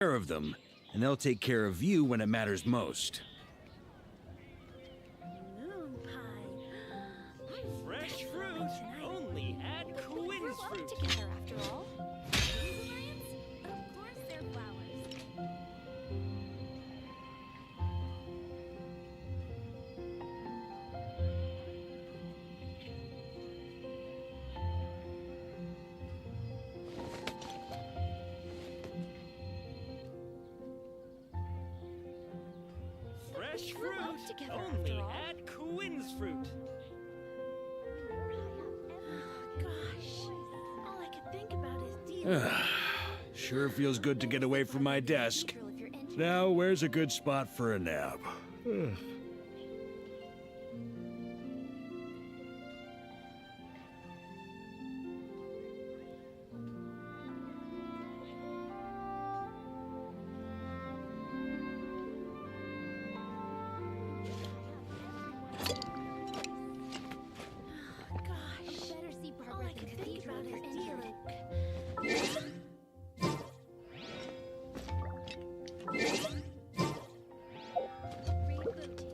care of them, and they'll take care of you when it matters most. Moon pie. Fresh fruit. Only at Quinn's We're Fruit. together after all. Of course they're flowers. Fresh We're all fruit. together Only after all. at Quinn's Fruit. Gosh, all I could think about is dealing. Sure feels good to get away from my desk. Cathedral if you're into Now, where's a good spot for a nap? Gosh, better see Barbara at the cathedral if you're into it. Read book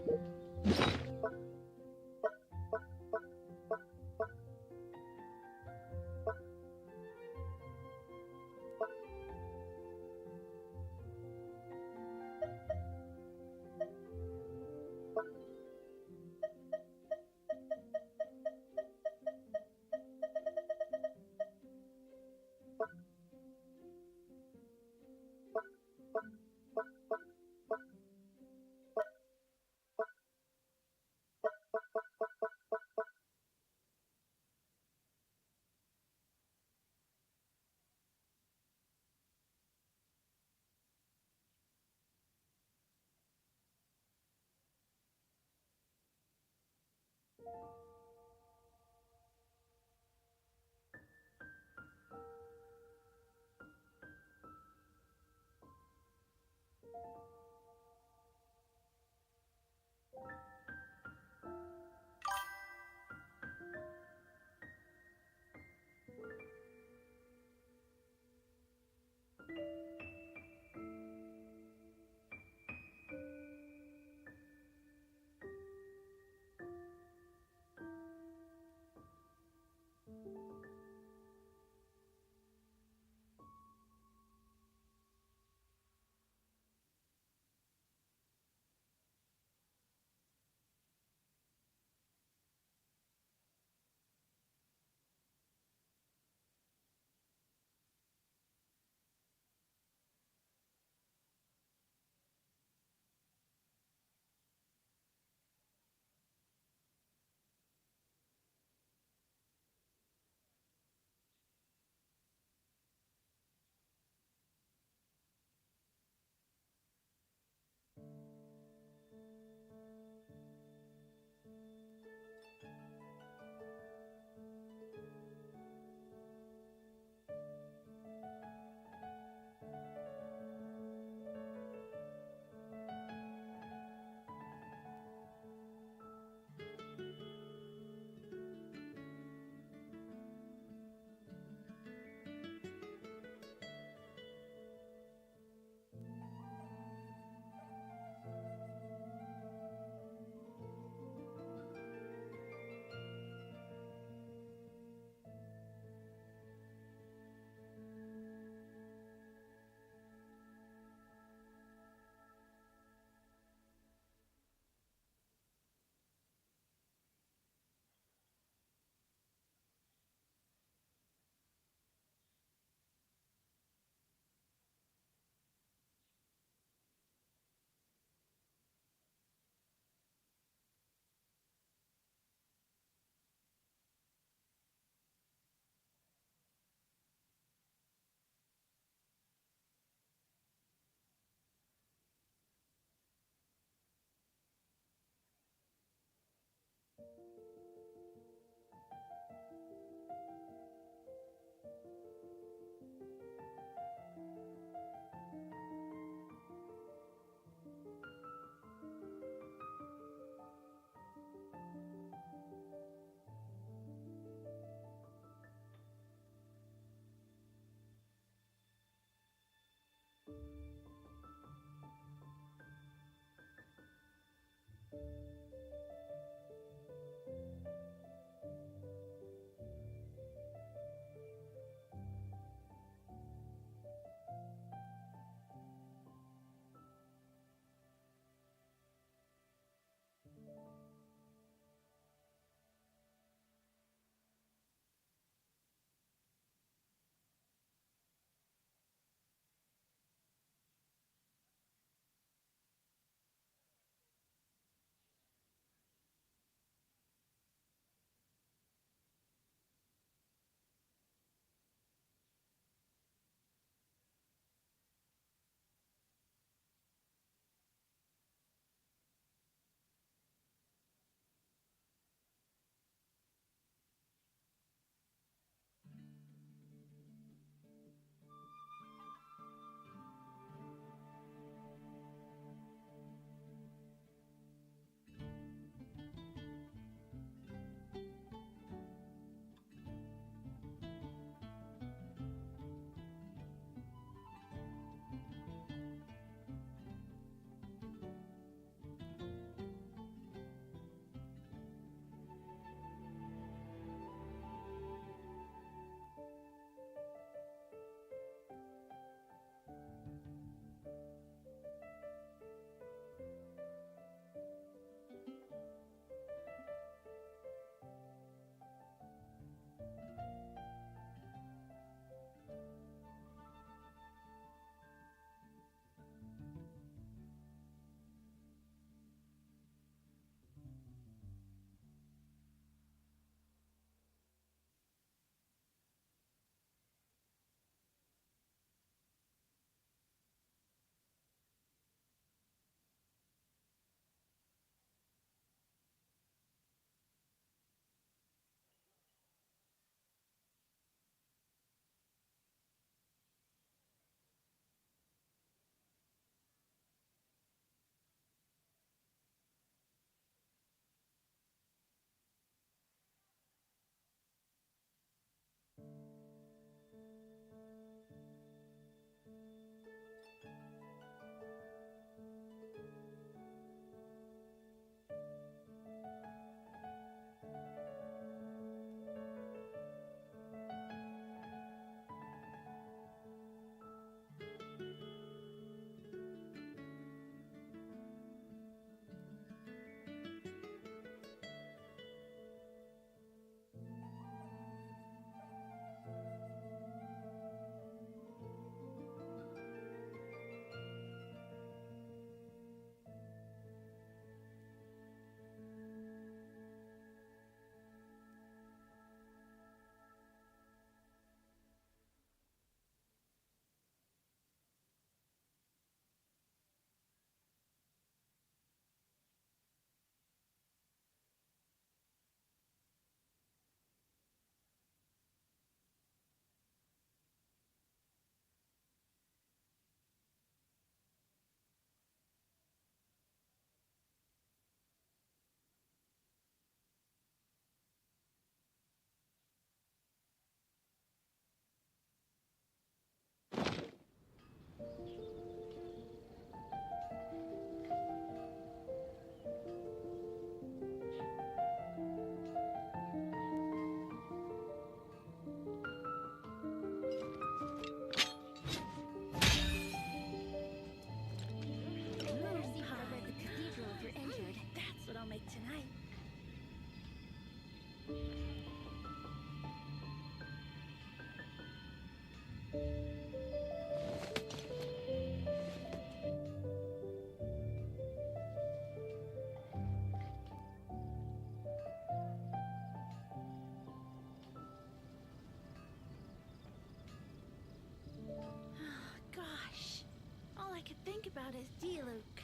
think about his deal, Luke.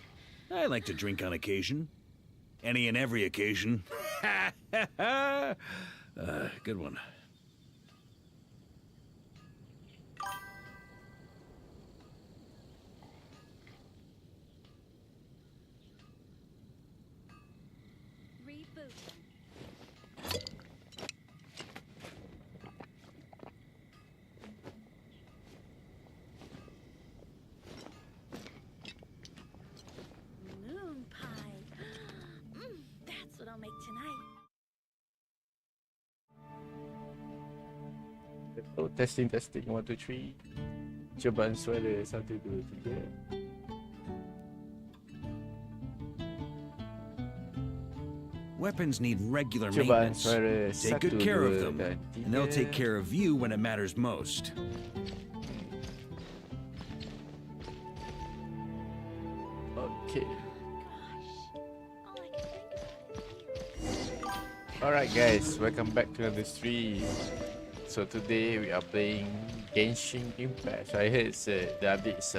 I like to drink on occasion. Any and every occasion. Good one. Reboot. Moon pie. That's what I'll make tonight. Oh, testing. 1, 2, 3. Cubaan suara 1, 2, 3. Weapons need regular Cubaan maintenance. suara Take 1, good care of 2 them, dan and they'll 3. take care of you when it matters most. Okay. All I can think about is Alright guys, welcome back to another stream. So today we are playing Genshin Impact. So I heard the update is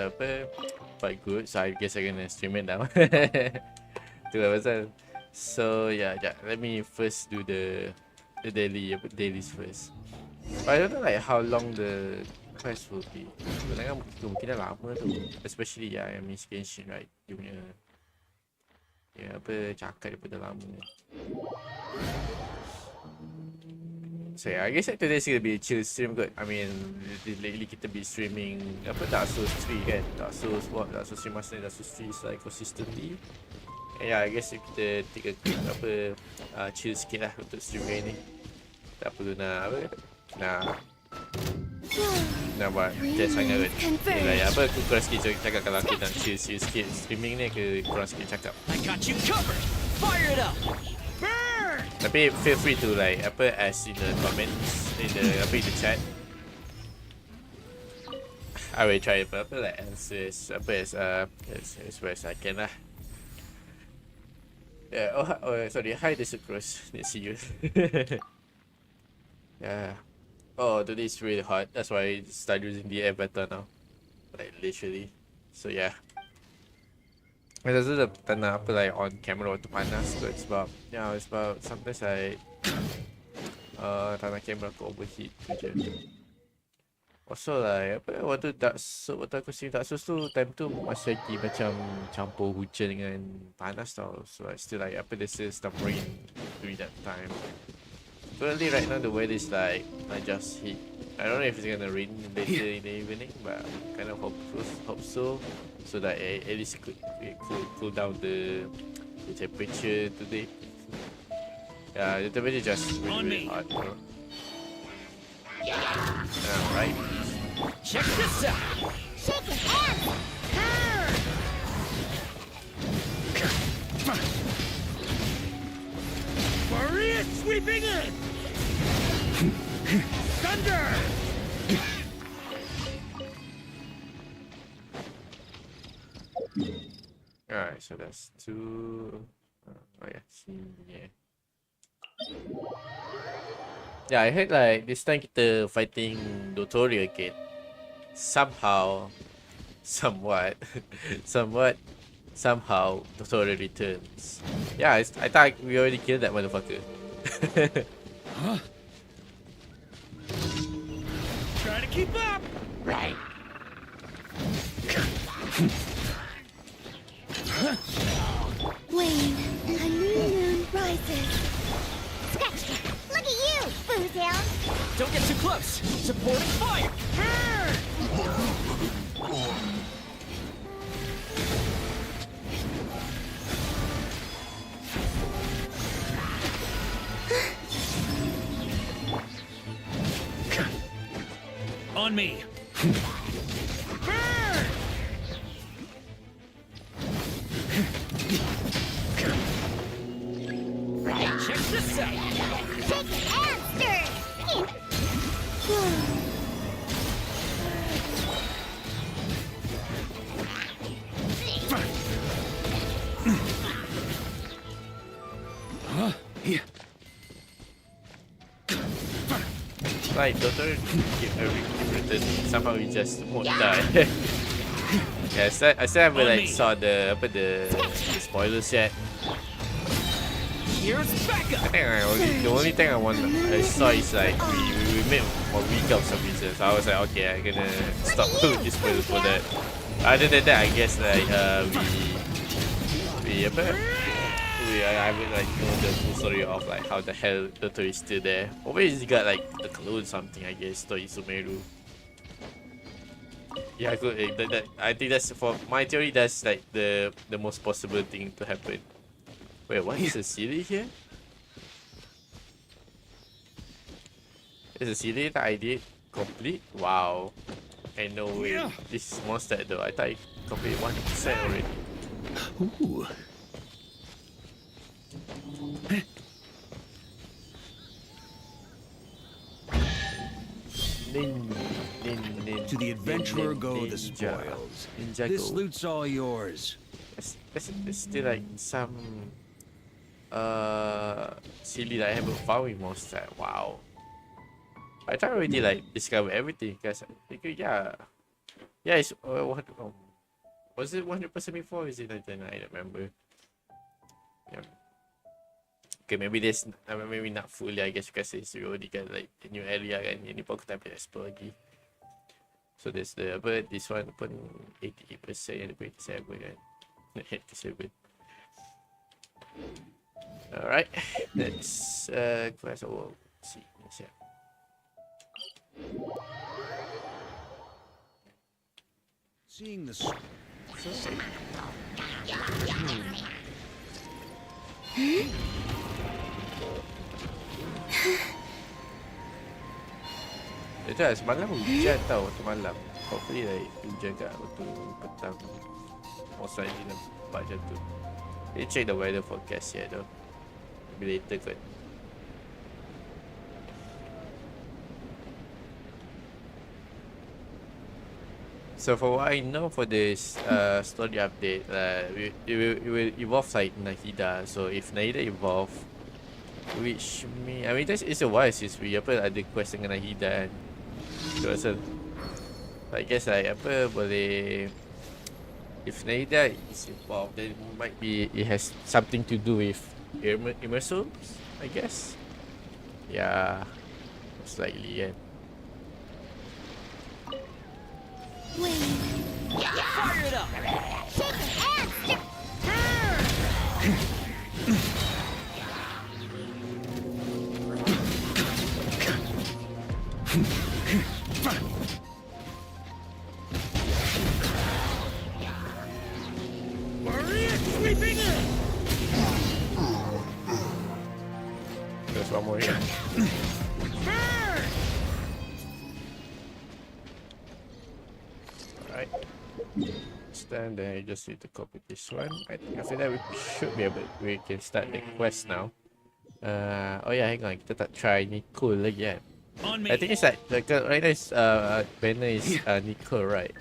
quite good, so I guess I'm gonna stream it now. Itulah pasal. So yeah, let me first do the dailies first. But I don't know like how long the quest will be. Kadang-kadang mungkin dah lama tu. Especially I miss Genshin, right? Dia punya cakap daripada lama. So yeah, I guess like today's gonna be a chill stream kot. I mean, lately kita be streaming Dark Souls 3 kan, Dark Souls 3 is like consistently. And yeah, I guess kita take a chill sikit lah untuk stream kali ni. Tak perlu nak nak buat just sangat kot. Aku kurang sikit cakap kalau aku nak chill sikit streaming ni, aku kurang sikit cakap. I got you covered. Fire it up. Burn. Tapi feel free to like as in the comments in the chat. I will try like answer as best I can lah. Yeah. Oh, sorry. Hi, the Sucrose. Need to see you. Yeah. Oh, today is really hot. That's why I started using the air better now. Like literally. So yeah. It doesn't tanah like on camera waktu panas kot sebab sometimes I tanah kamera aku overheat tu je. Also like waktu aku stream Dark Souls tu, time tu masih lagi macam campur hujan dengan panas tau. So I still like there's some rain during that time. Currently right now the weather is like just heat. I don't know if it's gonna rain later in the evening, but kind of hope so that at least it could cool down the temperature today. Yeah, the temperature just really hot. Right. Check this out. Shake his ass! Warrior sweeping in. Thunder. Alright, so that's 2. Oh yeah, yeah. Yeah, I heard like this time kita fighting tutorial again. Somehow tutorial returns. Yeah, I thought we already killed that motherfucker. Huh? Try to keep up. Right. Wayne, a new moon rises. Scratch that! Look at you, Boozound! Don't get too close. Supporting fire. On me. Check this out. Shake it and stir it! Huh? Yeah. Right, tutorial keep returning. Somehow we just won't die. Yeah, I still haven't like saw the spoilers yet. Here's Becca. I think the only thing I saw is like we made a week of some reason. So I was like, okay, I'm gonna stop with this spoilers for that. Other than that, I guess like I haven't like know the full story of like how the hell Toto is still there. Or maybe he got like the clone something, I guess, to Izumeru. Yeah, good. I think that's for my theory. That's like the most possible thing to happen. Wait, what is the series here? Is the series that I did complete? Wow. I know way. This is more stat though. I thought I completed 100% already. Ooh. To the adventurer go the spoils. This loot's all yours. There's still like some silly that I haven't found in most that. Wow. I tried already like discover everything because yeah, it's was it 100% before? Is it 99? I don't remember. Yeah. Okay, maybe this maybe not fully, I guess, because it's already got like a new area and ini pun aku tak boleh explore lagi. So there's the this one pun 88% and 87 kan. 87. Alright, let's class our see. Yeah. Seeing the Itu lah semalam hujan tau waktu malam. Hopefully like hujan kat waktu petang. Most likely nampak macam tu. They check the weather forecast yet though. Maybe later kot. So for what I know for this story update, it will evolve like Nahida. So if Nahida evolve, which I mean it's a while since we ada quest dengan Nahida kan. So I guess like boleh, if Nahida is involved, then might be it has something to do with immersives, I guess. Yeah, most likely kan. Fire it up. Shake your ass, Sweeping in. There's one more here. Alright. Stand there, you just need to copy this one. I think after that we should be able, we can start the quest now. Oh yeah, hang on, kita tak try Nicole lagi kan. I think it's like right now is banner is Nicole, right?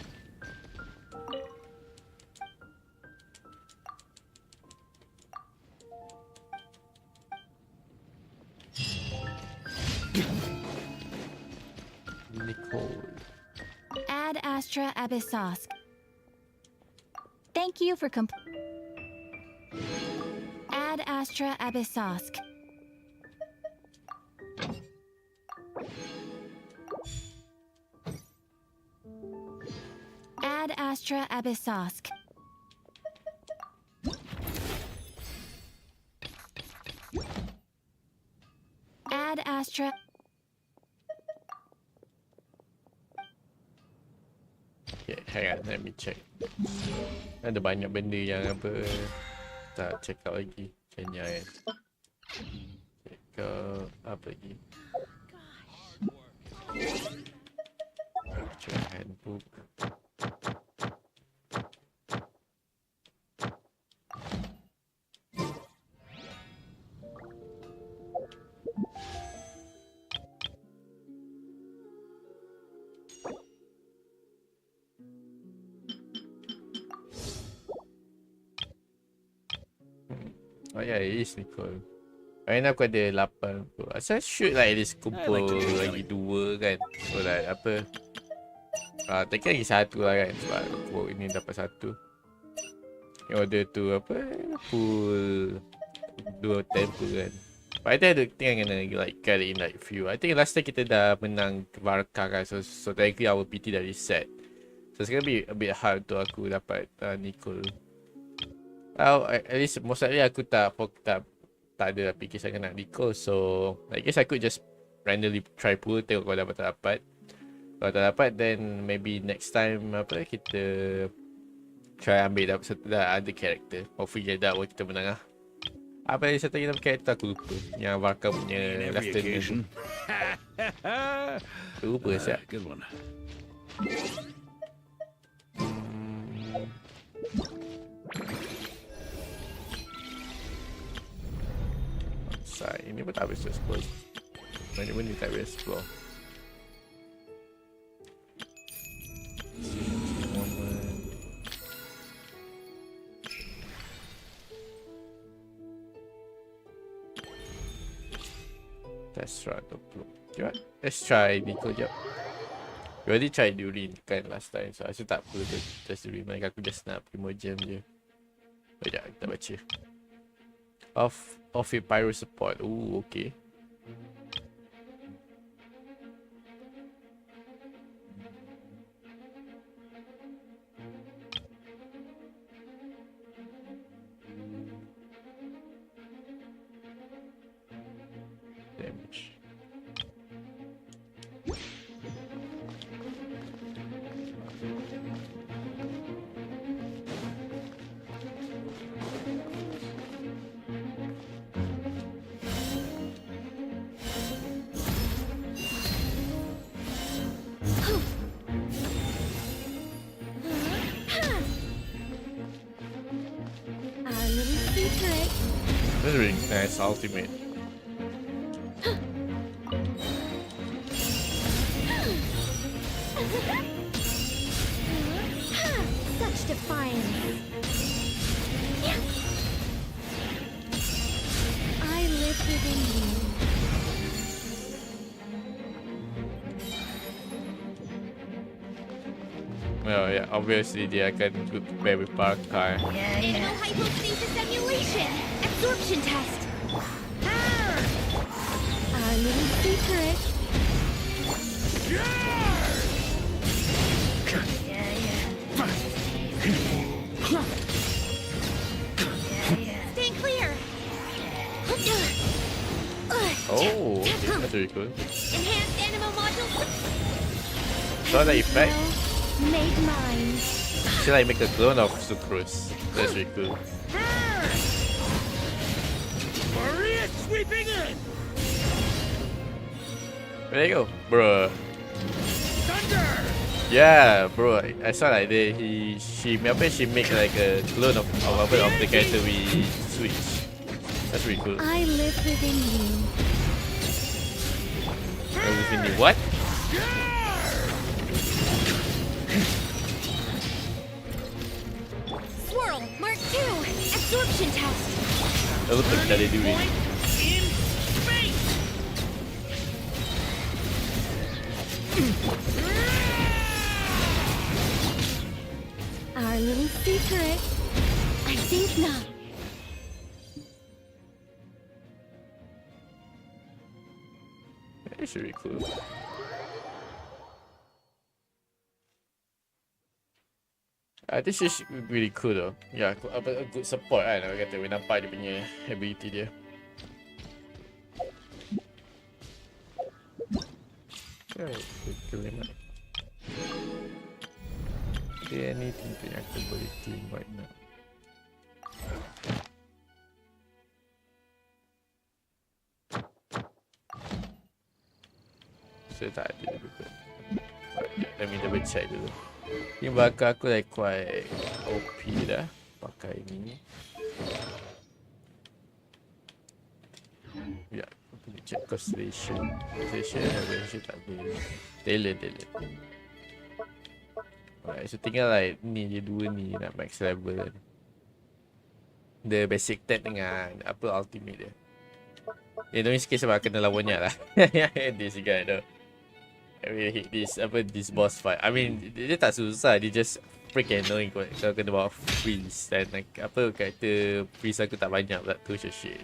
Nicole. Ad Astra Abyssosk. Thank you for Ad Astra Abyssosk. Ad Astra Abyssosk. Ad Astra. Okay, hang on, let me check. Ada banyak benda yang tak check out lagi. Kenya kan. Check out apa lagi? Check handbook. Oh yeah, it is Nicole. Right now aku ada 8 tu. Asal shoot like at least kumpul lagi 2 kan. So like apa, Tekan lagi satu lah kan. Sebab aku ini dapat satu. In order to apa, full 2 temple kan. But I think ada tinggal kena like carry in like few. I think last time kita dah menang Varka kan. So technically our PT dah reset. So it's gonna be a bit hard untuk aku dapat Nicole. Well, at least most likely aku tak ada fikir sangat nak Nicole. So I guess I could just randomly try pull, tengok kalau dapat tak dapat. Kalau tak dapat, then maybe next time apa kita try ambil dapat satu ada character. Hopefully kita menang lah. Apa yang satu lagi nama karakter aku lupa. Yang Varka punya lieutenant. Lupa siap. Good one. Ini pun tak habis explore. Mana-mana tak habis explore. Let's try 20. Let's try Nico jap. We already tried Durin kan last time. So aku tak perlu test Durin. Mereka aku just nak primo gem je. Sekejap kita baca. Off it pyro support. Ooh, okay. Damage. Our little secret. That's really nice ultimate. Such defiance. I live within you. Oh yeah, obviously dia akan prepare with Parkai. Nano hypostasis emulation. Absorption test. Our little secret. Stay clear. Oh, okay, that's really cool. Enhanced animal module. So the effect, Made mine. she like make a clone of Sucrose. That's really cool. Maria sweeping in! There you go, bro. Thunder! Yeah, bro. I saw like she make like a clone of the character we switch. That's really cool. I live within you. Within the what? Swirl, Mark 2, absorption test. That looks like that they do it. Point in space! Our little secret. I think not. That's really cool. This is really cool though. Yeah, a good support kan. Aku kata, we nampak dia punya ability dia. Okay, kill him. Is there anything that I can boleh kill right now? Saya tak ada juga. Let me double check dulu. Ni bakal aku like quite OP dah pakai ni. Ya, aku perlu check constellation. Constellation tak boleh. Talent. Alright, so tinggal like ni je dua ni nak max level kan. The basic tech dengan apa ultimate dia. Ni sikit sebab kena lawannya lah. This guy tu. I really hate this boss fight. I mean, dia tak susah, dia just freaking annoying kalau kena bawa freeze. Dan karakter freeze aku tak banyak pula tu, so shit.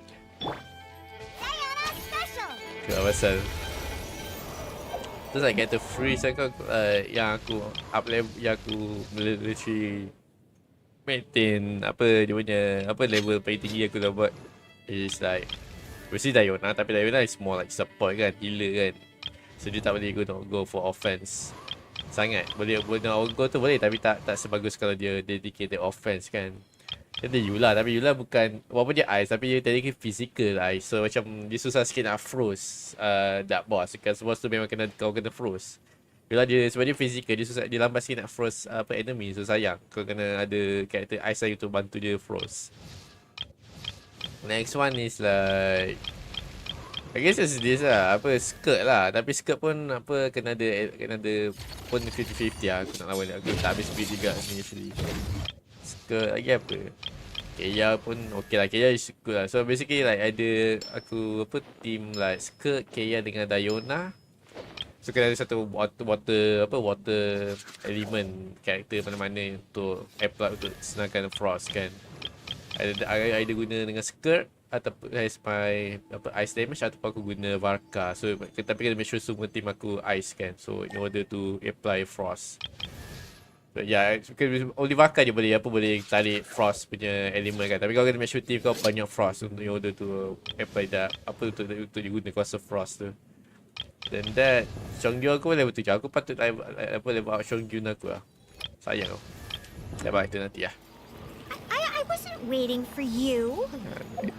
Diana special. Itulah pasal. Terus karakter freeze aku, yang aku up level, yang aku literally maintain dia punya level paling tinggi aku dah buat is like mesti Diana, tapi Diana is more like support kan, healer kan. So dia tak boleh go for offense sangat. Boleh go tu boleh, tapi tak sebagus kalau dia dedicated offense kan. Dia ada Yula, tapi Yula bukan, walaupun dia ice tapi dia technically physical ice. So macam dia susah sikit nak froze that boss, because boss tu memang kau kena froze. Bila dia sebab dia physical, dia susah, dia lambat sikit nak froze enemy. So sayang kau kena ada karakter ice lagi untuk bantu dia froze. Next one is like, I guess it's this lah, skirt lah. Tapi skirt pun kena ada pun 50-50 lah aku nak lawan dia. Aku tak habis speed juga ni actually. Skirt lagi apa? Kaya pun okay lah, Kaya is good lah. So basically like ada aku team like skirt, Kaya dengan Diona. So kena ada satu water element karakter mana-mana untuk apply untuk senangkan frost kan. Ada guna dengan skirt ataupun as my ice damage, ataupun aku guna Varka. So tapi kena make sure semua team aku ice kan. So in order to apply frost. But yeah, only Varka je boleh tarik frost punya element kan. Tapi kau kena make sure team kau banyak frost untuk in order to apply that untuk diguna kuasa frost tu. Then that Chongyun aku level 7. Aku patut level up Chongyun aku lah. Sayang tau. Level itu nanti lah. I wasn't waiting for you.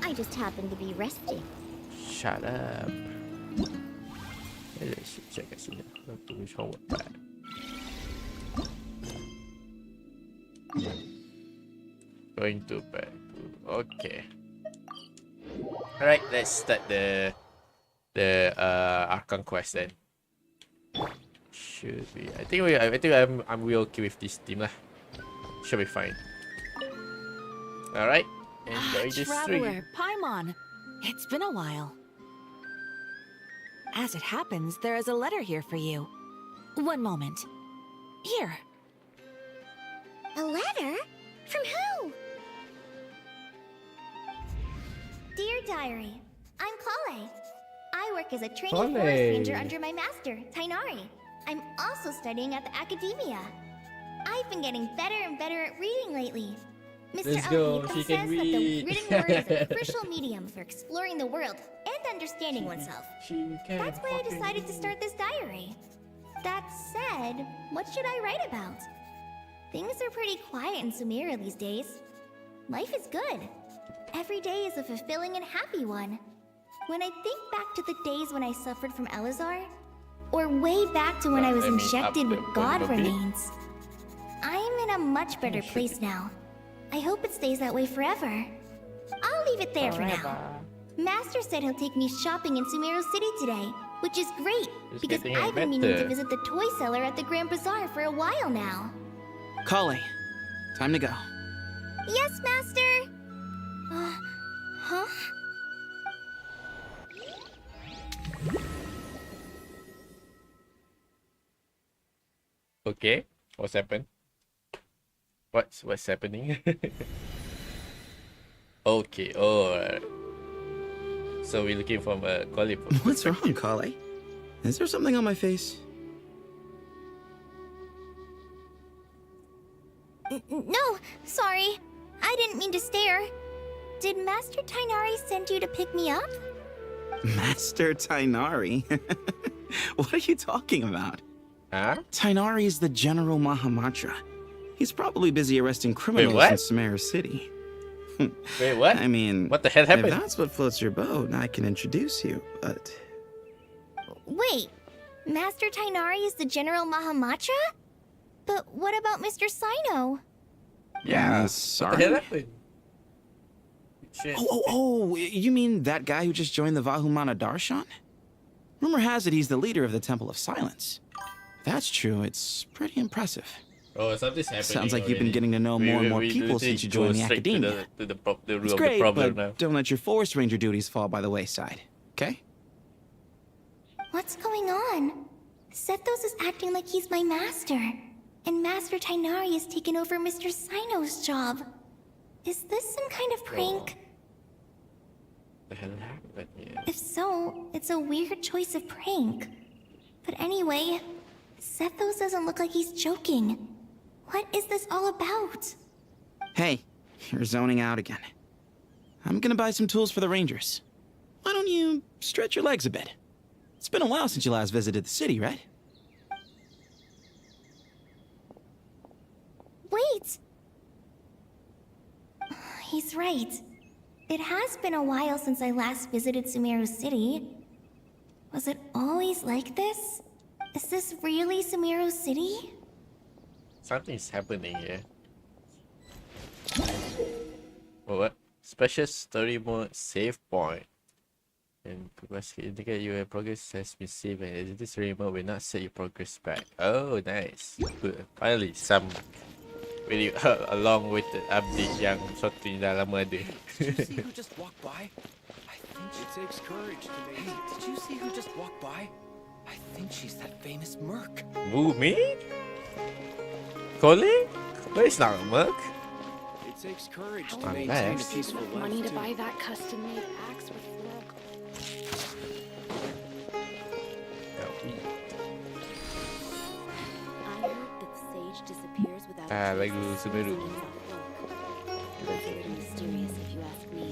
I just happened to be resting. Shut up. Let's check kat sini. Tulis homework back. Going to back. Okay. Alright, let's start the Archon quest then. Should be. I think I'm real okay with this team lah. Should be fine. Alright. Enjoy this stream. Traveler, Paimon. It's been a while. As it happens, there is a letter here for you. One moment. Here. A letter? From who? Dear Diary, I'm Kale. I work as a trainee forest ranger under my master, Tainari. I'm also studying at the academia. I've been getting better and better at reading lately. Mr. Let's go, Alhito she says can that the read. written word is a crucial medium for exploring the world and understanding oneself. That's why I decided to start this diary. That said, what should I write about? Things are pretty quiet in Sumeria these days. Life is good. Every day is a fulfilling and happy one. When I think back to the days when I suffered from Elazar, or way back to when I was injected with god remains, I'm in a much better place now. I hope it stays that way forever. I'll leave it there for now. Master said he'll take me shopping in Sumeru City today, which is great, because I've been meaning to visit the toy seller at the Grand Bazaar for a while now. Kale, time to go. Yes, Master! Huh? Okay, what's happened? What's happening? Okay, alright. So we're looking from a Kale. What's wrong, Kale? Is there something on my face? No, sorry. I didn't mean to stare. Did Master Tainari send you to pick me up? Master Tainari? What are you talking about? Huh? Tainari is the General Mahamatra. He's probably busy arresting criminals what? in Sumeru City. Wait, what? I mean, what the hell happened? If that's what floats your boat, I can introduce you, but... Wait, Master Tainari is the General Mahamatra? But what about Mr. Sino? Yeah, sorry? What the hell happened? Shit. Oh, you mean that guy who just joined the Vahumana Darshan? Rumor has it he's the leader of the Temple of Silence. If that's true, it's pretty impressive. Oh, something's happening. Sounds like you've been getting to know more and more people since you joined the academia. It's great, but don't let your forest ranger duties fall by the wayside, okay? What's going on? Sethos is acting like he's my master, and Master Tainari has taken over Mr. Sino's job. Is this some kind of prank? The hell happened here? If so, it's a weird choice of prank. But anyway, Sethos doesn't look like he's joking. What is this all about? Hey, you're zoning out again. I'm gonna buy some tools for the Rangers. Why don't you stretch your legs a bit? It's been a while since you last visited the city, right? Wait! He's right. It has been a while since I last visited Sumeru City. Was it always like this? Is this really Sumeru City? Something's happening here. What? Special story mode save point. And progress indicate your progress has been saved, and this story mode will not set your progress back. Oh, nice. Good. Finally, some really along with the update yang suatu yang dah lama ada. Did you see who just walked by? I think it takes courage to make. Hey, did you see who just walked by? I think she's that famous merc. Who, me? Colin? But it's not a merc. It takes courage to Not maintain a bad. peaceful life. Money to too. buy that custom-made axe with floral. I heard that sage disappears without Ah, a lagu trace. Sumeru. It's a little mysterious if you ask me.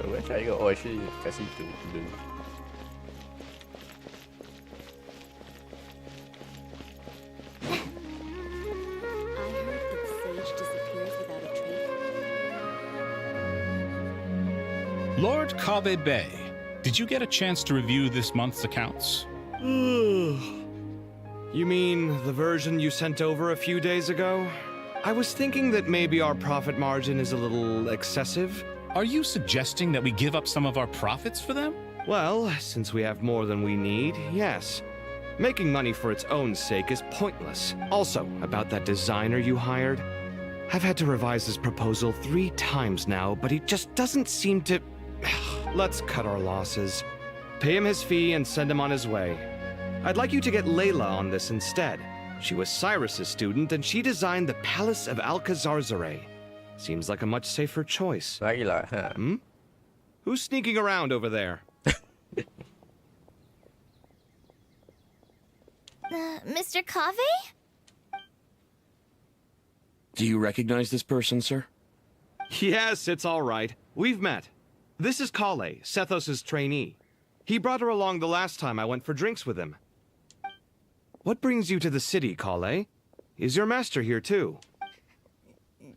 Where should I go? Oh, actually, kat situ dulu. I heard that sage disappears without a trace. Lord Kave Bay, did you get a chance to review this month's accounts? You mean the version you sent over a few days ago? I was thinking that maybe our profit margin is a little excessive. Are you suggesting that we give up some of our profits for them? Well, since we have more than we need, yes. Making money for its own sake is pointless. Also, about that designer you hired, I've had to revise his proposal 3 times now, but he just doesn't seem to... Let's cut our losses. Pay him his fee and send him on his way. I'd like you to get Layla on this instead. She was Cyrus's student, and she designed the Palace of Alcazarzare. Seems like a much safer choice. Lagi lah, ha. Who's sneaking around over there? Mr. Kave? Do you recognize this person, sir? Yes, it's all right. We've met. This is Kale, Sethos' trainee. He brought her along the last time I went for drinks with him. What brings you to the city, Kale? Is your master here too?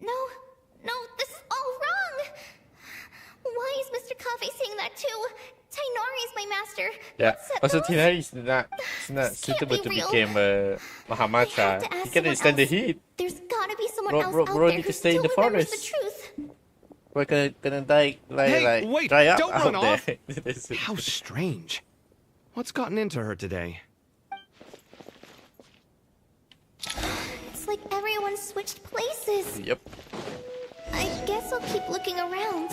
No, this is all wrong! Why is Mr. Kave saying that too? Tainari is my master. Yeah. Sethos? Also, Tinari is not This can't suitable be to real. become a I have Mahamacha. to He ask cannot someone stand the else. heat. There's gotta be someone Bro- else bro- out bro there need who to stay in still the remembers the forest. truth. We're gonna die like Hey, wait, dry up don't out run off. there. This is- How strange. What's gotten into her today? It's like everyone switched places. Yep. I guess I'll keep looking around.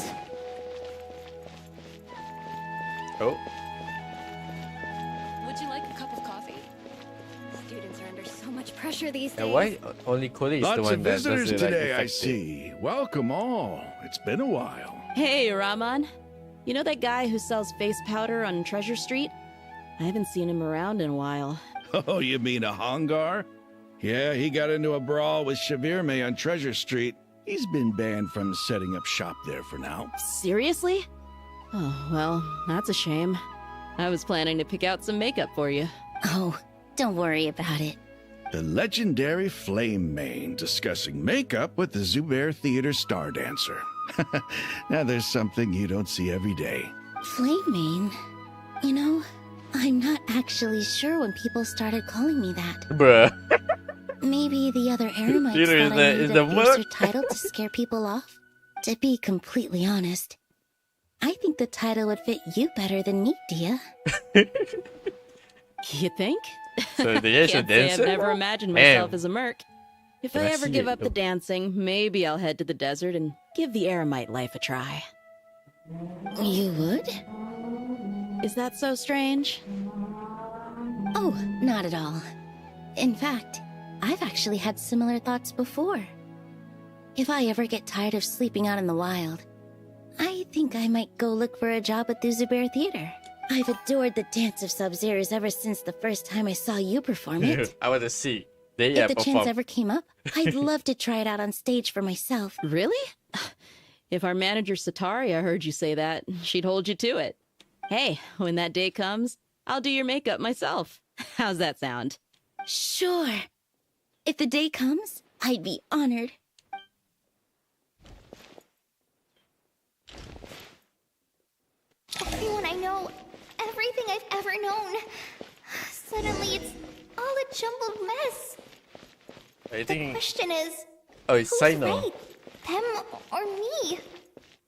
Oh. Would you like a cup of coffee? Students are under so much pressure these days. And why only Cody is the Lots one of that visitors does it, like, today, I effective? see. Welcome all. It's been a while. Hey, Rahman. You know that guy who sells face powder on Treasure Street? I haven't seen him around in a while. Oh, you mean a Hongar? Yeah, he got into a brawl with Shavirme on Treasure Street. He's been banned from setting up shop there for now. Seriously? Oh, well, that's a shame. I was planning to pick out some makeup for you. Oh, don't worry about it. The legendary Flame Mane discussing makeup with the Zubair Theater star dancer. Now there's something you don't see every day. Flame Mane? You know, I'm not actually sure when people started calling me that. Bruh. Maybe the other Eremites Peter, is thought I the needed a fiercer merc? title to scare people off. To be completely honest, I think the title would fit you better than me, Dia. You think? So the Asian Can't say I've dancer? never imagined myself Damn. as a merc. If Can I I ever see give it, up the though? dancing, maybe I'll head to the desert and give the eremite life a try. You would? Is that so strange? Oh, not at all. In fact, I've actually had similar thoughts before. If I ever get tired of sleeping out in the wild, I think I might go look for a job at the Zubair Theater. I've adored the dance of Sub-Zeros ever since the first time I saw you perform it. I want to see. They If the perform. chance ever came up, I'd love to try it out on stage for myself. Really? If our manager Sataria heard you say that, she'd hold you to it. Hey, when that day comes, I'll do your makeup myself. How's that sound? Sure. If the day comes, I'd be honored. Everyone I know, everything I've ever known. Suddenly it's all a jumbled mess. Are you The thinking? question is, Oh, it's who's Sino. right? Them or me?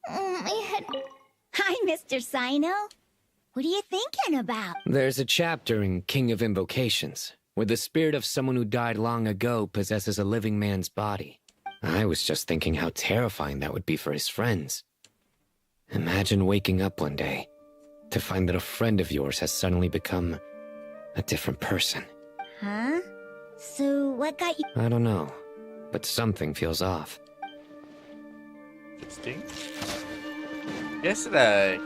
My head... Hi, Mr. Sino. What are you thinking about? There's a chapter in King of Invocations where the spirit of someone who died long ago possesses a living man's body. I was just thinking how terrifying that would be for his friends. Imagine waking up one day to find that a friend of yours has suddenly become a different person. Huh? So what got you... I don't know, but something feels off. Interesting. Guess like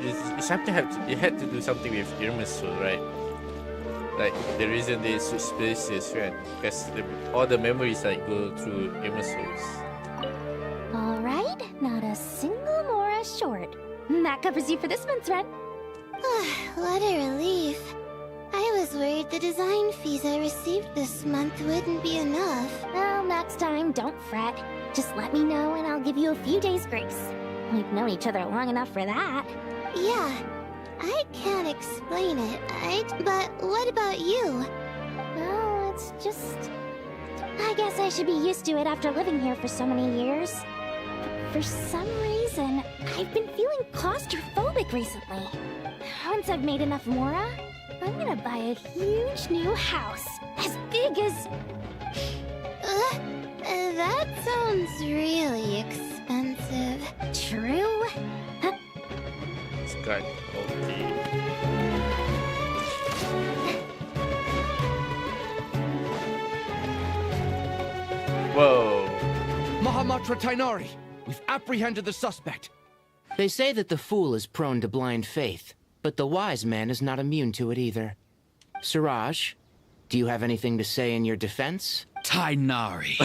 it's something you had to do something with Irminsul, right? Like the reason they switch spaces, right? Because all the memories like go through Irminsul's. All right, not a single Mora short. That covers you for this month's rent. What a relief. I was worried the design fees I received this month wouldn't be enough. Well, next time, don't fret. Just let me know and I'll give you a few days' grace. We've known each other long enough for that. Yeah, I can't explain it, but what about you? Well, it's just... I guess I should be used to it after living here for so many years. But for some reason, I've been feeling claustrophobic recently. Once I've made enough Mora, I'm gonna buy a huge new house. As big as... That sounds really expensive. True? It's got okay. Whoa. Mahamatra Tainari, we've apprehended the suspect. They say that the fool is prone to blind faith, but the wise man is not immune to it either. Siraj, do you have anything to say in your defense? Tainari,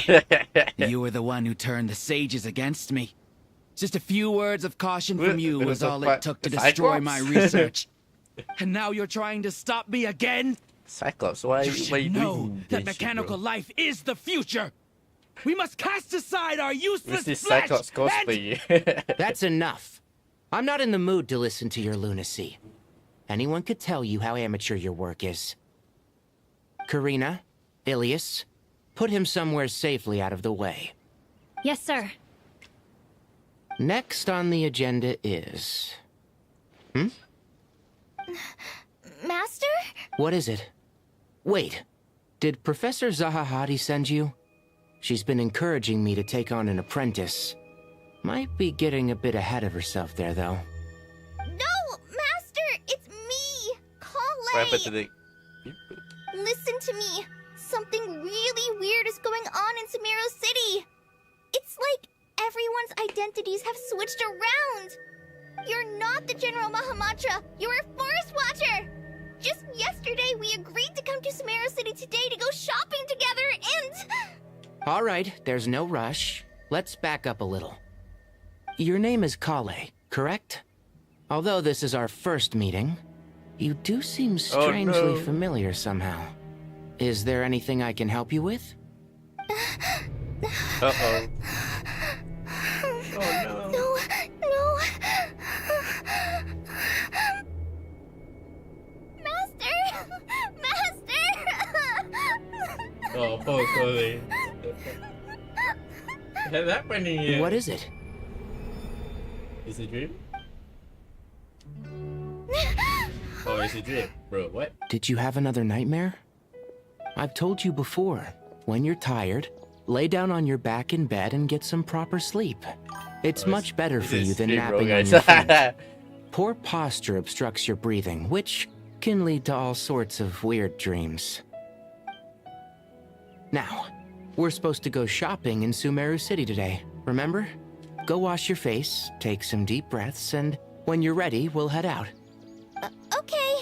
you were the one who turned the sages against me. Just a few words of caution from you was all it took to destroy my research. And now you're trying to stop me again? Cyclops, why You are should you know doing that this shit, mechanical bro? life is the future. We must cast aside our useless With this flesh Cyclops and... cosplay. That's enough. I'm not in the mood to listen to your lunacy. Anyone could tell you how amateur your work is. Karina, Ilias, put him somewhere safely out of the way. Yes, sir. Next on the agenda is... Master? What is it? Wait, did Professor Zahahadi send you? She's been encouraging me to take on an apprentice. Might be getting a bit ahead of herself there, though. No, Master! It's me! What happened to Kale! the... Listen to me. Something really weird is going on in Samiro City. It's like everyone's identities have switched around. You're not the General Mahamatra. You're a Forest Watcher. Just yesterday, we agreed to come to Samiro City today to go shopping together and... All right, there's no rush. Let's back up a little. Your name is Kale, correct? Although this is our first meeting, you do seem strangely no. familiar somehow. Is there anything I can help you with? Uh-oh. No, no. Master! Master! Oh, poor Chloe. What's happening here? What is it? Is it a dream? Oh Oh, it's a dream. Bro, what? Did you have another nightmare? I've told you before, when you're tired, lay down on your back in bed and get some proper sleep. It's much better for you than napping on your feet. Poor posture obstructs your breathing, which can lead to all sorts of weird dreams. Now, we're supposed to go shopping in Sumeru City today, remember? Go wash your face, take some deep breaths, and when you're ready, we'll head out. Okay.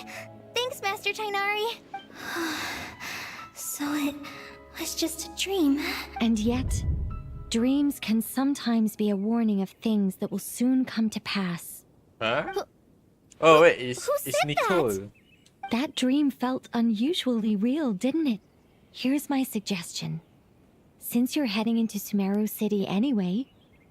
Thanks, Master Tainari. So it was just a dream. And yet, dreams can sometimes be a warning of things that will soon come to pass. Huh? Oh wait, it's said Nicole. That dream felt unusually real, didn't it? Here's my suggestion. Since you're heading into Sumeru City anyway,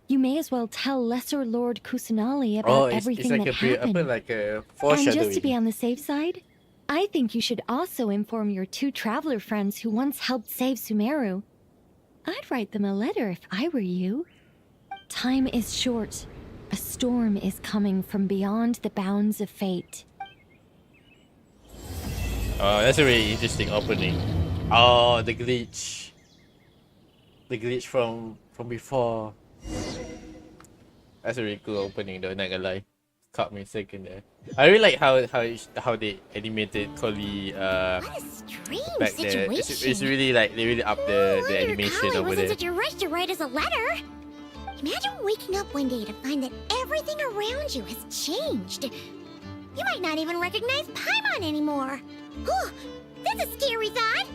you may as well tell Lesser Lord Kusanali about everything like that happened. like a And foreshadowing. just to be on the safe side, I think you should also inform your 2 traveler friends who once helped save Sumeru. I'd write them a letter if I were you. Time is short. A storm is coming from beyond the bounds of fate. Oh, that's a really interesting opening. Oh, the glitch. The glitch from before. That's a really cool opening though, not gonna lie. Caught me a second there. I really like how they animated Collie back there. It's really like they really up the animation Collie over was there. in such a rush to write us a letter. Imagine waking up one day to find that everything around you has changed. You might not even recognize Paimon anymore. Whew, that's a scary thought.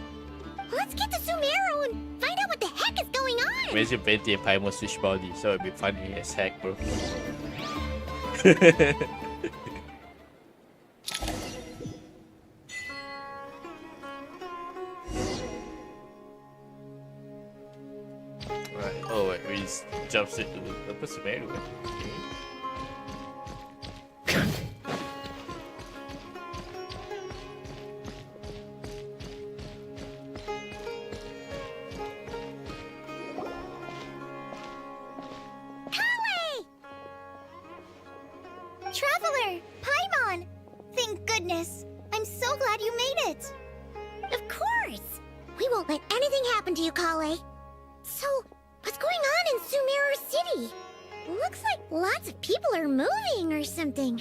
Let's get to Sumeru and find out what the heck is going on. Imagine Betty and Paimon switch body, so it'd be funny as heck, bro. Right. Oh wait, we just jump straight to the Sumeru. Traveler! Paimon! Thank goodness! I'm so glad you made it! Of course! We won't let anything happen to you, Kale. So, what's going on in Sumeru City? Looks like lots of people are moving or something.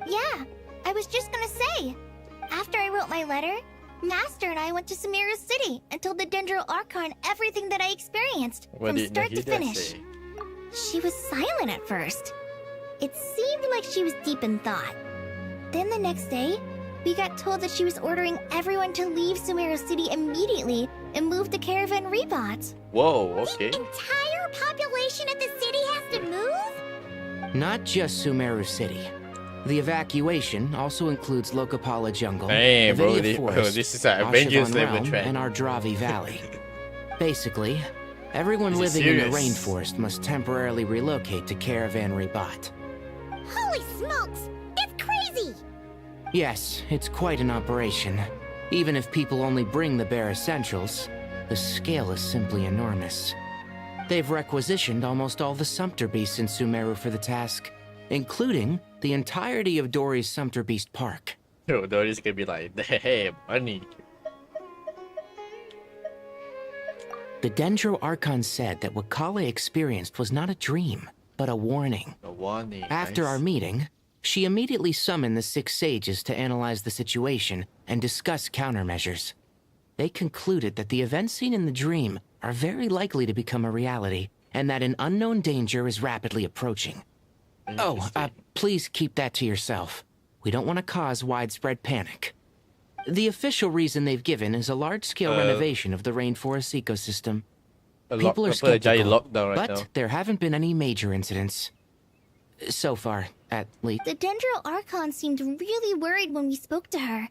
Yeah, I was just gonna say. After I wrote my letter, Master and I went to Sumeru City and told the Dendro Archon everything that I experienced, from start to finish. She was silent at first. It seemed like she was deep in thought. Then the next day, we got told that she was ordering everyone to leave Sumeru City immediately and move to Caravan Rebot. Whoa, okay. The entire population of the city has to move? Not just Sumeru City. The evacuation also includes Lokapala Jungle, Hey, bro, Avidia Forest, this is an Avengers Ashavan level Realm, track. and Ardravi Valley. Basically, everyone Is it living in the serious? rainforest must temporarily relocate to Caravan Rebot. Holy smokes! That's crazy! Yes, it's quite an operation. Even if people only bring the bare essentials, the scale is simply enormous. They've requisitioned almost all the Sumpter Beasts in Sumeru for the task, including the entirety of Dory's Sumpter Beast Park. Yo, Dory's gonna be like, hey, money. The Dendro Archon said that what Kale experienced was not a dream, but a warning. A warning. After our meeting, she immediately summoned the 6 sages to analyze the situation and discuss countermeasures. They concluded that the events seen in the dream are very likely to become a reality, and that an unknown danger is rapidly approaching. Oh, please keep that to yourself. We don't want to cause widespread panic. The official reason they've given is a large-scale renovation of the rainforest ecosystem. People are skeptical, but there haven't been any major incidents. So far, at least. The Dendro Archon seemed really worried when we spoke to her.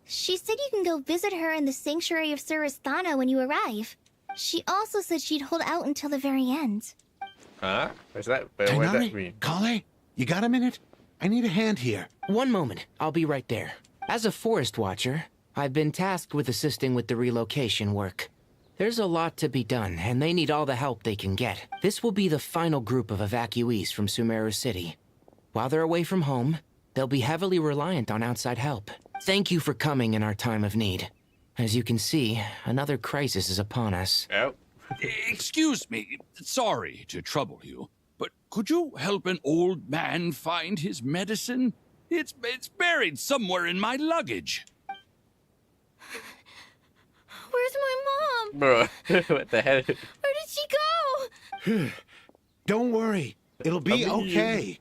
She said you can go visit her in the Sanctuary of Surasthana when you arrive. She also said she'd hold out until the very end. Huh? What's that? What does that mean? Kale, you got a minute? I need a hand here. One moment. I'll be right there. As a forest watcher, I've been tasked with assisting with the relocation work. There's a lot to be done, and they need all the help they can get. This will be the final group of evacuees from Sumeru City. While they're away from home, They'll be heavily reliant on outside help. Thank you for coming in our time of need. As you can see, another crisis is upon us. Yep. Excuse me, sorry to trouble you, but could you help an old man find his medicine? It's buried somewhere in my luggage. Where's my mom? Bro, what the hell? Where did she go? Don't worry, it'll be okay.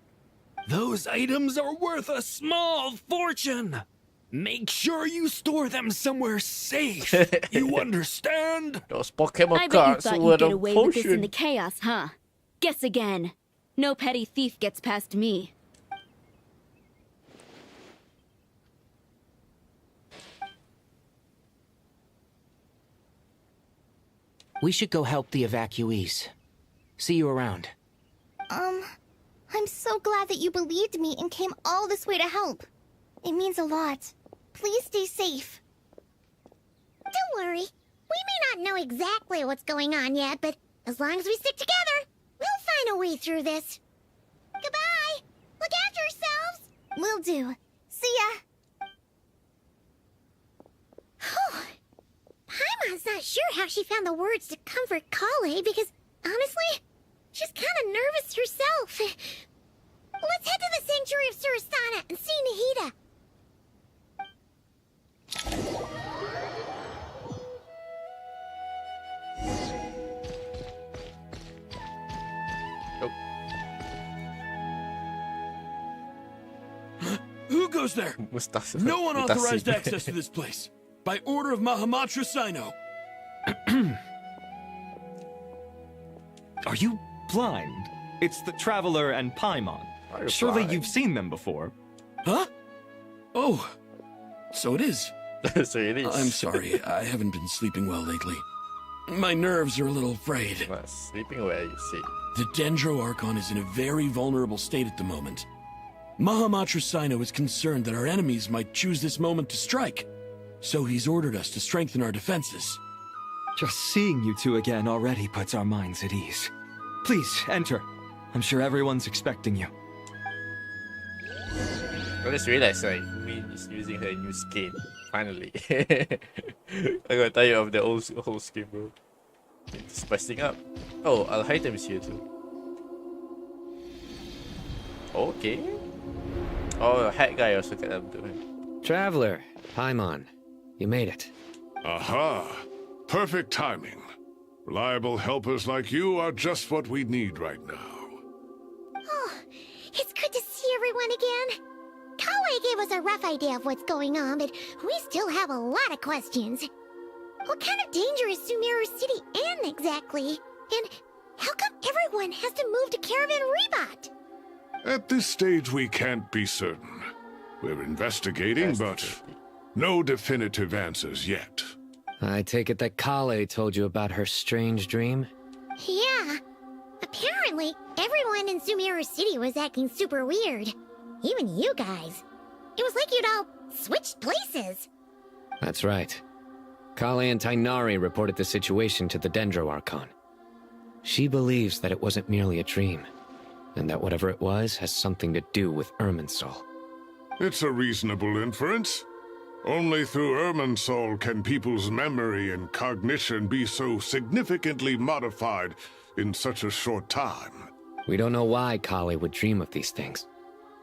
Those items are worth a small fortune. Make sure you store them somewhere safe. You understand? Those Pokemon I bet you cards thought were you'd get the away with this in potion. the chaos, huh? Guess again. No petty thief gets past me. We should go help the evacuees. See you around. I'm so glad that you believed me and came all this way to help. It means a lot. Please stay safe. Don't worry. We may not know exactly what's going on yet, but as long as we stick together, we'll find a way through this. Goodbye! Look after yourselves! Will do. See ya! Paimon's not sure how she found the words to comfort Kale because, honestly, she's kind of nervous herself. Let's head to the Sanctuary of Surasana and see Nahida. Who goes there? No one authorized access to this place. By order of Mahamatra Sino. Are you blind? It's the Traveler and Paimon. Surely you've seen them before. Huh? Oh, so it is. So it is. I'm sorry, I haven't been sleeping well lately. My nerves are a little frayed. Not sleeping well, you see. The Dendro Archon is in a very vulnerable state at the moment. Mahamatra Sino is concerned that our enemies might choose this moment to strike. So he's ordered us to strengthen our defenses. Just seeing you two again already puts our minds at ease. Please, enter. I'm sure everyone's expecting you. I just realized like Min is using her new skin. Finally. I got tired of the whole skin, bro. It's spicing up. Oh, Al-Haytham is here too. Okay. Oh, hat guy also got up to him. Traveler, Paimon, you made it. Aha! Perfect timing. Reliable helpers like you are just what we need right now. Oh, it's good to see everyone again. Kale gave us a rough idea of what's going on, but we still have a lot of questions. What kind of danger is Sumeru City in exactly? And how come everyone has to move to Caravan Rebot? At this stage, we can't be certain. We're investigating, but no definitive answers yet. I take it that Kale told you about her strange dream? Yeah. Apparently, everyone in Sumeru City was acting super weird. Even you guys. It was like you'd all switched places. That's right. Kale and Tainari reported the situation to the Dendro Archon. She believes that it wasn't merely a dream, and that whatever it was has something to do with Irminsul. It's a reasonable inference. Only through Irminsul can people's memory and cognition be so significantly modified in such a short time. We don't know why Kale would dream of these things,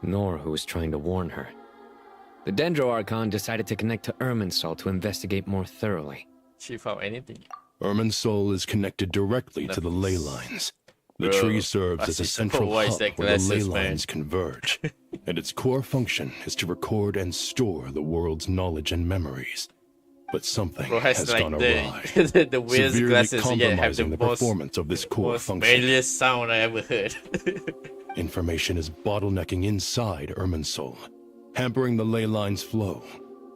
nor who was trying to warn her. The Dendro Archon decided to connect to Irminsul to investigate more thoroughly. She found anything? Irminsul is connected directly to the ley lines. The tree serves as a central hub where the ley lines converge, and its core function is to record and store the world's knowledge and memories. But something has gone awry, the weirdest severely glasses compromising the performance of this core function. Most sound I ever heard. Information is bottlenecking inside Irminsul, hampering the ley line's flow.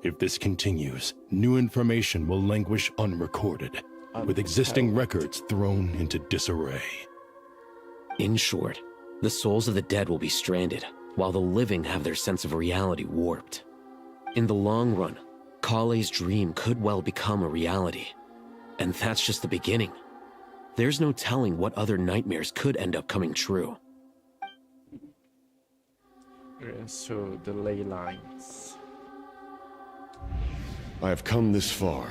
If this continues, new information will languish unrecorded, with existing records thrown into disarray. In short, the souls of the dead will be stranded, while the living have their sense of reality warped. In the long run, Kale's dream could well become a reality. And that's just the beginning. There's no telling what other nightmares could end up coming true. So the ley lines. I have come this far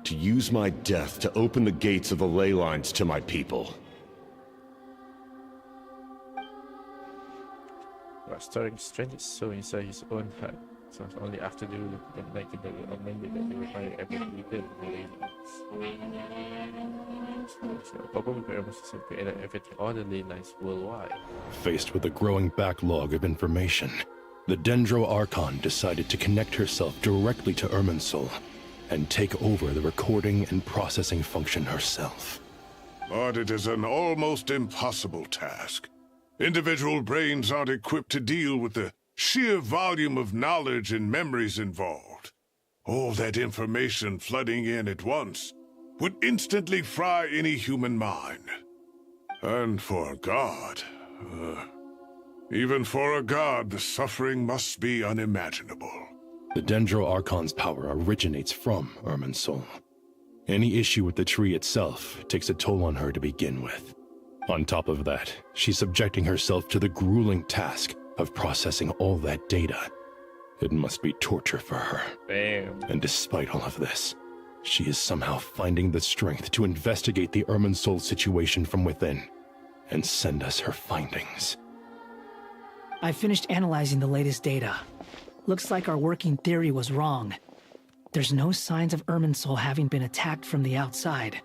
to use my death to open the gates of the ley lines to my people. Well, storing strength is so inside his own heart. So it's only after the rule of the amended that they require every leader in the ley lines. So problem with Hermes is to create everything all the ley lines worldwide. Faced with a growing backlog of information, the Dendro Archon decided to connect herself directly to Irminsul and take over the recording and processing function herself. But it is an almost impossible task. Individual brains aren't equipped to deal with the sheer volume of knowledge and memories involved. All that information flooding in at once would instantly fry any human mind. And for a god, even for a god, the suffering must be unimaginable. The Dendro Archon's power originates from Irminsul. Any issue with the tree itself takes a toll on her to begin with. On top of that, she's subjecting herself to the grueling task of processing all that data. It must be torture for her. Damn. And despite all of this, she is somehow finding the strength to investigate the Irminsul situation from within and send us her findings. I finished analyzing the latest data. Looks like our working theory was wrong. There's no signs of Irminsul having been attacked from the outside.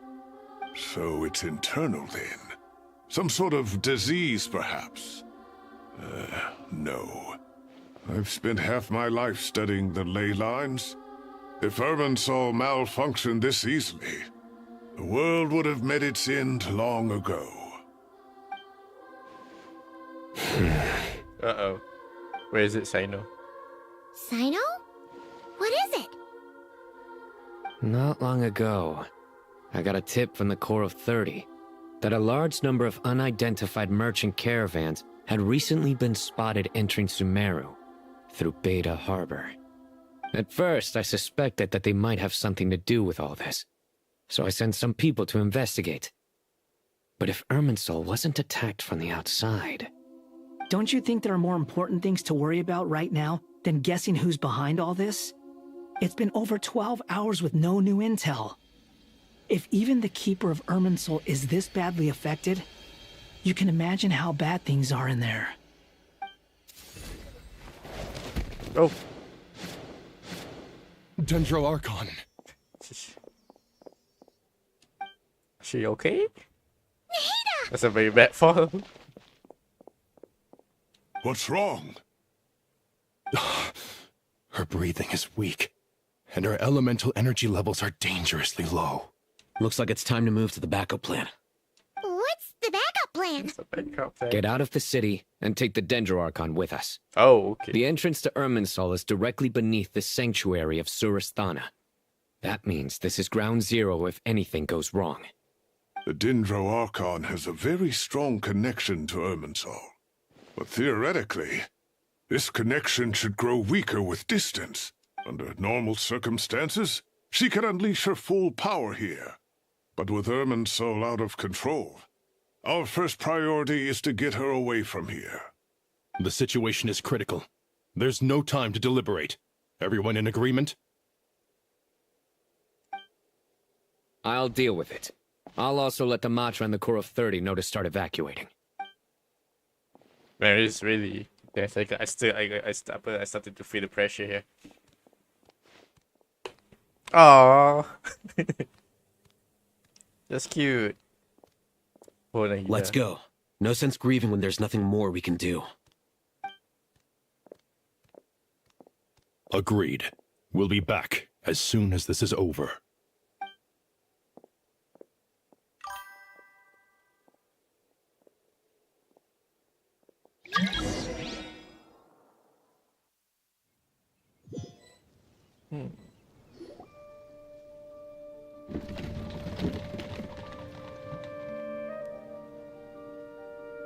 So it's internal then? Some sort of disease, perhaps? No. I've spent half my life studying the ley lines. If Irminsul malfunctioned this easily, the world would have met its end long ago. Uh-oh. Where is it, Sino? Sino? What is it? Not long ago, I got a tip from the Corps of 30 that a large number of unidentified merchant caravans had recently been spotted entering Sumeru through Beta Harbor. At first, I suspected that they might have something to do with all this, so I sent some people to investigate. But if Irminsul wasn't attacked from the outside... Don't you think there are more important things to worry about right now than guessing who's behind all this? It's been over 12 hours with no new intel. If even the Keeper of Irminsul is this badly affected, you can imagine how bad things are in there. Oh. Dendro Archon. She okay? That's a very bad fall. What's wrong? Her breathing is weak, and her elemental energy levels are dangerously low. Looks like it's time to move to the backup plan. What's the backup plan? Get out of the city and take the Dendro Archon with us. Oh, okay. The entrance to Irminsul is directly beneath the sanctuary of Surasthana. That means this is ground zero if anything goes wrong. The Dendro Archon has a very strong connection to Irminsul. But theoretically, this connection should grow weaker with distance. Under normal circumstances, she could unleash her full power here. But with Irminsul out of control, our first priority is to get her away from here. The situation is critical. There's no time to deliberate. Everyone in agreement? I'll deal with it. I'll also let the Matra and the Corps of 30 know to start evacuating. Man, it's really... Yes, I started to feel the pressure here. Aww. That's cute. Let's go. No sense grieving when there's nothing more we can do. Agreed. We'll be back as soon as this is over.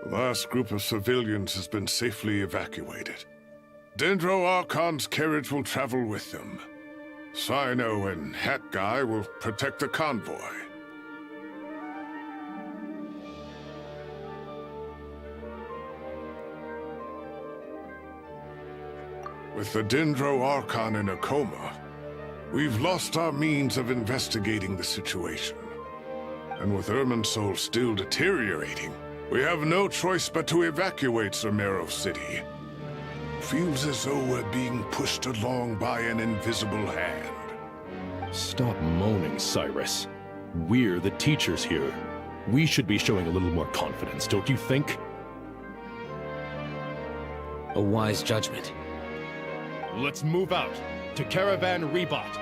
The last group of civilians has been safely evacuated. Dendro Archon's carriage will travel with them. Sino and Hat Guy will protect the convoy. With the Dendro Archon in a coma, we've lost our means of investigating the situation. And with Irminsul still deteriorating, we have no choice but to evacuate Sumeru City. Feels as though we're being pushed along by an invisible hand. Stop moaning, Cyrus. We're the teachers here. We should be showing a little more confidence, don't you think? A wise judgment. Let's move out to Caravan Rebot.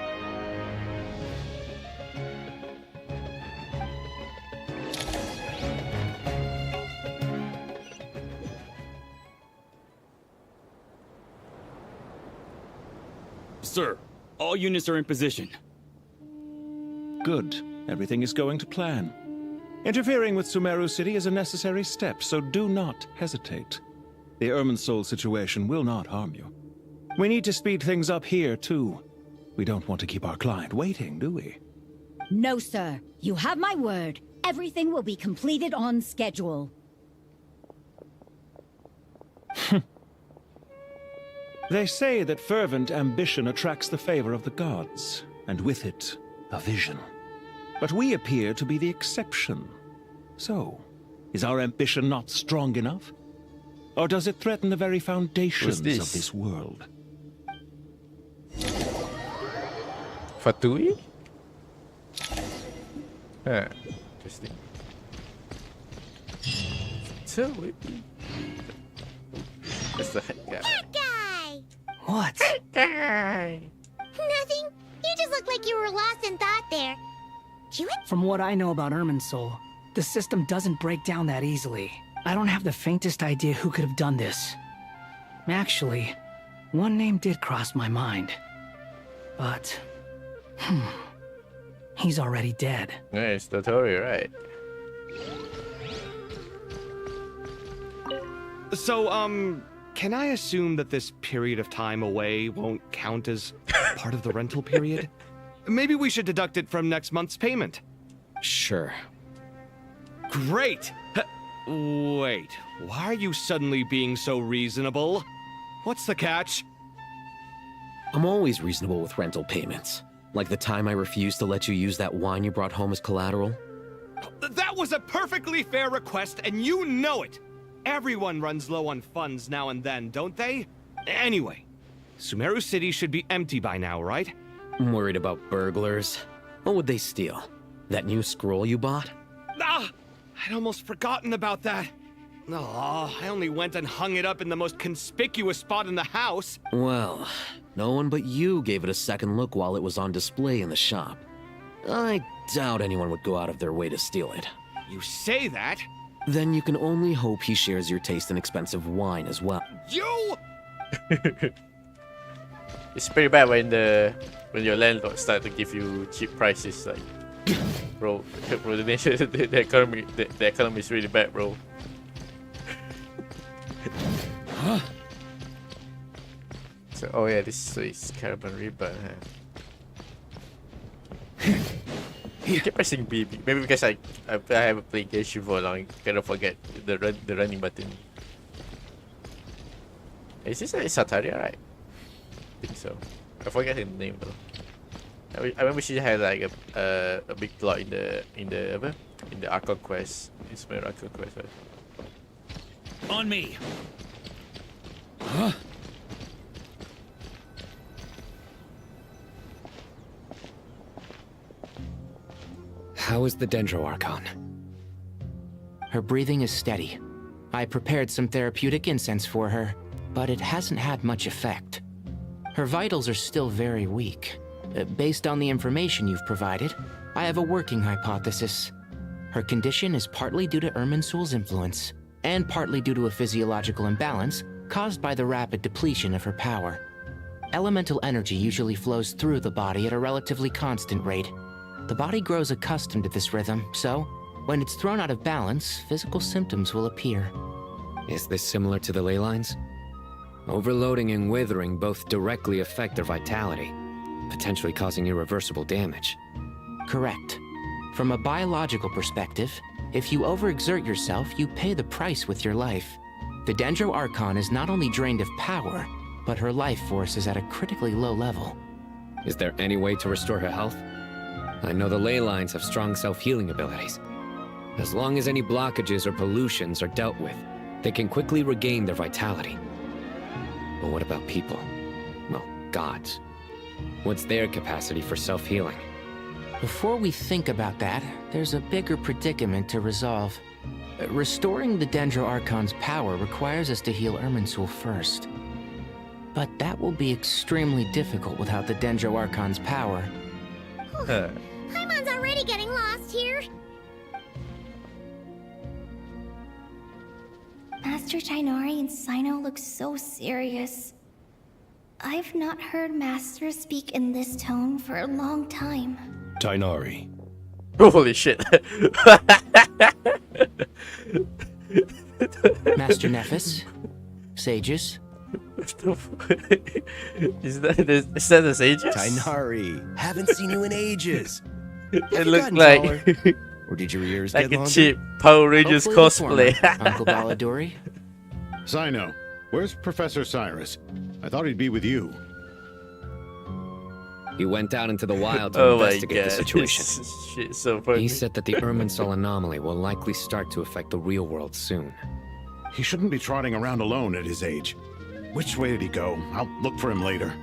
Sir, all units are in position. Good. Everything is going to plan. Interfering with Sumeru City is a necessary step, so do not hesitate. The Irminsul situation will not harm you. We need to speed things up here, too. We don't want to keep our client waiting, do we? No, sir. You have my word. Everything will be completed on schedule. They say that fervent ambition attracts the favor of the gods, and with it, a vision. But we appear to be the exception. So, is our ambition not strong enough? Or does it threaten the very foundations of this world? Fatui? Huh. Interesting. So, that's the guy. That guy! What? Nothing. You just look like you were lost in thought there. From what I know about Irminsul, the system doesn't break down that easily. I don't have the faintest idea who could have done this. Actually, one name did cross my mind. But, he's already dead. Yeah, it's Dotori, right? So, can I assume that this period of time away won't count as part of the rental period? Maybe we should deduct it from next month's payment. Sure. Great! Wait, why are you suddenly being so reasonable? What's the catch? I'm always reasonable with rental payments. Like the time I refused to let you use that wine you brought home as collateral. That was a perfectly fair request, and you know it! Everyone runs low on funds now and then, don't they? Anyway, Sumeru City should be empty by now, right? I'm worried about burglars. What would they steal? That new scroll you bought? Ah! I'd almost forgotten about that. Oh, I only went and hung it up in the most conspicuous spot in the house. Well, no one but you gave it a second look while it was on display in the shop. I doubt anyone would go out of their way to steal it. You say that? Then you can only hope he shares your taste in expensive wine as well. You? It's pretty bad when your landlord start to give you cheap prices, like, bro, the economy is really bad, bro. Huh? So, oh yeah, this is Caravan Rebot, huh? I keep pressing B. Maybe because I haven't played Genshin for long, I kind of forget the running button. Is this Sataria, right? I think so. I forget his name though. I remember she had like a big plot in the Archon quest. It's my Archon quest, right? On me. Huh? How is the Dendro Archon? Her breathing is steady. I prepared some therapeutic incense for her, but it hasn't had much effect. Her vitals are still very weak. Based on the information you've provided, I have a working hypothesis. Her condition is partly due to Irminsul's influence, and partly due to a physiological imbalance caused by the rapid depletion of her power. Elemental energy usually flows through the body at a relatively constant rate. The body grows accustomed to this rhythm, so when it's thrown out of balance, physical symptoms will appear. Is this similar to the ley lines? Overloading and withering both directly affect their vitality, potentially causing irreversible damage. Correct. From a biological perspective, if you overexert yourself, you pay the price with your life. The Dendro Archon is not only drained of power, but her life force is at a critically low level. Is there any way to restore her health? I know the ley lines have strong self-healing abilities. As long as any blockages or pollutions are dealt with, they can quickly regain their vitality. But what about people? Well, gods. What's their capacity for self-healing? Before we think about that, there's a bigger predicament to resolve. Restoring the Dendro Archon's power requires us to heal Irminsul first. But that will be extremely difficult without the Dendro Archon's power. Paimon's already getting lost here. Master Tighnari and Sino look so serious. I've not heard Master speak in this tone for a long time. Tighnari. Holy shit. Master Nephis? Sages? Is that the Sages? Tighnari, haven't seen you in ages. It looked like... Or did your ears like get a longer? cheap Power Rangers cosplay. Uncle Baladori? Sino, where's Professor Cyrus? I thought he'd be with you. He went out into the wild to investigate the situation. Shit's so funny. He said that the Irminsul anomaly will likely start to affect the real world soon. He shouldn't be trotting around alone at his age. Which way did he go? I'll look for him later.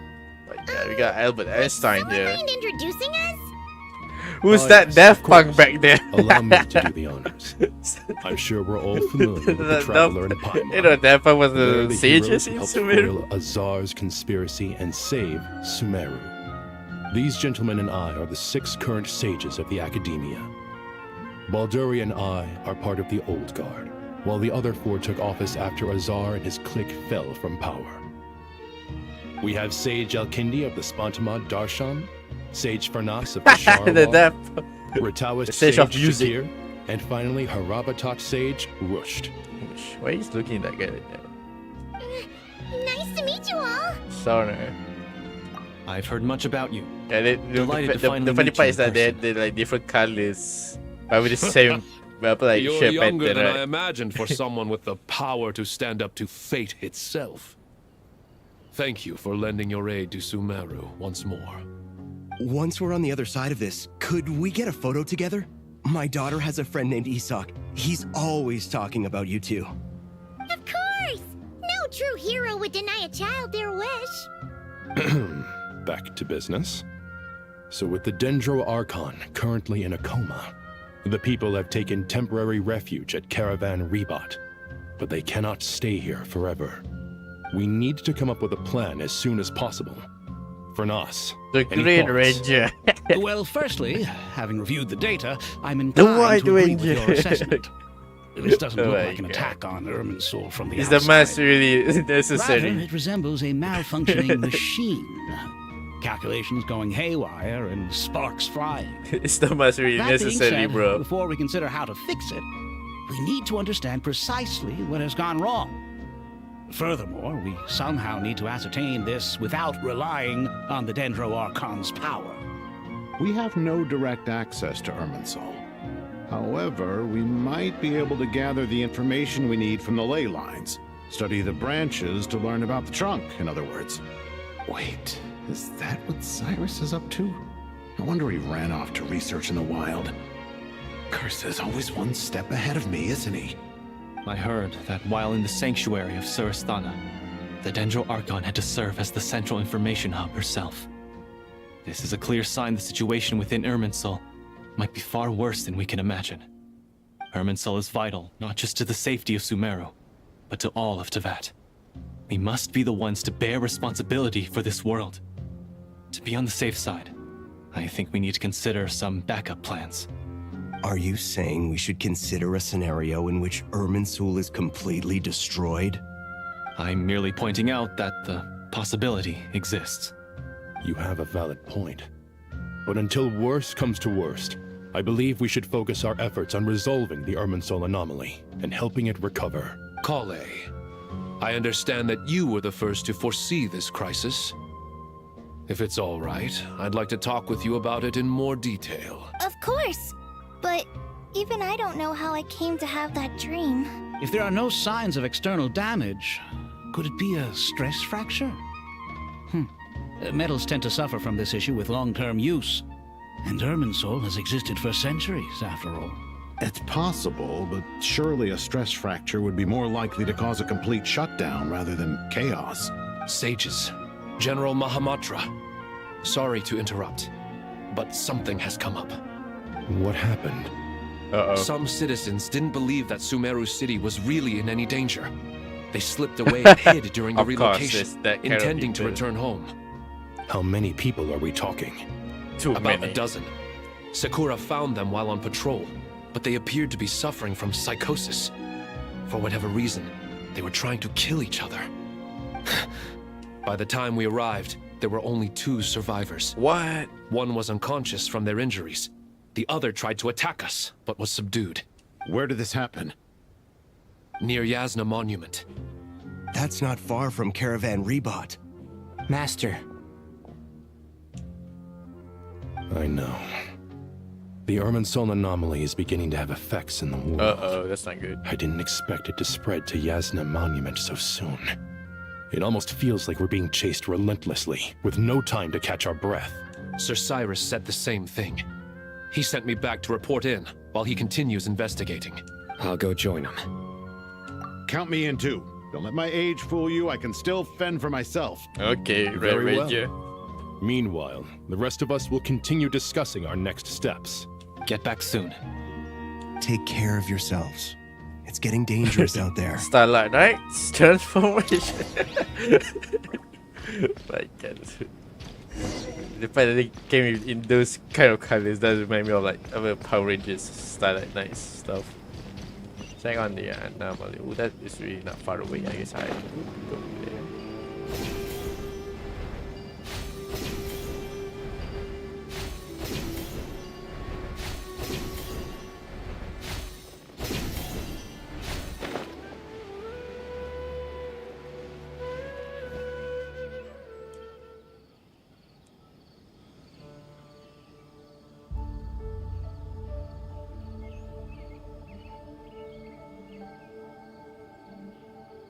Yeah, we got Albert Einstein here. Mind introducing us? Who's that Daft Punk back there? Allow me to do the honors. I'm sure we're all familiar with the Traveler and Paimon. You know, Daft Punk was They're the Sages in heroes Sumeru. who helped foil Azar's conspiracy and save Sumeru. These gentlemen and I are the 6 current sages of the Academia. Balduri and I are part of the Old Guard, while the other 4 took office after Azar and his clique fell from power. We have Sage Alkindi of the Spantamad Darshan, Sage Farnas of the Sharwar, Ratawist Sage of music. Shakir, and finally Harabatot Sage Rusht. Why is looking at that guy like that? Nice to meet you all. Sorry. I've heard much about you. Yeah, Delighted to finally the funny meet part you is in that they're like different colors, but with the same like You're shape younger pattern, than right? I imagined for someone with the power to stand up to fate itself. Thank you for lending your aid to Sumeru once more. Once we're on the other side of this, could we get a photo together? My daughter has a friend named Isak. He's always talking about you two. Of course! No true hero would deny a child their wish. Back to business. So with the Dendro Archon currently in a coma, the people have taken temporary refuge at Caravan Rebat, but they cannot stay here forever. We need to come up with a plan as soon as possible. Farnas, The any Green thoughts? Ranger. Well, firstly, having reviewed the data, I'm The inclined White to agree with Ranger. your assessment. This doesn't Oh look my like an God. attack on Irminsul from the Is outside. the mask really Rather, necessary? it resembles a malfunctioning machine. Calculations going haywire and sparks flying. Is the mask really That being necessary, said, bro? before we consider how to fix it, we need to understand precisely what has gone wrong. Furthermore, we somehow need to ascertain this without relying on the Dendro Archon's power. We have no direct access to Irminsul. However, we might be able to gather the information we need from the ley lines. Study the branches to learn about the trunk, in other words. Wait, is that what Cyrus is up to? No wonder he ran off to research in the wild. Curse is always one step ahead of me, isn't he? I heard that while in the sanctuary of Surasthana, the Dendro Archon had to serve as the central information hub herself. This is a clear sign the situation within Irminsul might be far worse than we can imagine. Irminsul is vital not just to the safety of Sumeru, but to all of Teyvat. We must be the ones to bear responsibility for this world. To be on the safe side, I think we need to consider some backup plans. Are you saying we should consider a scenario in which Irminsul is completely destroyed? I'm merely pointing out that the possibility exists. You have a valid point. But until worst comes to worst, I believe we should focus our efforts on resolving the Irminsul anomaly and helping it recover. Kale, I understand that you were the first to foresee this crisis. If it's all right, I'd like to talk with you about it in more detail. Of course. But even I don't know how I came to have that dream. If there are no signs of external damage, could it be a stress fracture? Metals tend to suffer from this issue with long-term use. And Irminsul has existed for centuries, after all. It's possible, but surely a stress fracture would be more likely to cause a complete shutdown rather than chaos. Sages, General Mahamatra, sorry to interrupt, but something has come up. What happened? Some citizens didn't believe that Sumeru City was really in any danger. They slipped away and hid during the relocation, intending to return home. How many people are we talking? About a dozen. Sakura found them while on patrol, but they appeared to be suffering from psychosis. For whatever reason, they were trying to kill each other. By the time we arrived, there were only 2 survivors. What? One was unconscious from their injuries. The other tried to attack us, but was subdued. Where did this happen? Near Yasna Monument. That's not far from Caravan Rebot. Master. I know. The Irminsul anomaly is beginning to have effects in the world. Uh-oh, that's not good. I didn't expect it to spread to Yasna Monument so soon. It almost feels like we're being chased relentlessly, with no time to catch our breath. Sir Cyrus said the same thing. He sent me back to report in, while he continues investigating. I'll go join him. Count me in too. Don't let my age fool you, I can still fend for myself. Okay, Red Very well. Ranger. Meanwhile, the rest of us will continue discussing our next steps. Get back soon. Take care of yourselves. It's getting dangerous out there. Starlight Knights transformation. My God. The fact that they came in those kind of colors does remind me of like other Power Rangers Starlight Knights stuff. Check on the anomaly. Ooh, that is really not far away. I guess I could go there.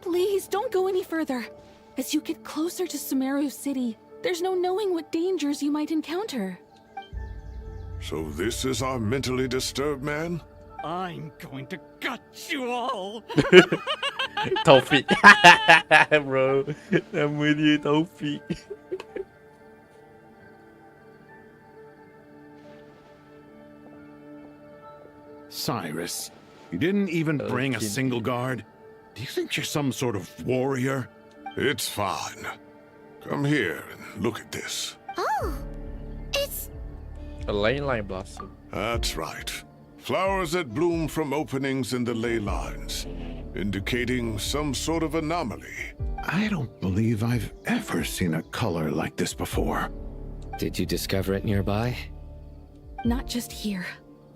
Please, don't go any further. As you get closer to Sumeru City, there's no knowing what dangers you might encounter. So this is our mentally disturbed man? I'm going to gut you all. Taufiq. Bro, I'm with you, Taufiq. Cyrus, you didn't even bring a single guard? Do you think you're some sort of warrior? It's fine. Come here and look at this. Oh, it's... A ley line blossom. That's right. Flowers that bloom from openings in the ley lines, indicating some sort of anomaly. I don't believe I've ever seen a color like this before. Did you discover it nearby? Not just here.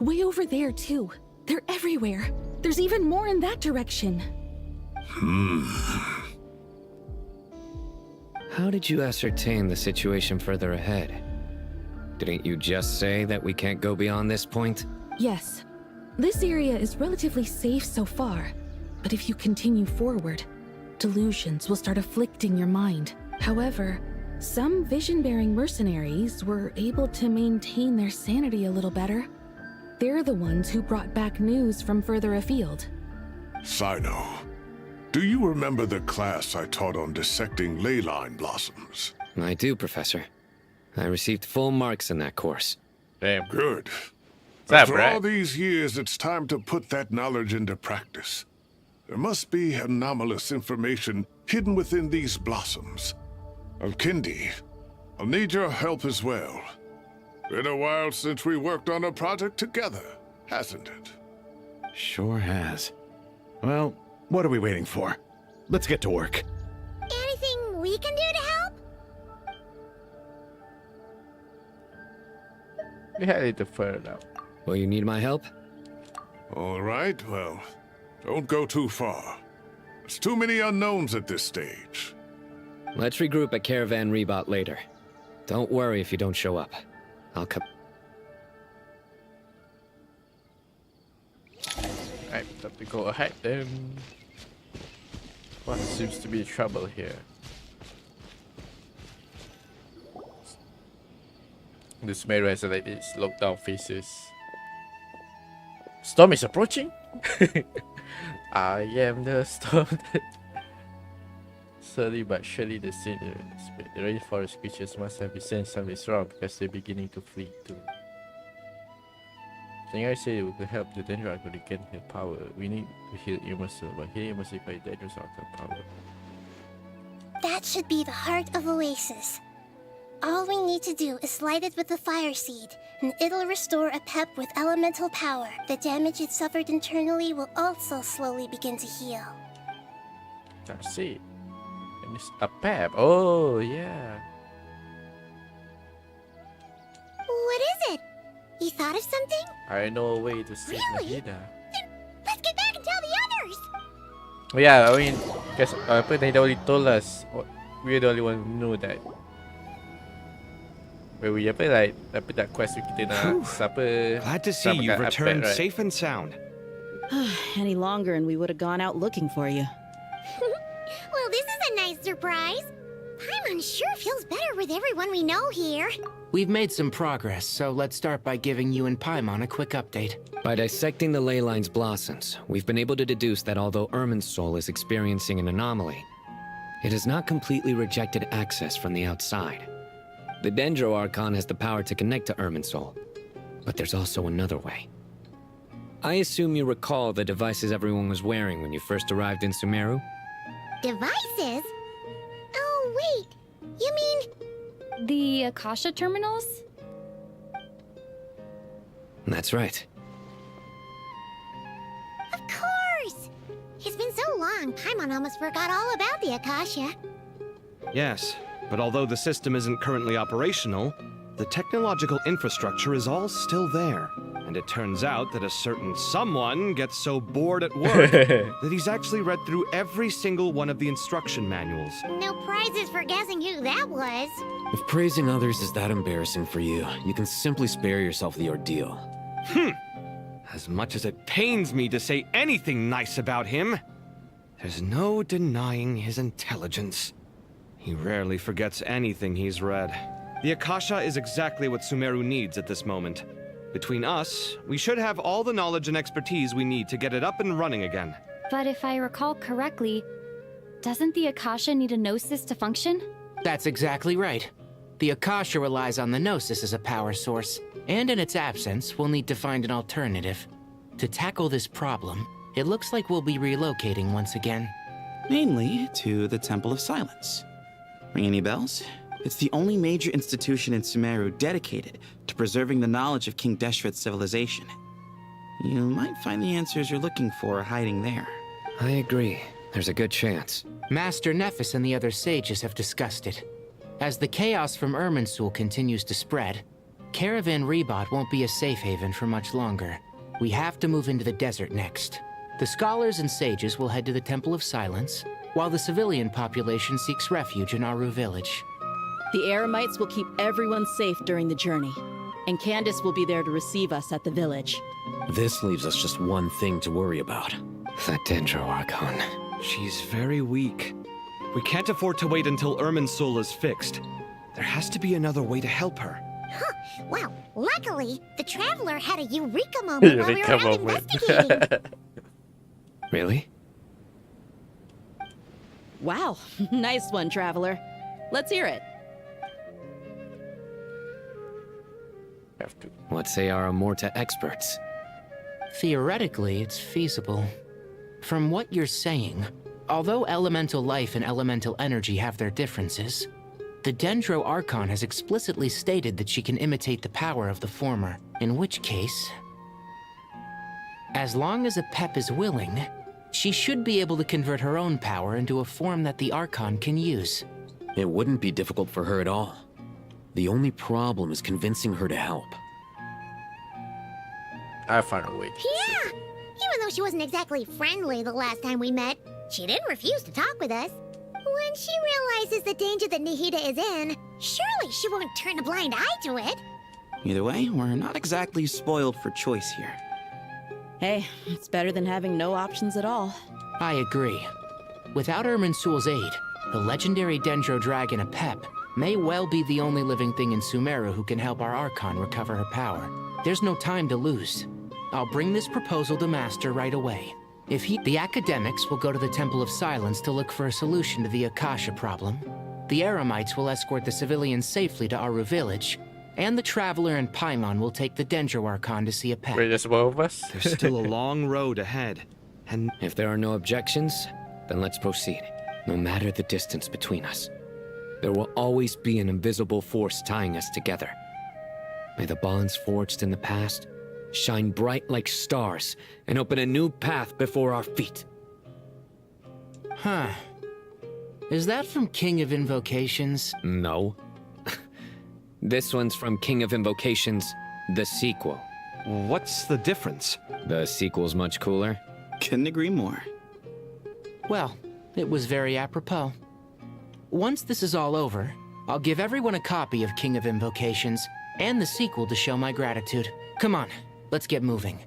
Way over there, too. They're everywhere. There's even more in that direction. How did you ascertain the situation further ahead? Didn't you just say that we can't go beyond this point? Yes. This area is relatively safe so far. But if you continue forward, delusions will start afflicting your mind. However, some vision-bearing mercenaries were able to maintain their sanity a little better. They're the ones who brought back news from further afield. Sino, do you remember the class I taught on dissecting ley line blossoms? I do, Professor. I received full marks in that course. Damn. Good. That After right? all these years, it's time to put that knowledge into practice. There must be anomalous information hidden within these blossoms. Alkindi, I'll need your help as well. Been a while since we worked on a project together, hasn't it? Sure has. Well, what are we waiting for? Let's get to work. Anything we can do to help? We had it further out. Will you need my help? All right, well, don't go too far. There's too many unknowns at this stage. Let's regroup at Caravan Rebot later. Don't worry if you don't show up. I'll come. Alright, have to go ahead then. What seems to be trouble here? The Sumeru has like these lockdown faces. Storm is approaching. I am the storm. Slowly but surely, the rainforest creatures must have sensed something is wrong because they're beginning to flee too. I say we could help the Dendro Archon regain their power. We need to heal Immersive, but healing Immersive by Dendro's Archon power. That should be the heart of Oasis. All we need to do is light it with the fire seed, and it'll restore a pep with elemental power. The damage it suffered internally will also slowly begin to heal. I see. And it's a pep. Oh, yeah. What is it? You thought of something? I know a way to save Really? Nahida. Let's get back and tell the others! Oh, yeah, I mean, because Nahida already told us. We're the only one who knew that. Where we that quest kita nak siapa. Glad to see you've returned right? safe and sound. Any longer and we would have gone out looking for you. Well, this is a nice surprise. Paimon sure feels better with everyone we know here. We've made some progress, so let's start by giving you and Paimon a quick update. By dissecting the ley line's blossoms, we've been able to deduce that although Irminsul is experiencing an anomaly, it has not completely rejected access from the outside. The Dendro Archon has the power to connect to Irminsul, but there's also another way. I assume you recall the devices everyone was wearing when you first arrived in Sumeru? Devices? Oh, wait. You mean... The Akasha terminals? That's right. Of course! It's been so long, Paimon almost forgot all about the Akasha. Yes, but although the system isn't currently operational, the technological infrastructure is all still there. And it turns out that a certain someone gets so bored at work that he's actually read through every single one of the instruction manuals. No prizes for guessing who that was. If praising others is that embarrassing for you, you can simply spare yourself the ordeal. As much as it pains me to say anything nice about him, there's no denying his intelligence. He rarely forgets anything he's read. The Akasha is exactly what Sumeru needs at this moment. Between us, we should have all the knowledge and expertise we need to get it up and running again. But if I recall correctly, doesn't the Akasha need a Gnosis to function? That's exactly right. The Akasha relies on the Gnosis as a power source, and in its absence, we'll need to find an alternative. To tackle this problem, it looks like we'll be relocating once again. Namely, to the Temple of Silence. Ring any bells? It's the only major institution in Sumeru dedicated to preserving the knowledge of King Deshret's civilization. You might find the answers you're looking for hiding there. I agree. There's a good chance. Master Nephis and the other sages have discussed it. As the chaos from Irminsul continues to spread, Caravan Rebot won't be a safe haven for much longer. We have to move into the desert next. The scholars and sages will head to the Temple of Silence, while the civilian population seeks refuge in Aru Village. The Eremites will keep everyone safe during the journey, and Candace will be there to receive us at the village. This leaves us just one thing to worry about. That Dendro Archon. She's very weak. We can't afford to wait until Irminsul is fixed. There has to be another way to help her. Huh. Well, luckily, the Traveler had a eureka moment while we were out investigating. Really? Wow, nice one, Traveler. Let's hear it. What say our Amorta experts? Theoretically, it's feasible. From what you're saying, although elemental life and elemental energy have their differences, the Dendro Archon has explicitly stated that she can imitate the power of the former, in which case, as long as a Pep is willing, she should be able to convert her own power into a form that the Archon can use. It wouldn't be difficult for her at all. The only problem is convincing her to help. I'll find a way. Yeah! Even though she wasn't exactly friendly the last time we met, she didn't refuse to talk with us. When she realizes the danger that Nahida is in, surely she won't turn a blind eye to it. Either way, we're not exactly spoiled for choice here. Hey, it's better than having no options at all. I agree. Without Irminsul's aid, the legendary Dendro Dragon Apep may well be the only living thing in Sumeru who can help our Archon recover her power. There's no time to lose. I'll bring this proposal to Master right away. The academics will go to the Temple of Silence to look for a solution to the Akasha problem. The Eremites will escort the civilians safely to Aru village, and the Traveler and Paimon will take the Dendro Archon to see a pet. Wait, there's both of us? There's still a long road ahead, and if there are no objections, then let's proceed. No matter the distance between us, there will always be an invisible force tying us together. May the bonds forged in the past shine bright like stars and open a new path before our feet. Huh. Is that from King of Invocations? No. This one's from King of Invocations, the sequel. What's the difference? The sequel's much cooler. Couldn't agree more. Well, it was very apropos. Once this is all over, I'll give everyone a copy of King of Invocations and the sequel to show my gratitude. Come on, let's get moving.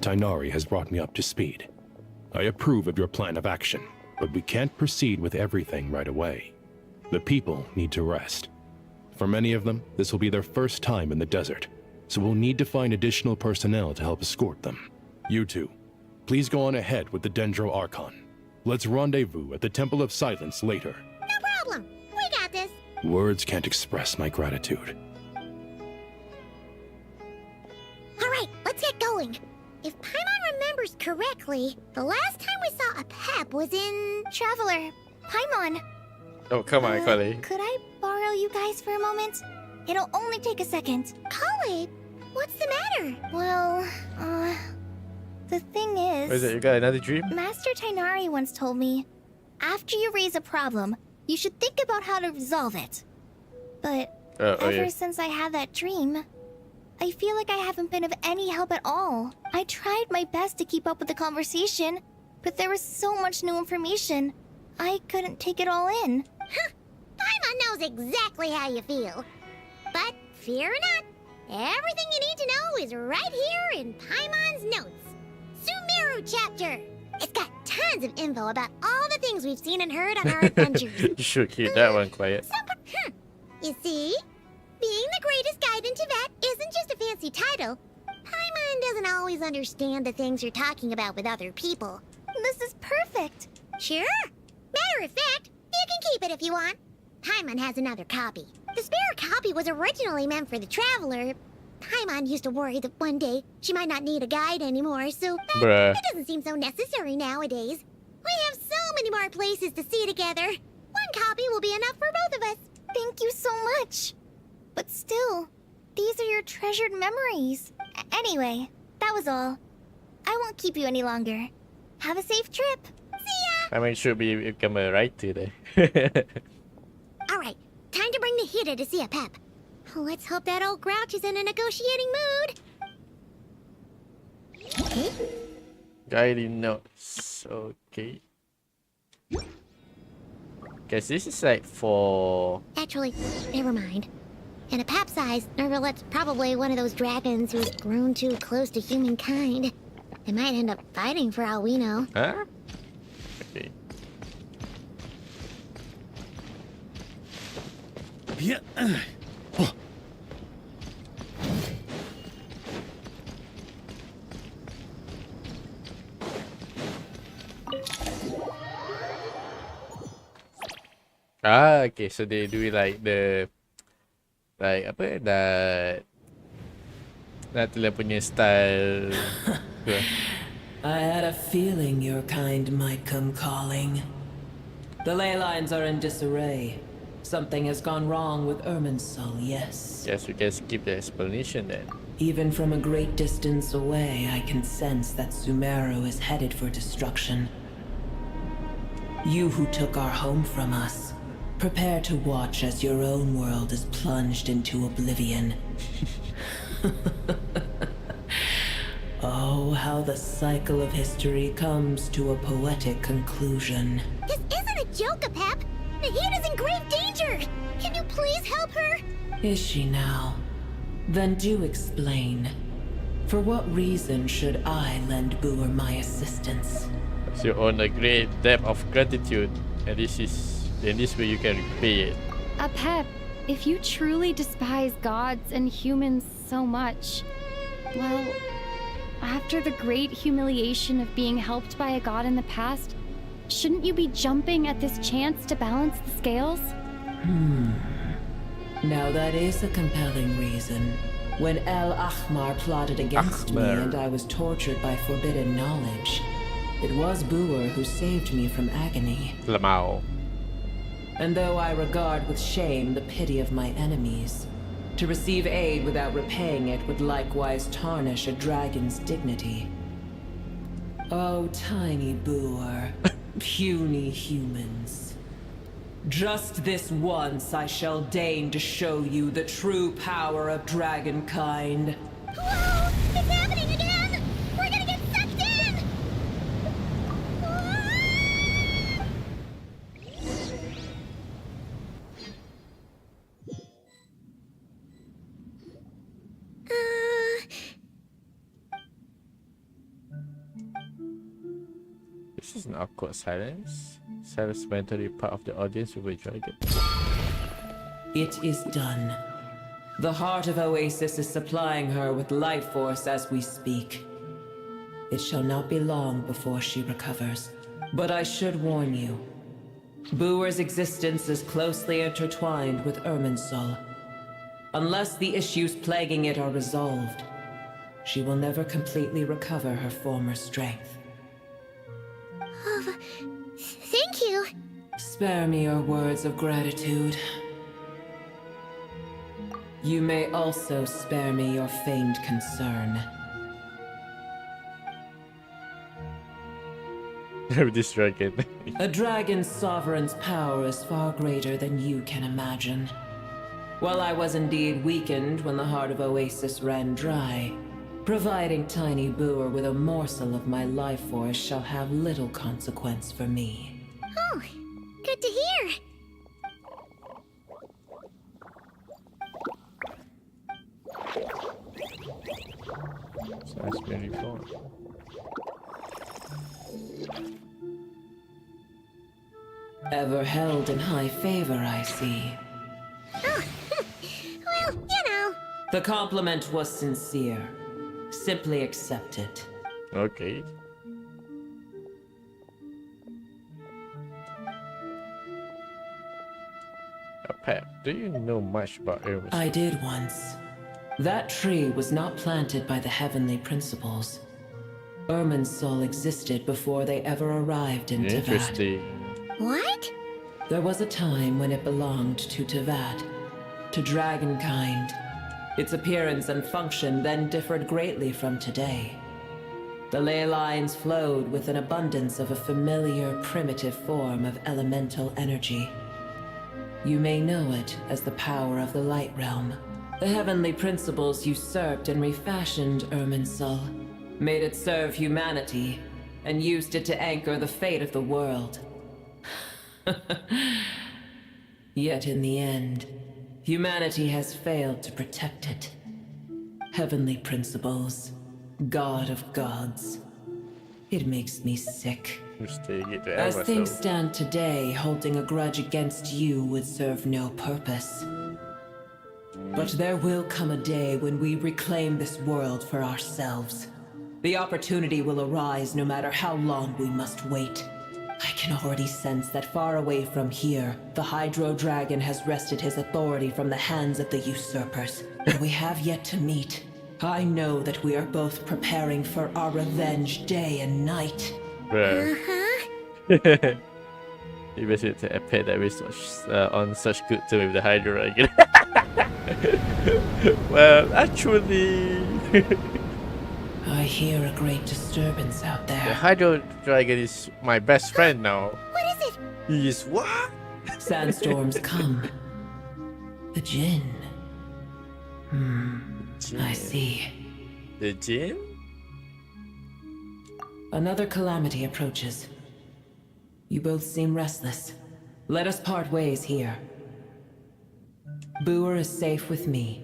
Tighnari has brought me up to speed. I approve of your plan of action, but we can't proceed with everything right away. The people need to rest. For many of them, this will be their first time in the desert, so we'll need to find additional personnel to help escort them. You two, please go on ahead with the Dendro Archon. Let's rendezvous at the Temple of Silence later. No problem. We got this. Words can't express my gratitude. All right, let's get going. If Paimon remembers correctly, the last time we saw a Pep was in Traveler. Paimon. Oh, come on, Kali. Could I borrow you guys for a moment? It'll only take a second. Kali, what's the matter? Well, the thing is... What is it, you got another dream? Master Tighnari once told me, after you raise a problem, you should think about how to resolve it. But ever since I had that dream, I feel like I haven't been of any help at all. I tried my best to keep up with the conversation, but there was so much new information, I couldn't take it all in. Huh. Paimon knows exactly how you feel. But fear not, everything you need to know is right here in Paimon's notes. Sumeru chapter. It's got tons of info about all the things we've seen and heard on our adventures. You should keep that one quiet. You see? Being the greatest guide in Tibet isn't just a fancy title. Paimon doesn't always understand the things you're talking about with other people. This is perfect. Sure. Matter of fact, you can keep it if you want. Paimon has another copy. The spare copy was originally meant for the Traveler. Paimon used to worry that one day she might not need a guide anymore, so it doesn't seem so necessary nowadays. We have so many more places to see together. One copy will be enough for both of us. Thank you so much. But still, these are your treasured memories. Anyway, that was all. I won't keep you any longer. Have a safe trip. See ya! I mean, it should become a right today. Alright, time to bring the Hida to see a Pep. Let's hope that old grouch is in a negotiating mood. Okay. Guiding notes. Okay. Guess this is like for... Actually, never mind. In a Pep size, Nervalet's probably one of those dragons who's grown too close to humankind. They might end up fighting for all we know. Huh? Okay. Yeah. Ah, okay, so they do like the apa that punya style. I had a feeling your kind might come calling. The ley lines are in disarray. Something has gone wrong with Irminsul, yes. Yes, we can skip the explanation then. Even from a great distance away, I can sense that Sumeru is headed for destruction. You who took our home from us, prepare to watch as your own world is plunged into oblivion. Oh, how the cycle of history comes to a poetic conclusion. This isn't a joke, Pep. The heat is in grave danger! Can you please help her? Is she now? Then do explain. For what reason should I lend Boer my assistance? So you own a great debt of gratitude, and in this way you can repay it. Apep, if you truly despise gods and humans so much, well, after the great humiliation of being helped by a god in the past, shouldn't you be jumping at this chance to balance the scales? Now that is a compelling reason. When El Ahmar plotted against me and I was tortured by forbidden knowledge, it was Boer who saved me from agony. Lamau. And though I regard with shame the pity of my enemies, to receive aid without repaying it would likewise tarnish a dragon's dignity. Oh, tiny Boer, puny humans. Just this once I shall deign to show you the true power of dragonkind. Whoa! It's happening again! We're gonna get sucked in! This is an awkward silence. Silence mentally part of the audience will be dragon. It is done. The heart of Oasis is supplying her with life force as we speak. It shall not be long before she recovers. But I should warn you. Boer's existence is closely intertwined with Irminsul. Unless the issues plaguing it are resolved, she will never completely recover her former strength. Thank you. Spare me your words of gratitude. You may also spare me your feigned concern. This dragon. A dragon's sovereign's power is far greater than you can imagine. While I was indeed weakened when the heart of Oasis ran dry, providing tiny Boer with a morsel of my life force shall have little consequence for me. Oh, good to hear. Sounds very fun. Ever held in high favor, I see. Oh, well, you know. The compliment was sincere. Simply accept it. Okay. Pep, do you know much about Irminsul? I did once. That tree was not planted by the heavenly principles. Irminsul existed before they ever arrived in Teyvat. Interesting. What? There was a time when it belonged to Teyvat, to dragonkind. Its appearance and function then differed greatly from today. The ley lines flowed with an abundance of a familiar, primitive form of elemental energy. You may know it as the power of the Light Realm. The heavenly principles usurped and refashioned Irminsul, made it serve humanity, and used it to anchor the fate of the world. Yet in the end, humanity has failed to protect it. Heavenly principles, God of gods. It makes me sick. As things stand today, holding a grudge against you would serve no purpose. But there will come a day when we reclaim this world for ourselves. The opportunity will arise no matter how long we must wait. I can already sense that far away from here, the Hydro Dragon has wrested his authority from the hands of the usurpers. But we have yet to meet. I know that we are both preparing for our revenge day and night. You basically a pet that was on such good terms with the Hydro Dragon. Well, actually... I hear a great disturbance out there. The Hydro Dragon is my best friend now. What is it? He is what? Sandstorms come. The Jinn. I see. The Jinn? Another calamity approaches. You both seem restless. Let us part ways here. Boer is safe with me.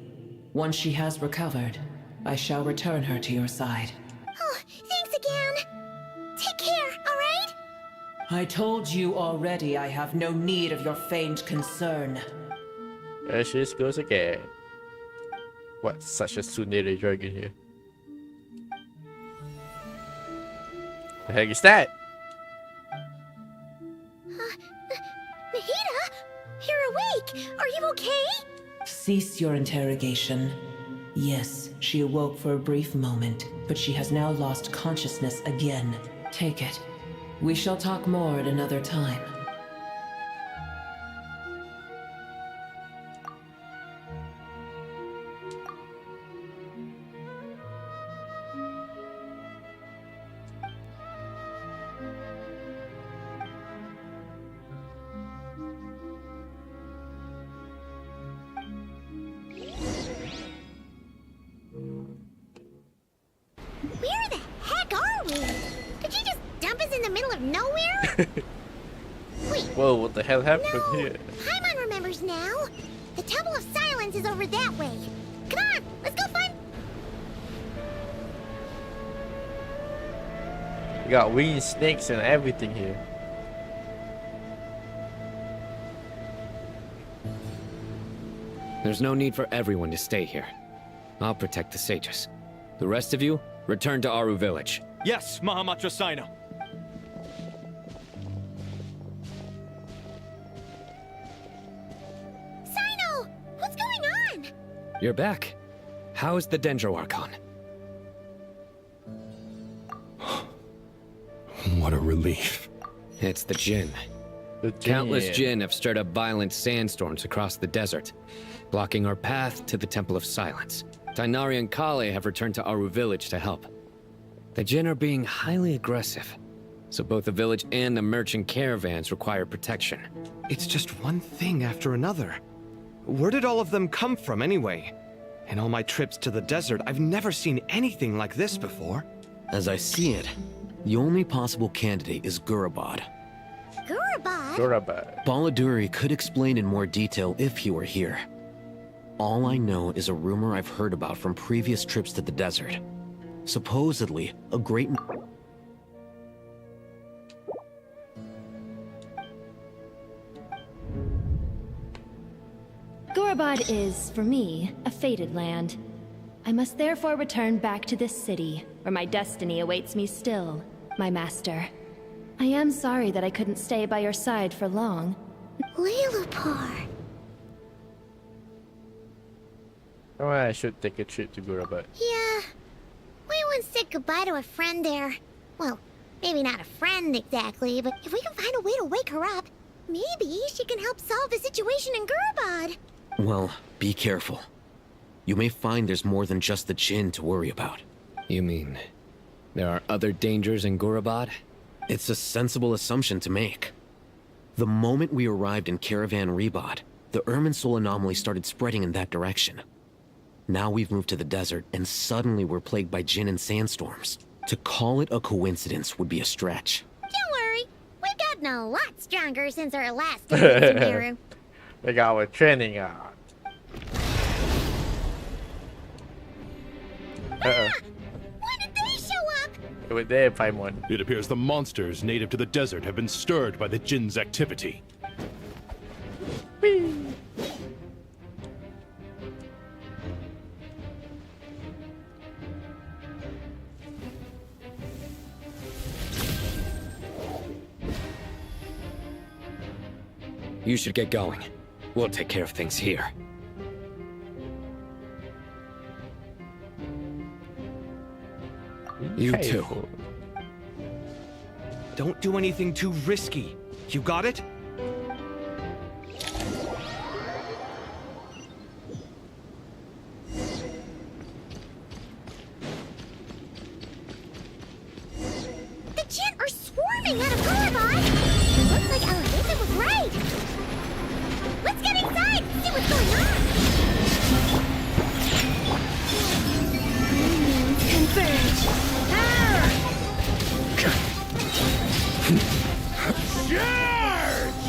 Once she has recovered, I shall return her to your side. Oh, thanks again. Take care, alright? I told you already I have no need of your feigned concern. There she goes again. What, such a tsundere dragon here? The heck is that? Mahita? You're awake! Are you okay? Cease your interrogation. Yes, she awoke for a brief moment, but she has now lost consciousness again. Take it. We shall talk more at another time. Where the heck are we? Did you just dump us in the middle of nowhere? Wait. Whoa, what the hell happened here? Paimon remembers now. The Temple of Silence is over that way. Come on, let's go find... We got winged snakes and everything here. There's no need for everyone to stay here. I'll protect the sages. The rest of you, return to Aru village. Yes, Mahamatra Sino. Sino! What's going on? You're back. How's the Dendro Archon? What a relief. It's the Jinn. Jinn. Countless Jinn have stirred up violent sandstorms across the desert, blocking our path to the Temple of Silence. Tainari and Kale have returned to Aru village to help. The Jinn are being highly aggressive, so both the village and the merchant caravans require protection. It's just one thing after another. Where did all of them come from anyway? In all my trips to the desert, I've never seen anything like this before. As I see it, the only possible candidate is Gurabad. Gurabad? Gurabad. Baladuri could explain in more detail if he were here. All I know is a rumor I've heard about from previous trips to the desert. Supposedly, a great... Gurabad is, for me, a fated land. I must therefore return back to this city, where my destiny awaits me still, my master. I am sorry that I couldn't stay by your side for long. Lilupar. Oh, I should take a trip to Gurabad. Yeah. We once said goodbye to a friend there. Well, maybe not a friend exactly, but if we can find a way to wake her up, maybe she can help solve the situation in Gurabad. Well, be careful. You may find there's more than just the Jinn to worry about. You mean, there are other dangers in Gurabad? It's a sensible assumption to make. The moment we arrived in Caravan Rebad, the Irminsul anomaly started spreading in that direction. Now we've moved to the desert, and suddenly we're plagued by Jinn and sandstorms. To call it a coincidence would be a stretch. Don't worry, we've gotten a lot stronger since our last day in Sumeru. We got our training out. When did they show up? They were there, Paimon. It appears the monsters native to the desert have been stirred by the Jinn's activity. Whee! You should get going. We'll take care of things here. You too. Don't do anything too risky. You got it? The Jinn are swarming out of Gurabad! Looks like Elevation was right! Let's get inside and see what's going on! Confirmed! Charge!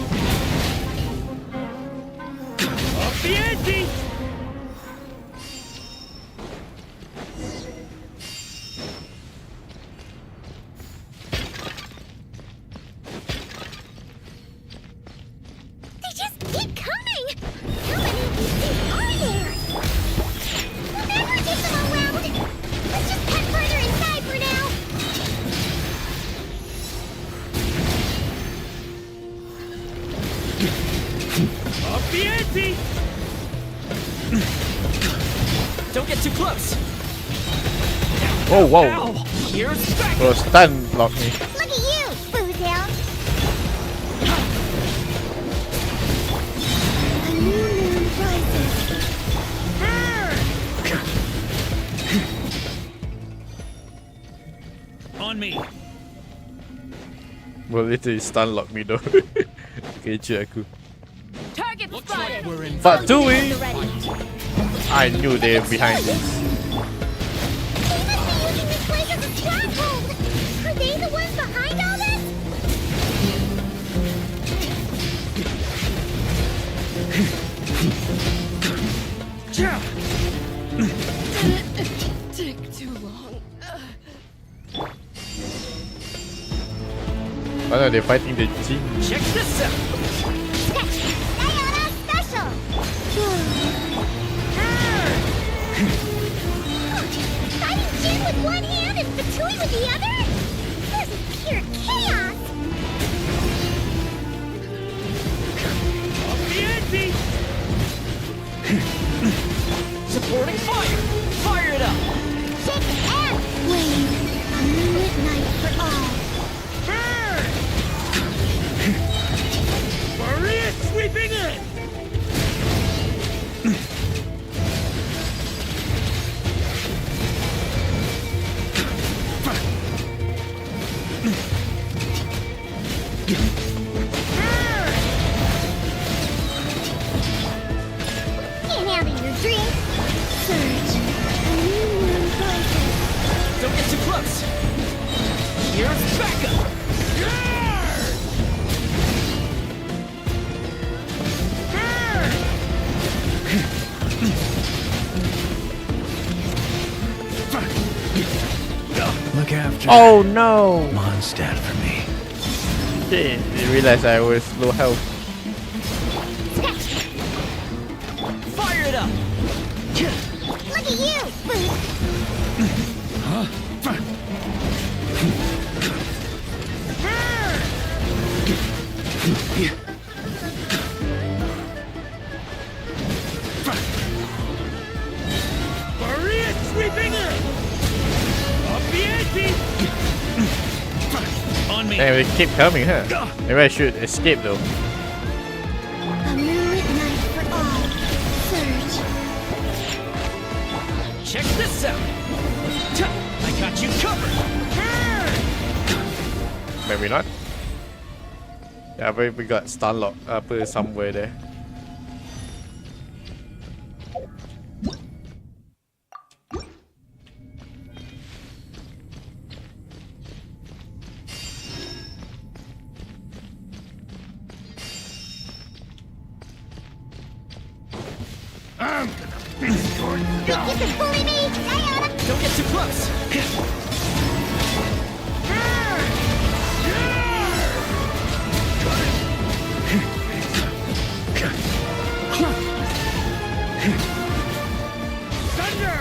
Off the ante! Don't get too close! Oh, whoa! Here's back! Oh, stun lock me. Look at you, Boozle! A new moon rises. On me! Well, literally stun lock me though. Kecil aku. Target spotted. But do we? I knew they were behind this. They must be using this place as a stronghold! Are they the ones behind all this? Take too long. Oh no, they're fighting the Jin. Check this out! Diana Special! Fighting Jin with one hand and Fatui with the other? This is pure chaos! Off the ante! Supporting fire! Fire it up! Shake the ass! Wave! A moonlit night for all! Maria sweeping in! Can't handle your drink! Surge! A new moon rises! Don't get too close! Here's backup! Look after Oh no! Mondstadt for me. Okay, they realized I was low health. Fire it up! Look at you, Booth! Maria sweeping in! Off the ante! On me! Hey, they keep coming, huh? Maybe I should escape though. A moonlit night for all! Surge! Check this out! I got you covered! Maybe not. Yeah, but we got stun lock somewhere there. Think you can bully me, Diana? Don't get too close! Thunder!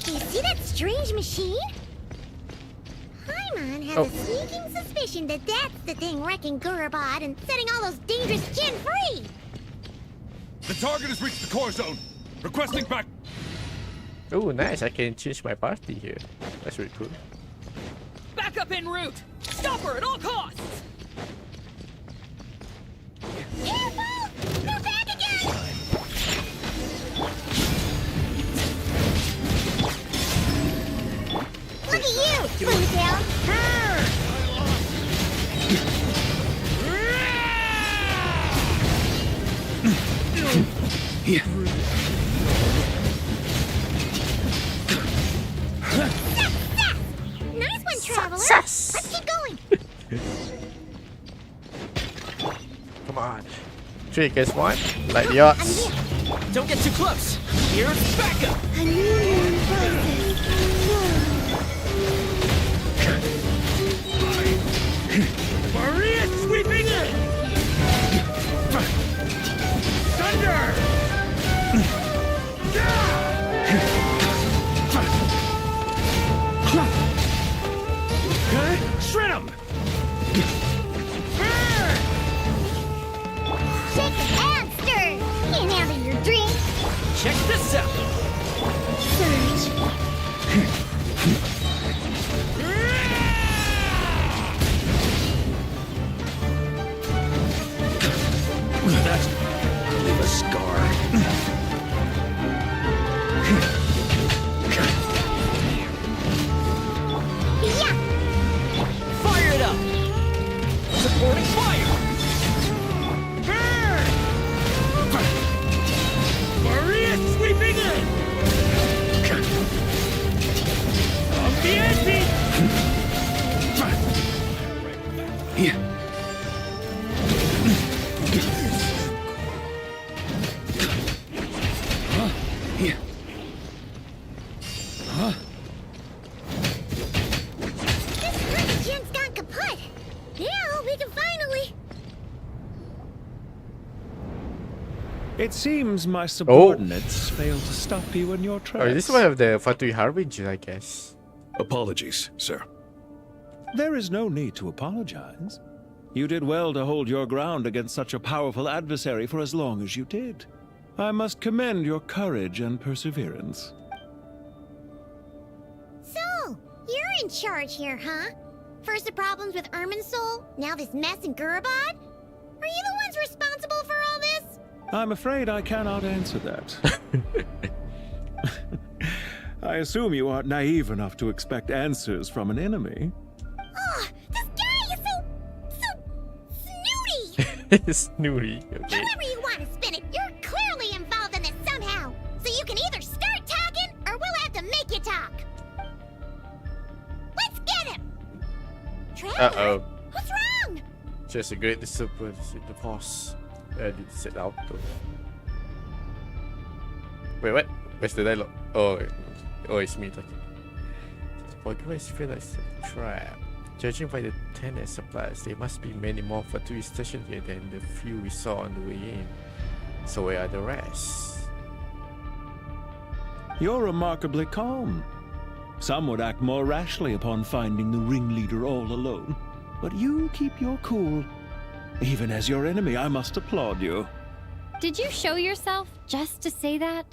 You see that strange machine? Paimon has a sneaking suspicion that that's the thing wrecking Gurubot and setting all those dangerous Jin free! The target has reached the core zone. Requesting back. Oh, nice! I can change my party here. That's really cool. Back up en route! Stop her at all costs! Careful! They're back again! Look at you, Boozle! Here. Nice one, Traveler! Let's keep going! Come on. 3 against 1. Like the odds. Don't get too close! Here's backup! A new moon rises. Maria sweeping in! Thunder! Shred him! Shake the hand, stir! Can't handle your drink! Check this out! Surge! That's leave a scar. Yeah! Fire it up! Supporting fire! Maria sweeping in! Up the ante! Yeah. This gen's gone kaput! Now we can finally... It seems my subordinates failed to stop you in your tracks. Oh, this is one of the Fatui Harbinger, I guess. Apologies, sir. There is no need to apologize. You did well to hold your ground against such a powerful adversary for as long as you did. I must commend your courage and perseverance. So, you're in charge here, huh? First the problems with Irminsul, now this mess in Gurabad? Are you the ones responsible for all this? I'm afraid I cannot answer that. I assume you aren't naive enough to expect answers from an enemy. Oh, this guy is so snooty! Snooty, okay. However you want to spin it, you're clearly involved in this somehow. So you can either start talking, or we'll have to make you talk. Let's get him! Uh-oh. What's wrong? Just a great super the boss. Did set out though. Wait, what? Where's the dialogue? Oh, it's me talking. Why do I feel like it's a trap? Judging by the tenant supplies, there must be many more Fatui stationed here than the few we saw on the way in. So where are the rest? You're remarkably calm. Some would act more rashly upon finding the ringleader all alone. But you keep your cool. Even as your enemy, I must applaud you. Did you show yourself just to say that?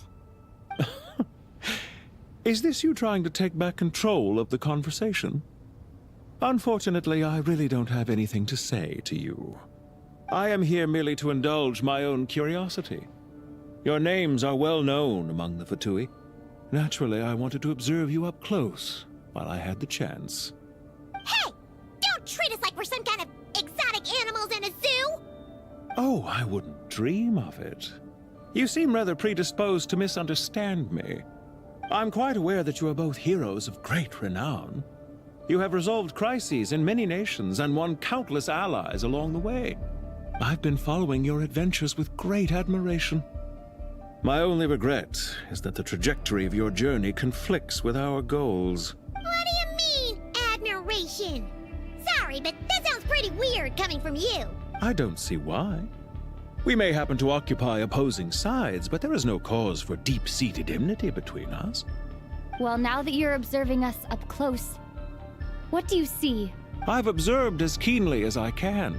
Is this you trying to take back control of the conversation? Unfortunately, I really don't have anything to say to you. I am here merely to indulge my own curiosity. Your names are well known among the Fatui. Naturally, I wanted to observe you up close while I had the chance. Hey! Don't treat us like we're some kind of exotic animals in a zoo! Oh, I wouldn't dream of it. You seem rather predisposed to misunderstand me. I'm quite aware that you are both heroes of great renown. You have resolved crises in many nations and won countless allies along the way. I've been following your adventures with great admiration. My only regret is that the trajectory of your journey conflicts with our goals. What do you mean, admiration? Sorry, but that sounds pretty weird coming from you. I don't see why. We may happen to occupy opposing sides, but there is no cause for deep-seated enmity between us. Well, now that you're observing us up close, what do you see? I've observed as keenly as I can.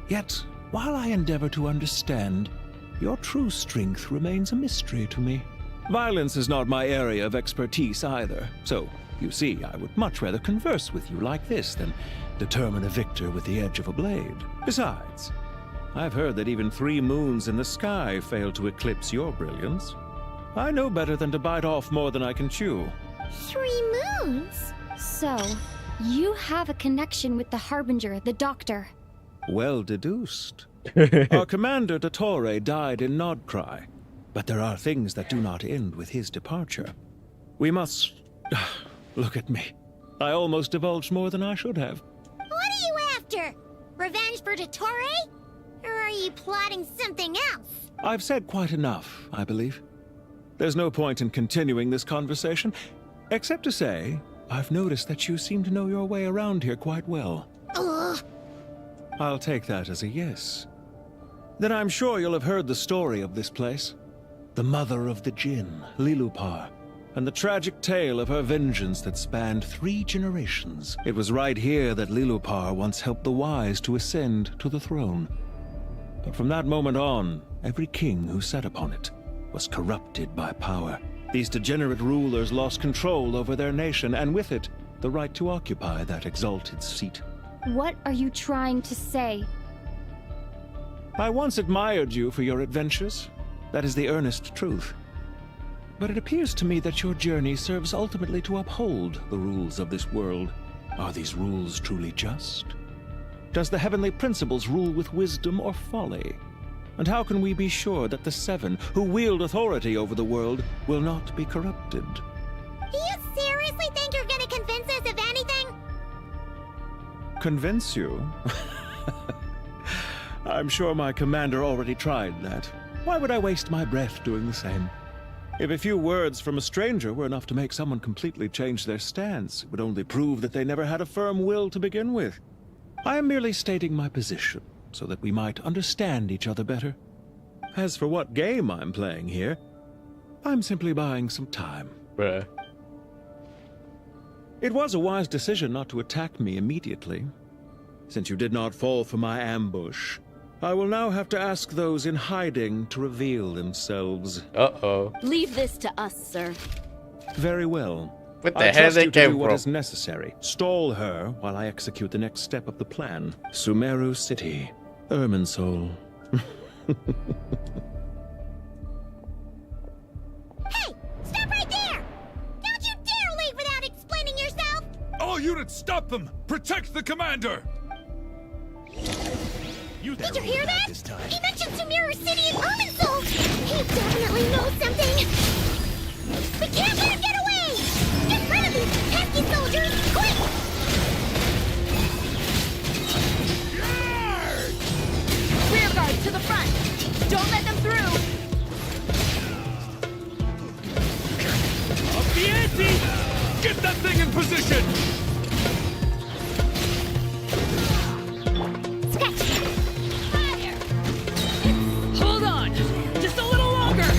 Yet, while I endeavor to understand, your true strength remains a mystery to me. Violence is not my area of expertise either, so, you see, I would much rather converse with you like this than determine a victor with the edge of a blade. Besides, I've heard that even 3 moons in the sky fail to eclipse your brilliance. I know better than to bite off more than I can chew. 3 moons? So, you have a connection with the Harbinger, the Doctor. Well deduced. Our commander, Dottore, died in Nodcry, but there are things that do not end with his departure. We must... Look at me. I almost divulged more than I should have. What are you after? Revenge for Dottore? Or are you plotting something else? I've said quite enough, I believe. There's no point in continuing this conversation, except to say, I've noticed that you seem to know your way around here quite well. Ugh. I'll take that as a yes. Then I'm sure you'll have heard the story of this place. The mother of the Jinn, Lilupar, and the tragic tale of her vengeance that spanned 3 generations. It was right here that Lilupar once helped the wise to ascend to the throne. But from that moment on, every king who sat upon it was corrupted by power. These degenerate rulers lost control over their nation, and with it, the right to occupy that exalted seat. What are you trying to say? I once admired you for your adventures. That is the earnest truth. But it appears to me that your journey serves ultimately to uphold the rules of this world. Are these rules truly just? Does the heavenly principles rule with wisdom or folly? And how can we be sure that the 7 who wield authority over the world will not be corrupted? Do you seriously think you're gonna convince us of anything? Convince you? I'm sure my commander already tried that. Why would I waste my breath doing the same? If a few words from a stranger were enough to make someone completely change their stance, it would only prove that they never had a firm will to begin with. I am merely stating my position, so that we might understand each other better. As for what game I'm playing here, I'm simply buying some time. Bruh. It was a wise decision not to attack me immediately. Since you did not fall for my ambush, I will now have to ask those in hiding to reveal themselves. Uh-oh. Leave this to us, sir. Very well. What the I hell trust they you to came do what from? is necessary. Stall her while I execute the next step of the plan. Sumeru City, Irminsul. Hey! Stop right there! Don't you dare leave without explaining yourself! All units, stop them! Protect the commander! Did you hear that? He mentioned Sumeru City and Irminsul! He definitely knows something! We can't let him get away! Get rid of these pesky soldiers! Quick! Rear guard to the front! Don't let them through! Up the ante! Get that thing in position! Hold on! Just a little longer!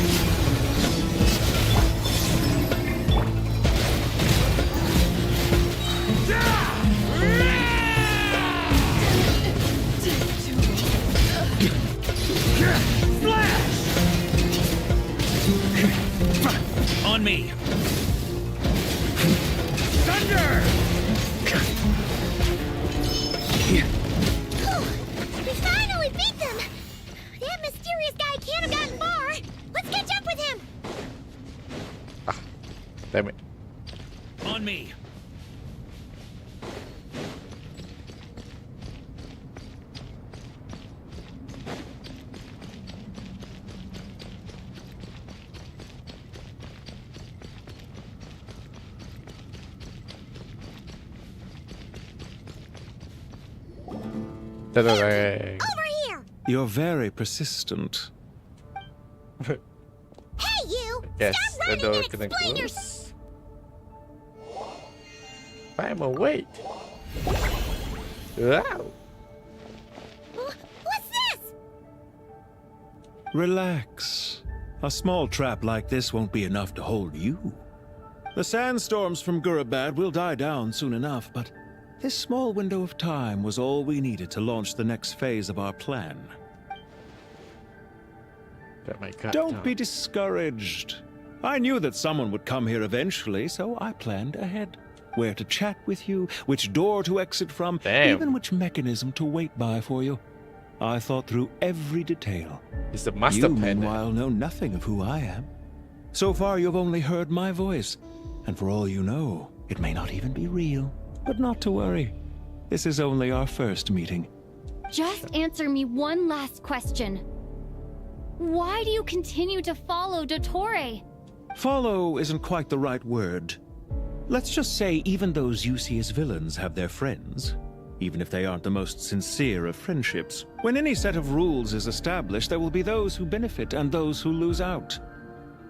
On me! Thunder! We finally beat them! That mysterious guy can't have gotten far! Let's catch up with him! Damn it. On me! Over here! You're very persistent. Hey, you! Yes, Stop the running door and can explain close. yourself! I'm awake. Wow. What's this? Relax. A small trap like this won't be enough to hold you. The sandstorms from Gurabad will die down soon enough, but this small window of time was all we needed to launch the next phase of our plan. Don't be discouraged. I knew that someone would come here eventually, so I planned ahead. Where to chat with you, which door to exit from, even which mechanism to wait by for you. I thought through every detail. It's the master You, plan. meanwhile, know nothing of who I am. So far, you've only heard my voice, and for all you know, it may not even be real. But not to worry. This is only our first meeting. Just answer me one last question. Why do you continue to follow Dottore? Follow isn't quite the right word. Let's just say even those you see as villains have their friends, even if they aren't the most sincere of friendships. When any set of rules is established, there will be those who benefit and those who lose out.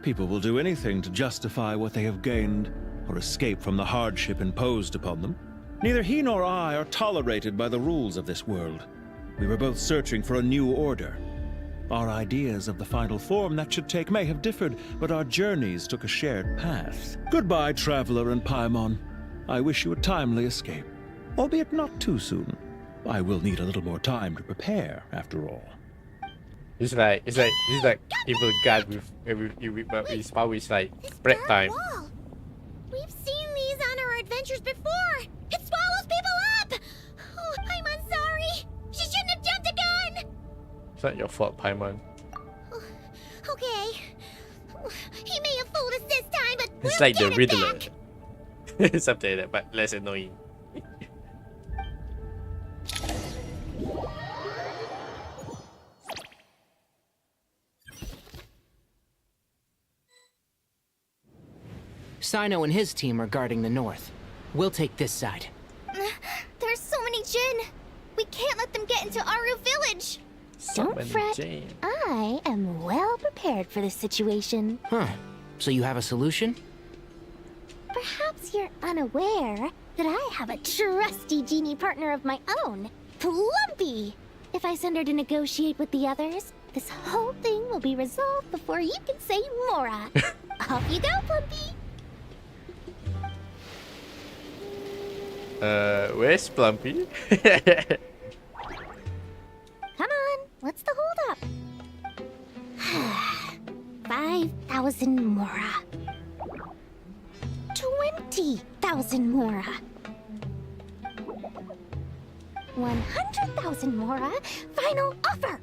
People will do anything to justify what they have gained, or escape from the hardship imposed upon them. Neither he nor I are tolerated by the rules of this world. We were both searching for a new order. Our ideas of the final form that should take may have differed, but our journeys took a shared path. Goodbye, Traveler and Paimon. I wish you a timely escape, albeit not too soon. I will need a little more time to prepare, after all. He's like evil god with his power is like break time. We've seen these on our adventures before. It swallows people up. Oh, I'm sorry. She shouldn't have jumped a gun. It's not your fault, Paimon. Okay. He may have fooled us this time, but It's we'll like the get him Riddler. back. Something like that, but less annoying. Sino and his team are guarding the north. We'll take this side. There's so many Jin. We can't let them get into Aru village. Don't fret. I am well prepared for this situation. Huh. So you have a solution? Perhaps you're unaware that I have a trusty genie partner of my own, Plumpy. If I send her to negotiate with the others, this whole thing will be resolved before you can say Mora. Off you go, Plumpy. Where's Plumpy? Come on, what's the hold up? 5,000 Mora. 20,000 Mora. 100,000 Mora. Final offer.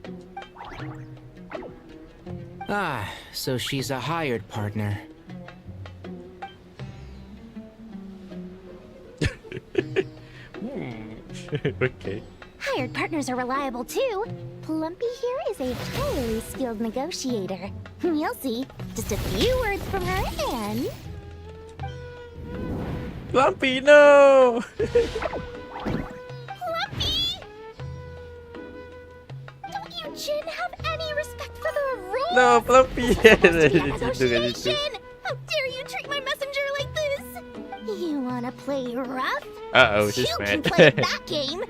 Ah, so she's a hired partner. Okay. Hired partners are reliable too. Plumpy here is a highly skilled negotiator. You'll see. Just a few words from her and... Plumpy, no! Plumpy! Don't you Jin have any respect for the rules? No, Plumpy! Negotiation! How dare you treat my messenger like this? You wanna play rough? Uh-oh, she's You mad. can play that game.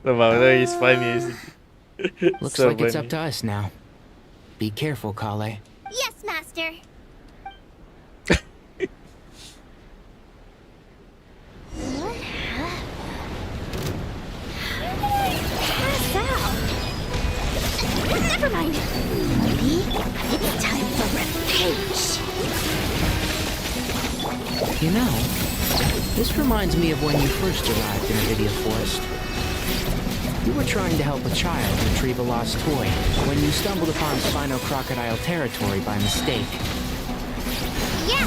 No, he's funny. Looks So like it's funny. up to us now. Be careful, Kale. Yes, Master. Pass out. Never mind. Maybe it's time for revenge. You know, this reminds me of when you first arrived in Avidia Forest. You were trying to help a child retrieve a lost toy when you stumbled upon Spino Crocodile territory by mistake. Yeah,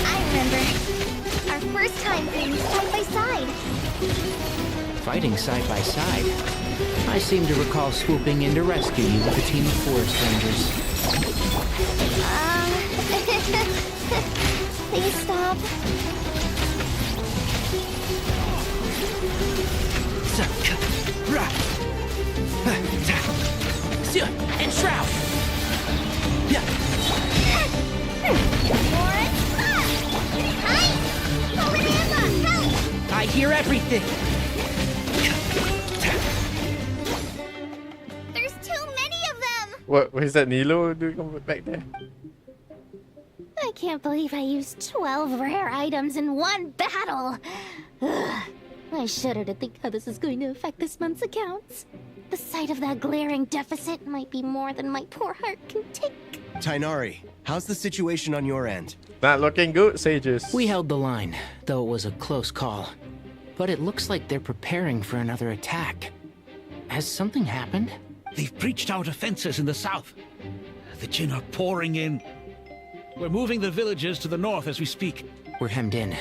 I remember. Our first time being side by side. Fighting side by side, I seem to recall swooping in to rescue you with a team of forest rangers. Please stop. And Shroud! I hear everything! There's too many of them. What is that Nilo doing back there? I can't believe I used 12 rare items in one battle. Ugh. I shudder to think how this is going to affect this month's accounts. The sight of that glaring deficit might be more than my poor heart can take. Tainari, how's the situation on your end? Not looking good, Sages. We held the line, though it was a close call. But it looks like they're preparing for another attack. Has something happened? They've breached our defenses in the south. The Jin are pouring in. We're moving the villages to the north as we speak. We're hemmed in.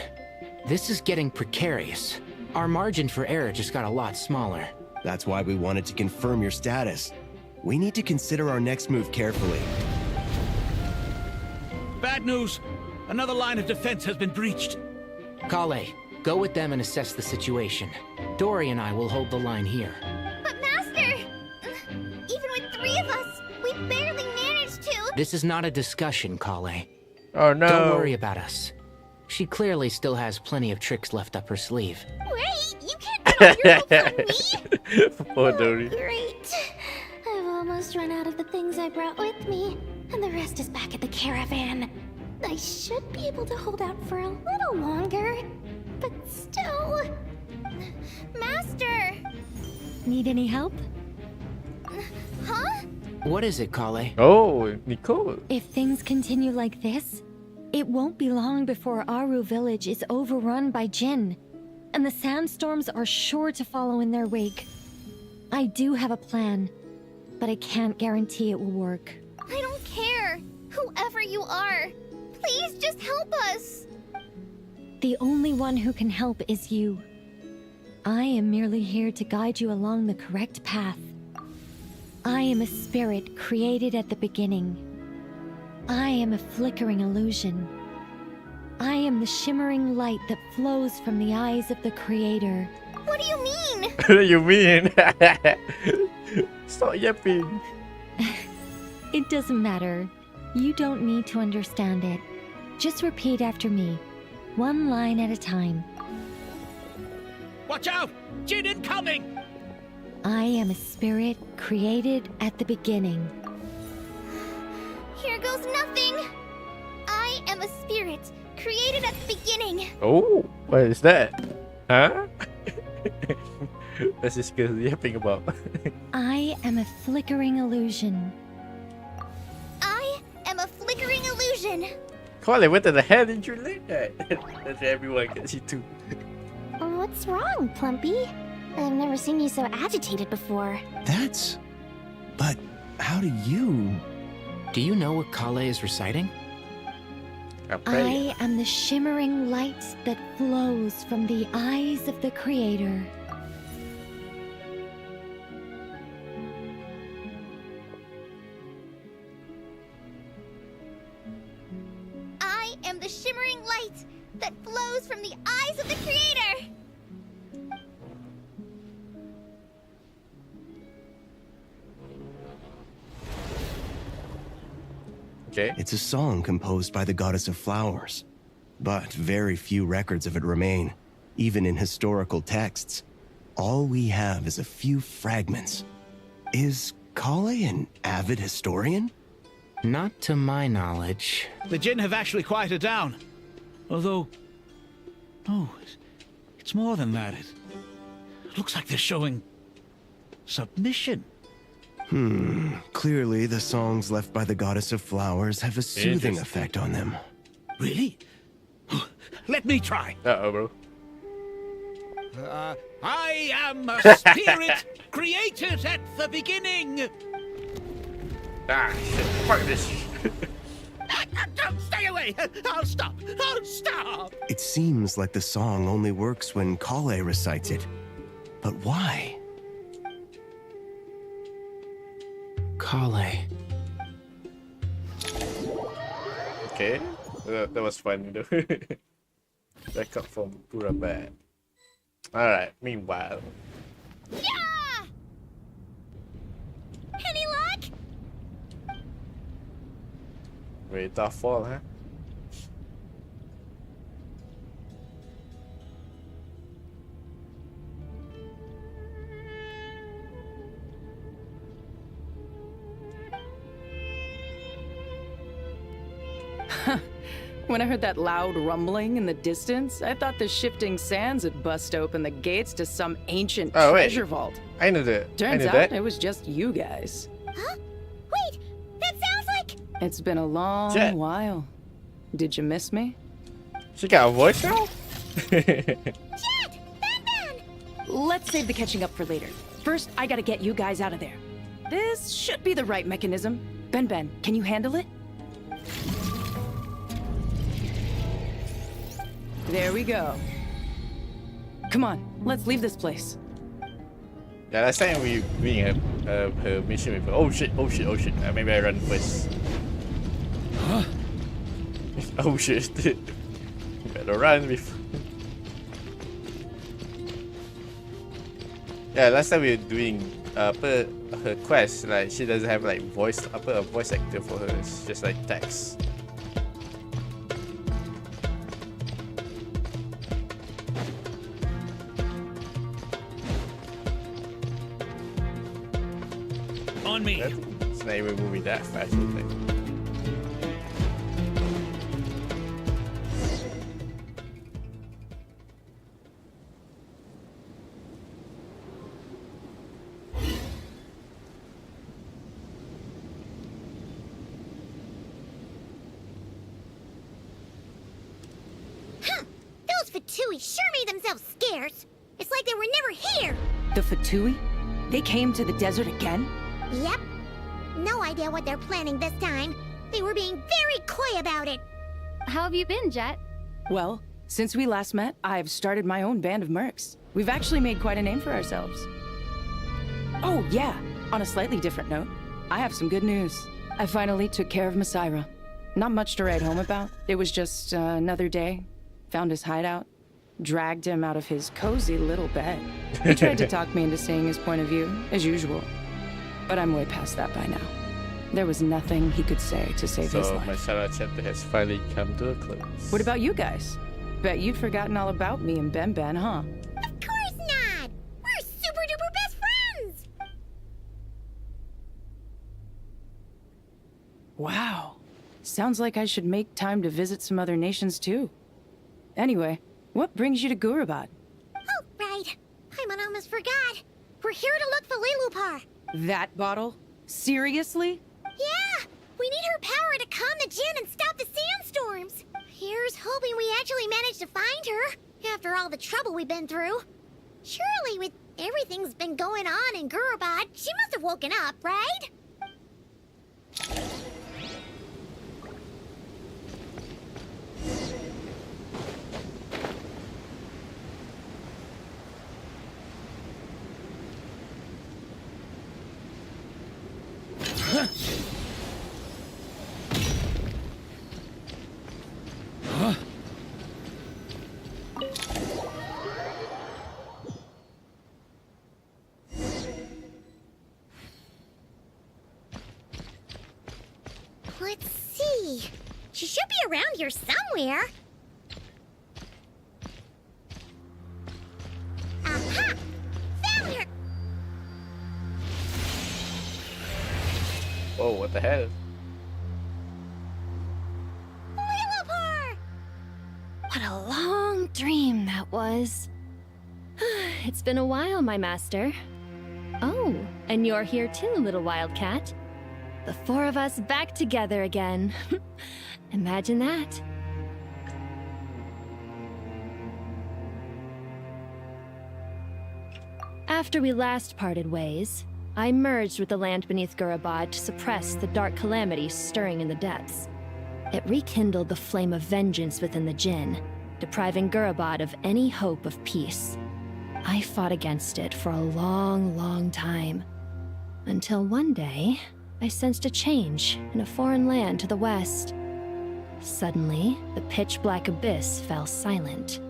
This is getting precarious. Our margin for error just got a lot smaller. That's why we wanted to confirm your status. We need to consider our next move carefully. Bad news! Another line of defense has been breached. Kale, go with them and assess the situation. Dory and I will hold the line here. But Master, even with 3 of us, we barely managed to. This is not a discussion, Kale. Oh no. Don't worry about us. She clearly still has plenty of tricks left up her sleeve. Wait, you can't put your hopes on me! Poor Dory. Great. I've almost run out of the things I brought with me, and the rest is back at the caravan. I should be able to hold out for a little longer, but still... Master! Need any help? Huh? What is it, Kale? Oh, Nicole. If things continue like this, it won't be long before Aru village is overrun by Jinn, and the sandstorms are sure to follow in their wake. I do have a plan, but I can't guarantee it will work. I don't care! Whoever you are! Please just help us! The only one who can help is you. I am merely here to guide you along the correct path. I am a spirit created at the beginning. I am a flickering illusion. I am the shimmering light that flows from the eyes of the Creator. What do you mean? What do you mean? Stop yapping. It doesn't matter. You don't need to understand it. Just repeat after me, one line at a time. Watch out! Jinn incoming! I am a spirit created at the beginning. Here goes nothing! I am a spirit created at the beginning. Oh, what is that? Huh? What's this girl yapping about? I am a flickering illusion. I am a flickering illusion. Colin, what the hell did you learn that? That's everyone can see too. What's wrong, Plumpy? I've never seen you so agitated before. That's... But how do you... Do you know what Kale is reciting? I am the shimmering light that flows from the eyes of the Creator. I am the shimmering light that flows from the eyes of the Creator. Okay. It's a song composed by the goddess of flowers, but very few records of it remain, even in historical texts. All we have is a few fragments. Is Kale an avid historian? Not to my knowledge. The Jinn have actually quieted down. Although... No, it's more than that. It looks like they're showing... submission. Clearly the songs left by the goddess of flowers have a soothing effect on them. Really? Let me try. Uh-oh, bro. I am a spirit created at the beginning. Ah, shit. Fuck this. Stay away! I'll stop! I'll stop! It seems like the song only works when Kale recites it. But why? Kale. Okay. That was fun, though. Back up from Pura Bad. Alright, meanwhile. Yeah! Any luck? Very tough fall, huh? When I heard that loud rumbling in the distance, I thought the shifting sands had bust open the gates to some ancient treasure vault. I knew that. Turns out it was just you guys. Huh? Wait! That sounds like... It's been a long while. Did you miss me? She got a voice now? Let's save the catching up for later. First, I gotta get you guys out of there. This should be the right mechanism. Ben, can you handle it? There we go. Come on, let's leave this place. Yeah, last time we doing her mission with her. Oh shit. Maybe I run first. Huh? Oh shit. Better run with. Yeah, last time we were doing her quest, like she doesn't have like a voice actor for her. It's just like text. On me. It's not even moving that fast, I think. Those Fatui sure made themselves scarce. It's like they were never here. The Fatui? They came to the desert again? Yep. No idea what they're planning this time. They were being very coy about it. How have you been, Jet? Well, since we last met, I've started my own band of mercs. We've actually made quite a name for ourselves. Oh, yeah. On a slightly different note, I have some good news. I finally took care of Masaira. Not much to write home about. It was just another day. Found his hideout. Dragged him out of his cozy little bed. He tried to talk me into seeing his point of view, as usual. But I'm way past that by now. There was nothing he could say to save his life. So my Sarah chapter has finally come to a close. What about you guys? Bet you'd forgotten all about me and Ben Ben, huh? Of course not! We're super duper best friends! Wow. Sounds like I should make time to visit some other nations too. Anyway, what brings you to Gurabad? Oh, right. Paimon almost forgot. We're here to look for Lilupar. That bottle? Seriously? Yeah! We need her power to calm the Jinn and stop the sandstorms. Here's hoping we actually manage to find her, after all the trouble we've been through. Surely, with everything's been going on in Gurabad, she must have woken up, right? Let's see. She should be around here somewhere. Aha! Found her! Oh, what the hell? Lilupar! What a long dream that was. It's been a while, my master. Oh, and you're here too, little wildcat. The four of us back together again. Imagine that. After we last parted ways, I merged with the land beneath Gurabad to suppress the dark calamity stirring in the depths. It rekindled the flame of vengeance within the Jinn, depriving Gurabad of any hope of peace. I fought against it for a long, long time. Until one day, I sensed a change in a foreign land to the west. Suddenly, the pitch-black abyss fell silent.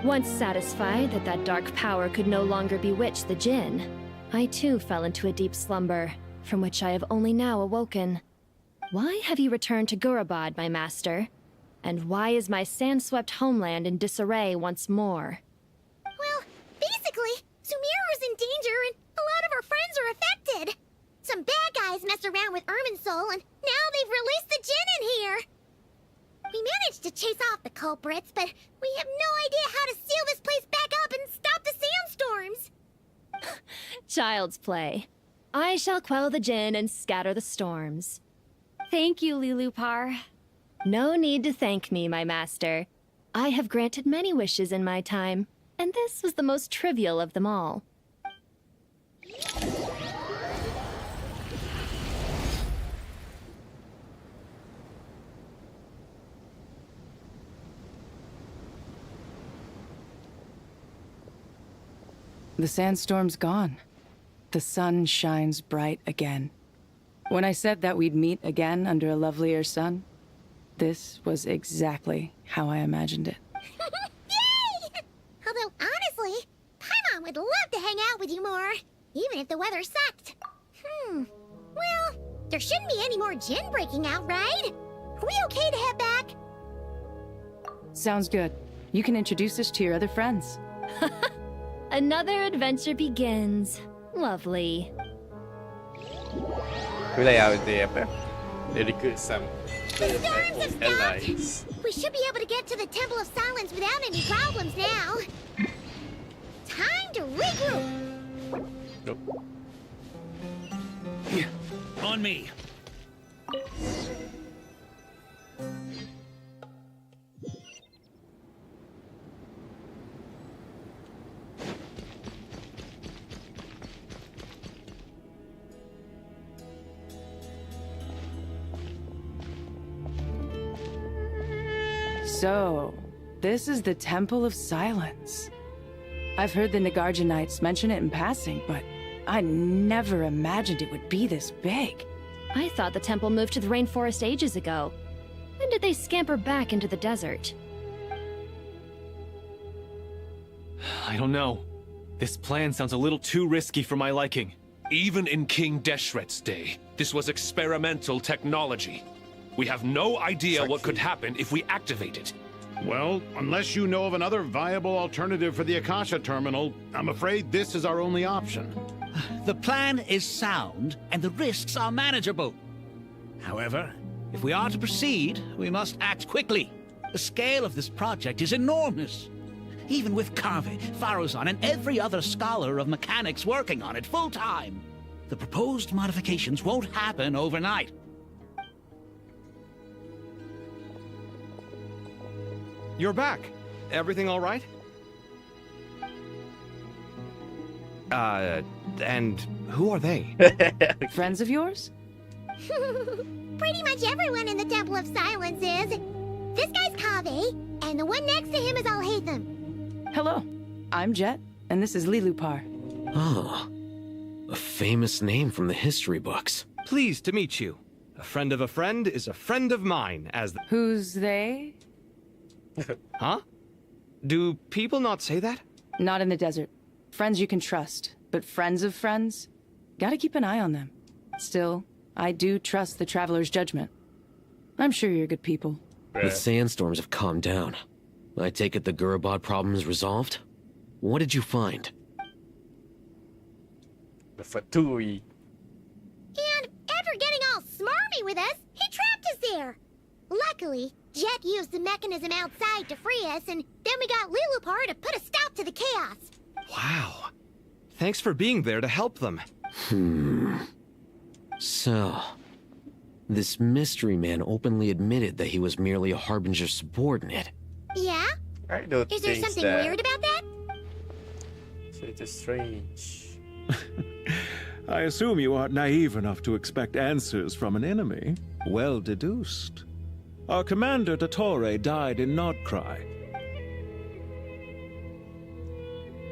Once satisfied that that dark power could no longer bewitch the Jinn, I too fell into a deep slumber, from which I have only now awoken. Why have you returned to Gurabad, my master? And why is my sand-swept homeland in disarray once more? Well, basically, Sumeru's in danger and a lot of our friends are affected. Some bad guys messed around with Irminsul and now they've released the Jinn in here. We managed to chase off the culprits, but we have no idea how to seal this place back up and stop the sandstorms. Child's play. I shall quell the Jinn and scatter the storms. Thank you, Lilupar. No need to thank me, my master. I have granted many wishes in my time, and this was the most trivial of them all. The sandstorm's gone. The sun shines bright again. When I said that we'd meet again under a lovelier sun, this was exactly how I imagined it. Yay! Although, honestly, Paimon would love to hang out with you more, even if the weather sucked. Well, there shouldn't be any more gin breaking out, right? Are we okay to head back? Sounds good. You can introduce us to your other friends. Another adventure begins. Lovely. Wilayah dia apa? They recruit some The storms have allies. stopped! We should be able to get to the Temple of Silence without any problems now. Time to regroup! Nope. On me. So, this is the Temple of Silence. I've heard the Nagarjanites mention it in passing, but I never imagined it would be this big. I thought the temple moved to the rainforest ages ago. When did they scamper back into the desert? I don't know. This plan sounds a little too risky for my liking. Even in King Deshret's day, this was experimental technology. We have no idea what could happen if we activate it. Well, unless you know of another viable alternative for the Akasha terminal, I'm afraid this is our only option. The plan is sound, and the risks are manageable. However, if we are to proceed, we must act quickly. The scale of this project is enormous. Even with Carve, Faruzan, and every other scholar of mechanics working on it full-time, the proposed modifications won't happen overnight. You're back. Everything all right? And who are they? Friends of yours? Pretty much everyone in the Temple of Silence is. This guy's Kaveh, and the one next to him is Alhaitham. Hello, I'm Jet, and this is Lilupar. Oh, a famous name from the history books. Pleased to meet you. A friend of a friend is a friend of mine, as the... Who's they? Huh? Do people not say that? Not in the desert. Friends you can trust, but friends of friends? Gotta keep an eye on them. Still, I do trust the Traveler's judgment. I'm sure you're good people. The sandstorms have calmed down. I take it the Gurabad problem is resolved? What did you find? The Fatui. And after getting all smarmy with us, he trapped us there. Luckily, Jet used the mechanism outside to free us, and then we got Lilupar to put a stop to the chaos. Wow. Thanks for being there to help them. So, this mystery man openly admitted that he was merely a Harbinger's subordinate. Yeah? I don't Is there think something that. weird about that? So it's strange. I assume you aren't naive enough to expect answers from an enemy. Well deduced. Our commander, Dottore, died in Nordcry.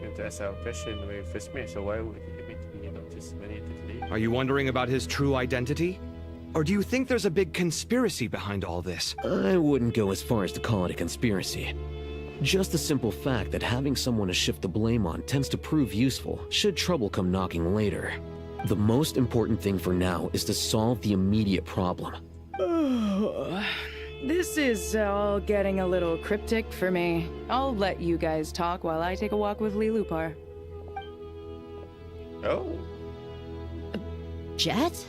If that's our question when we first met, so why would he admit to me not just many days later? Are you wondering about his true identity? Or do you think there's a big conspiracy behind all this? I wouldn't go as far as to call it a conspiracy. Just the simple fact that having someone to shift the blame on tends to prove useful should trouble come knocking later. The most important thing for now is to solve the immediate problem. This is all getting a little cryptic for me. I'll let you guys talk while I take a walk with Lilupar. Oh. Jet?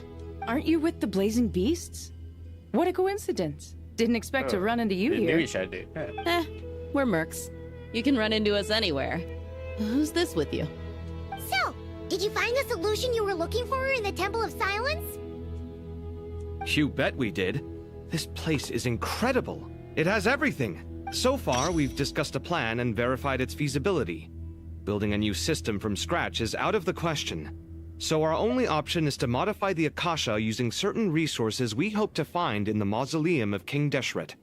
Aren't you with the Blazing Beasts? What a coincidence. Didn't expect to run into you We here. knew each other. We're mercs. You can run into us anywhere. Who's this with you? So, did you find the solution you were looking for in the Temple of Silence? You bet we did. This place is incredible. It has everything. So far, we've discussed a plan and verified its feasibility. Building a new system from scratch is out of the question. So our only option is to modify the Akasha using certain resources we hope to find in the mausoleum of King Deshret.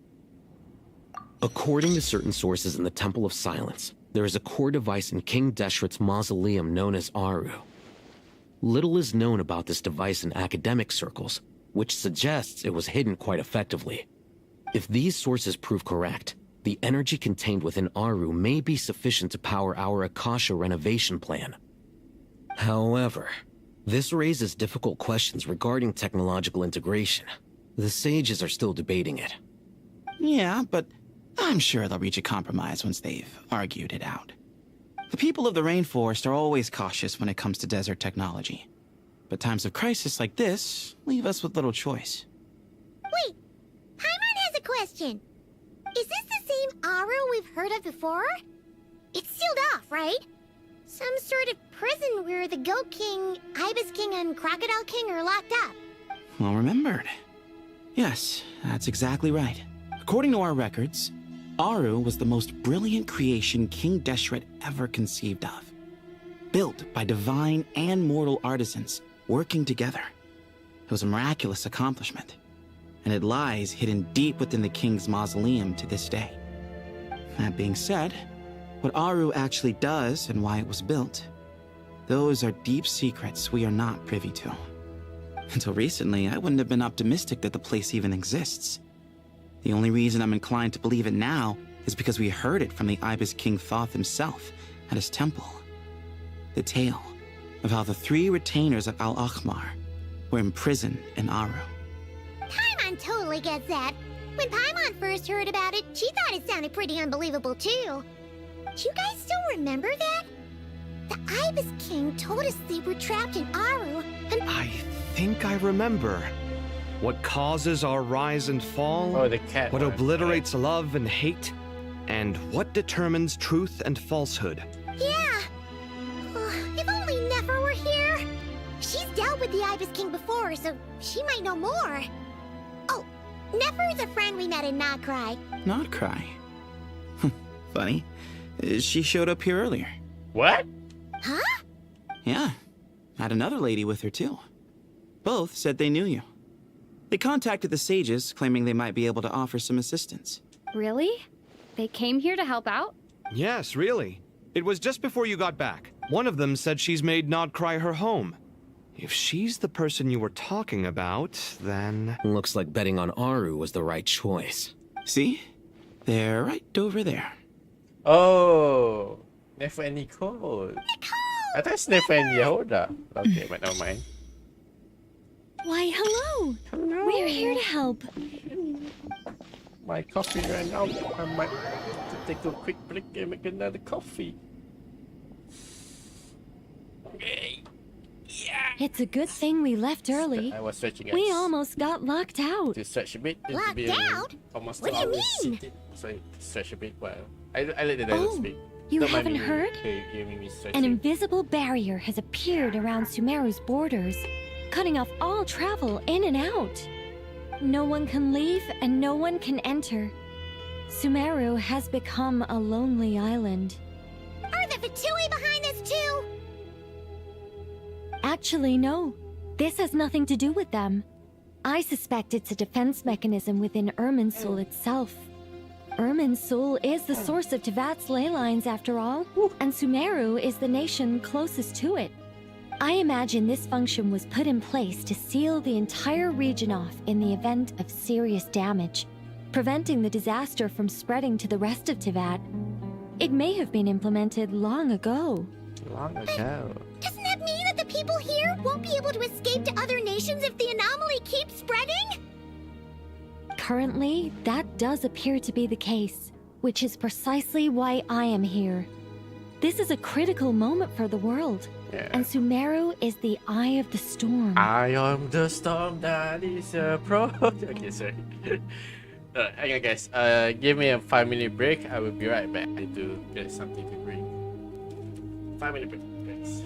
According to certain sources in the Temple of Silence, there is a core device in King Deshret's mausoleum known as Aru. Little is known about this device in academic circles, which suggests it was hidden quite effectively. If these sources prove correct, The energy contained within Aru may be sufficient to power our Akasha renovation plan. However, this raises difficult questions regarding technological integration. The sages are still debating it. Yeah, but I'm sure they'll reach a compromise once they've argued it out. The people of the rainforest are always cautious when it comes to desert technology. But times of crisis like this leave us with little choice. Wait, Paimon has a question. Is this the same Aru we've heard of before? It's sealed off, right? Some sort of prison where the Goat King, Ibis King, and Crocodile King are locked up. Well remembered. Yes, that's exactly right. According to our records, Aru was the most brilliant creation King Deshret ever conceived of. Built by divine and mortal artisans working together. It was a miraculous accomplishment, and it lies hidden deep within the king's mausoleum to this day. That being said, what Aru actually does and why it was built, those are deep secrets we are not privy to. Until recently, I wouldn't have been optimistic that the place even exists. The only reason I'm inclined to believe it now is because we heard it from the Ibis King Thoth himself at his temple. The tale of how the 3 retainers of Al-Akhmar were imprisoned in Aru. Paimon totally gets that. When Paimon first heard about it, she thought it sounded pretty unbelievable too. Do you guys still remember that? The Ibis King told us they were trapped in Aru, and I think I remember. What causes our rise and fall? Oh, the cat What one, obliterates love and hate? And what determines truth and falsehood? yeah. If only Nefer were here. She's dealt with the Ibis King before, so she might know more. Oh, Nefer's a friend we met in Notcry. Notcry? Funny. She showed up here earlier. What? Huh? Yeah. Had another lady with her too. Both said they knew you. They contacted the sages, claiming they might be able to offer some assistance. Really? They came here to help out? Yes, really. It was just before you got back. One of them said she's made Nodcry her home. If she's the person you were talking about, then... Looks like betting on Aru was the right choice. See? They're right over there. Oh, Nefer and Nicole. I thought it's Nefer and Yehuda. Okay, but never mind. Why, hello. We're here to help. My coffee ran out. I might have to take a quick break and make another coffee. It's a good thing we left early. I was stretching it. We almost got locked out. To stretch a bit. Locked out? Almost What do you always mean? seated. So I stretch a bit. Well, I let the dialogue speak. You Don't mind haven't me heard? giving me An stretching. invisible barrier has appeared around Sumeru's borders, cutting off all travel in and out. No one can leave and no one can enter. Sumeru has become a lonely island. Are the Fatui behind this too? Actually, no. This has nothing to do with them. I suspect it's a defense mechanism within Irminsul itself. Irminsul is the source of Tevat's ley lines, after all, and Sumeru is the nation closest to it. I imagine this function was put in place to seal the entire region off in the event of serious damage, preventing the disaster from spreading to the rest of Tevat. It may have been implemented long ago. Long ago. Doesn't that mean that the people here won't be able to escape to other nations if the anomaly keeps spreading? Currently, that does appear to be the case, which is precisely why I am here. This is a critical moment for the world, and Sumeru is the eye of the storm. I am the storm that is a pro. Okay, sorry. Hang on, guys. Give me a 5-minute break. I will be right back. I need to get something to drink. 5-minute break, guys.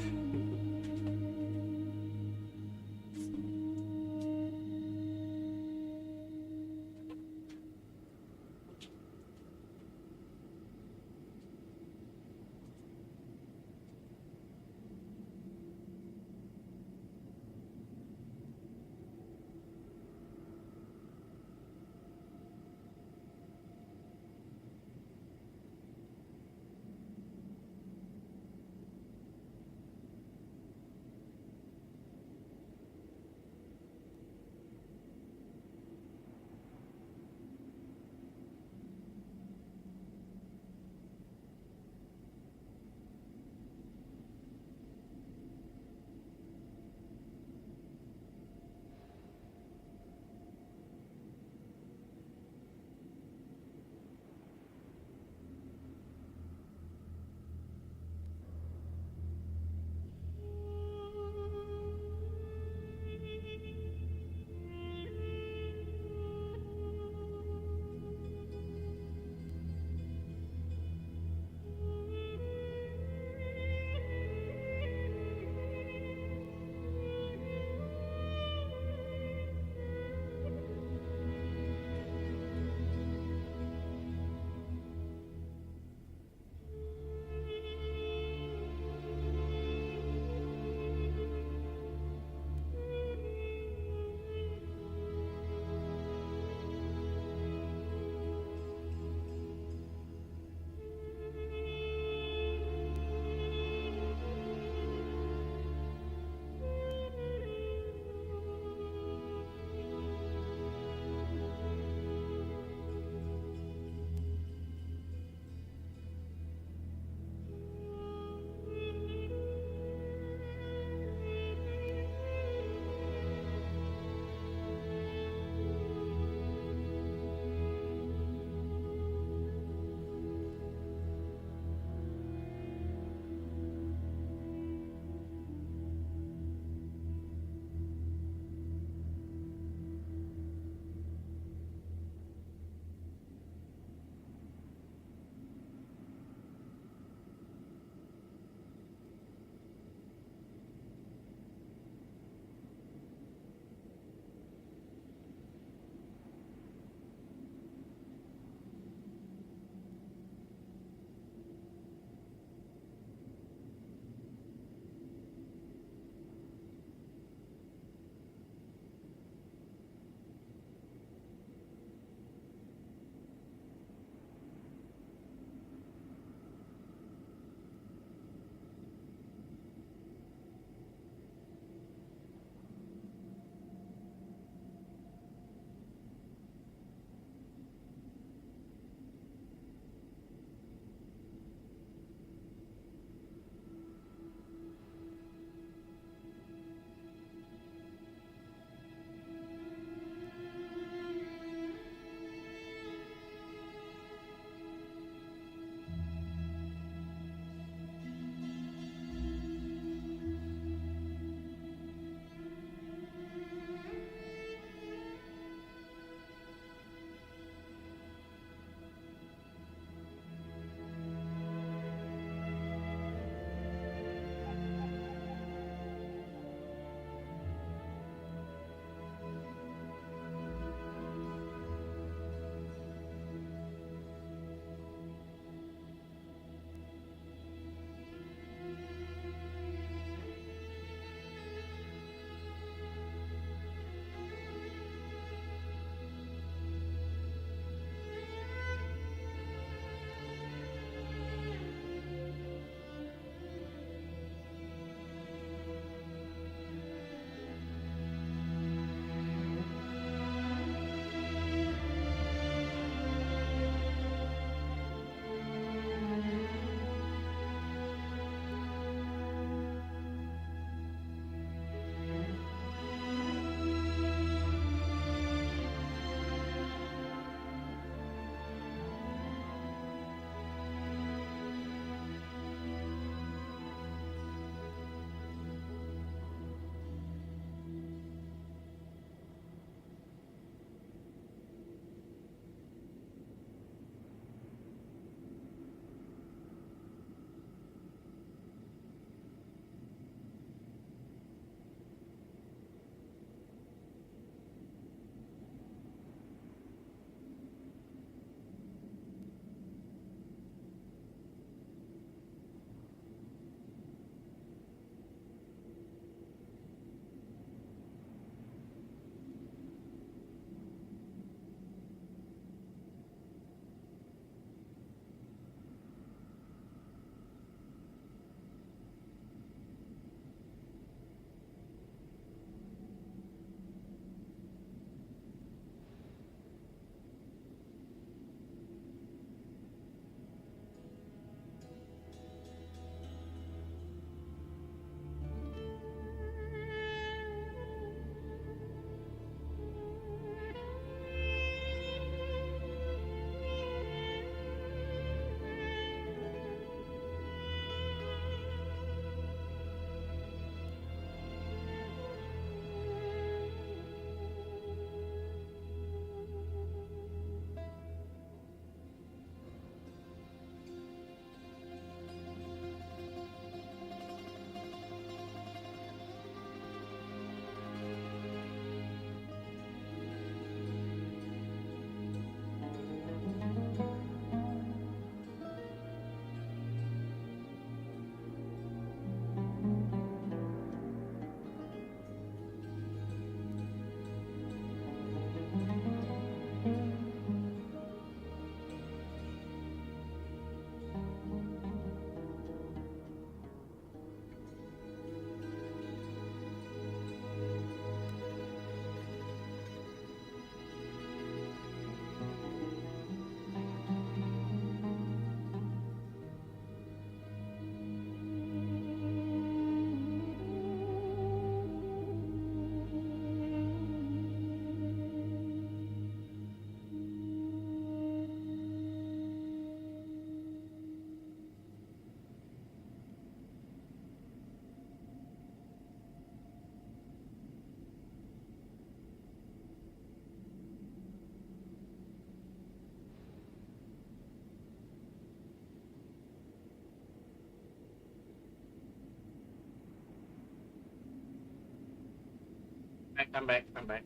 I'm back.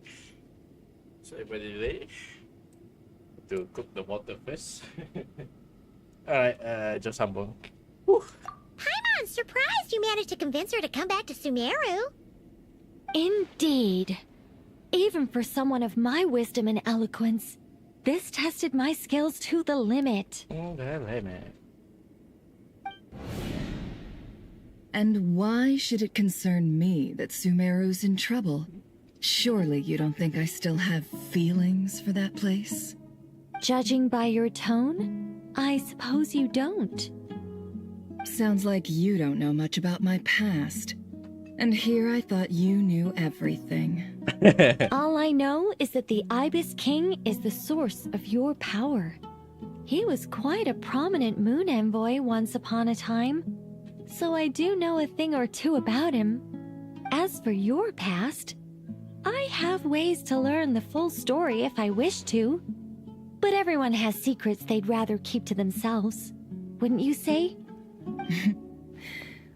So everybody ready to cook the water first? Alright, just sambung. Paimon, surprised you managed to convince her to come back to Sumeru. Indeed. Even for someone of my wisdom and eloquence, this tested my skills to the limit. And why should it concern me that Sumeru's in trouble? Surely you don't think I still have feelings for that place? Judging by your tone, I suppose you don't. Sounds like you don't know much about my past. And here I thought you knew everything. All I know is that the Ibis King is the source of your power. He was quite a prominent moon envoy once upon a time, so I do know a thing or two about him. As for your past, I have ways to learn the full story if I wish to. But everyone has secrets they'd rather keep to themselves. Wouldn't you say?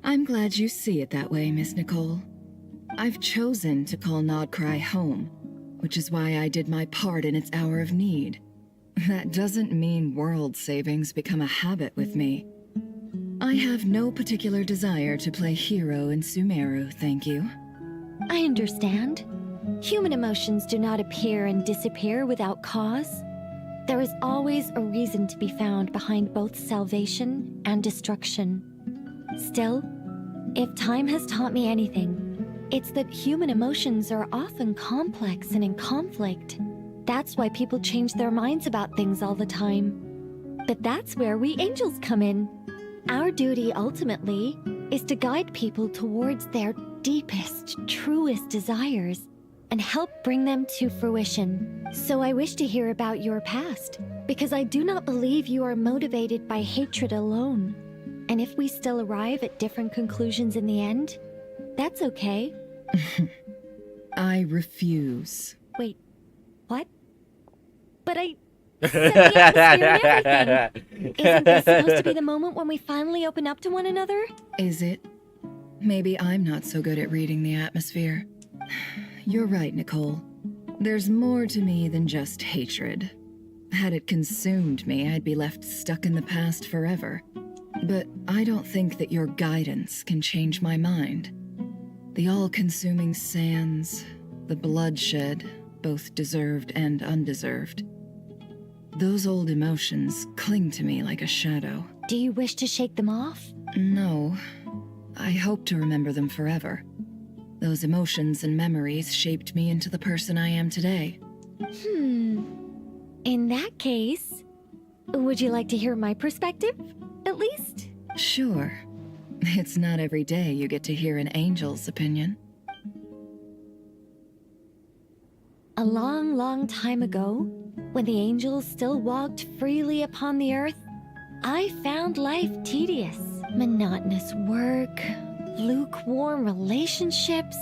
I'm glad you see it that way, Miss Nicole. I've chosen to call Nodcry home, which is why I did my part in its hour of need. That doesn't mean world savings become a habit with me. I have no particular desire to play hero in Sumeru, thank you. I understand. Human emotions do not appear and disappear without cause. There is always a reason to be found behind both salvation and destruction. Still, if time has taught me anything, it's that human emotions are often complex and in conflict. That's why people change their minds about things all the time. But that's where we angels come in. Our duty, ultimately, is to guide people towards their deepest, truest desires and help bring them to fruition. So I wish to hear about your past, because I do not believe you are motivated by hatred alone. And if we still arrive at different conclusions in the end, that's okay. I refuse. Wait, what? But I said the atmosphere and everything. Isn't this supposed to be the moment when we finally open up to one another? Is it? Maybe I'm not so good at reading the atmosphere. You're right, Nicole. There's more to me than just hatred. Had it consumed me, I'd be left stuck in the past forever. But I don't think that your guidance can change my mind. The all-consuming sands, the bloodshed, both deserved and undeserved. Those old emotions cling to me like a shadow. Do you wish to shake them off? No. I hope to remember them forever. Those emotions and memories shaped me into the person I am today. In that case, would you like to hear my perspective, at least? Sure. It's not every day you get to hear an angel's opinion. A long, long time ago, when the angels still walked freely upon the earth, I found life tedious. Monotonous work, lukewarm relationships.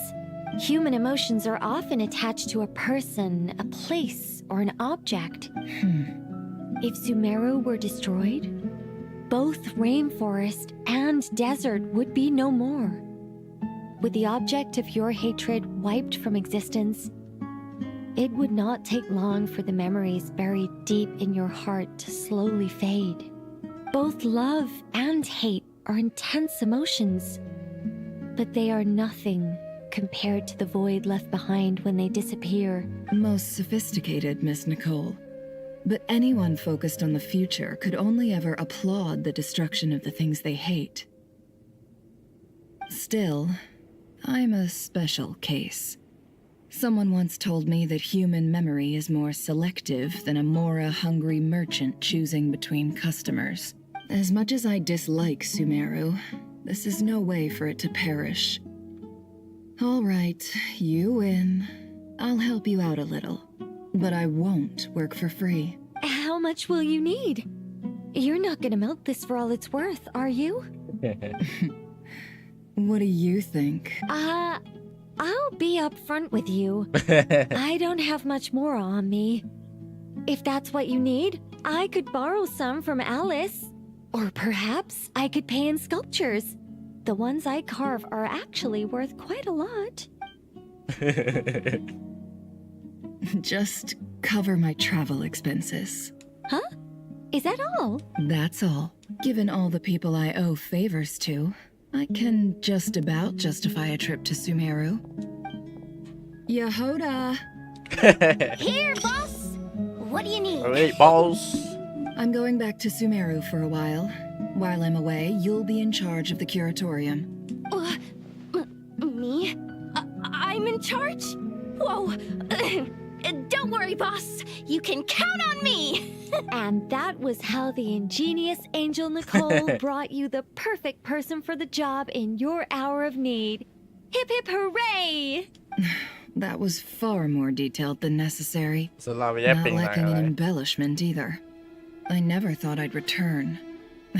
Human emotions are often attached to a person, a place, or an object. If Sumeru were destroyed, both rainforest and desert would be no more. With the object of your hatred wiped from existence, it would not take long for the memories buried deep in your heart to slowly fade. Both love and hate are intense emotions, but they are nothing compared to the void left behind when they disappear. Most sophisticated, Miss Nicole. But anyone focused on the future could only ever applaud the destruction of the things they hate. Still, I'm a special case. Someone once told me that human memory is more selective than a Mora-hungry merchant choosing between customers. As much as I dislike Sumeru, this is no way for it to perish. All right, you win. I'll help you out a little. But I won't work for free. How much will you need? You're not gonna milk this for all it's worth, are you? What do you think? I'll be upfront with you. I don't have much more on me. If that's what you need, I could borrow some from Alice. Or perhaps I could pay in sculptures. The ones I carve are actually worth quite a lot. Just cover my travel expenses. Huh? Is that all? That's all. Given all the people I owe favors to, I can just about justify a trip to Sumeru. Yehoda! Here, boss! What do you need? Alright, boss. I'm going back to Sumeru for a while. While I'm away, you'll be in charge of the curatorium. Me? I'm in charge? Whoa! Don't worry, boss. You can count on me! And that was how the ingenious Angel Nicole brought you the perfect person for the job in your hour of need. Hip hip hooray! That was far more detailed than necessary. It's a lot of Not yapping, lacking an right? embellishment either. I never thought I'd return.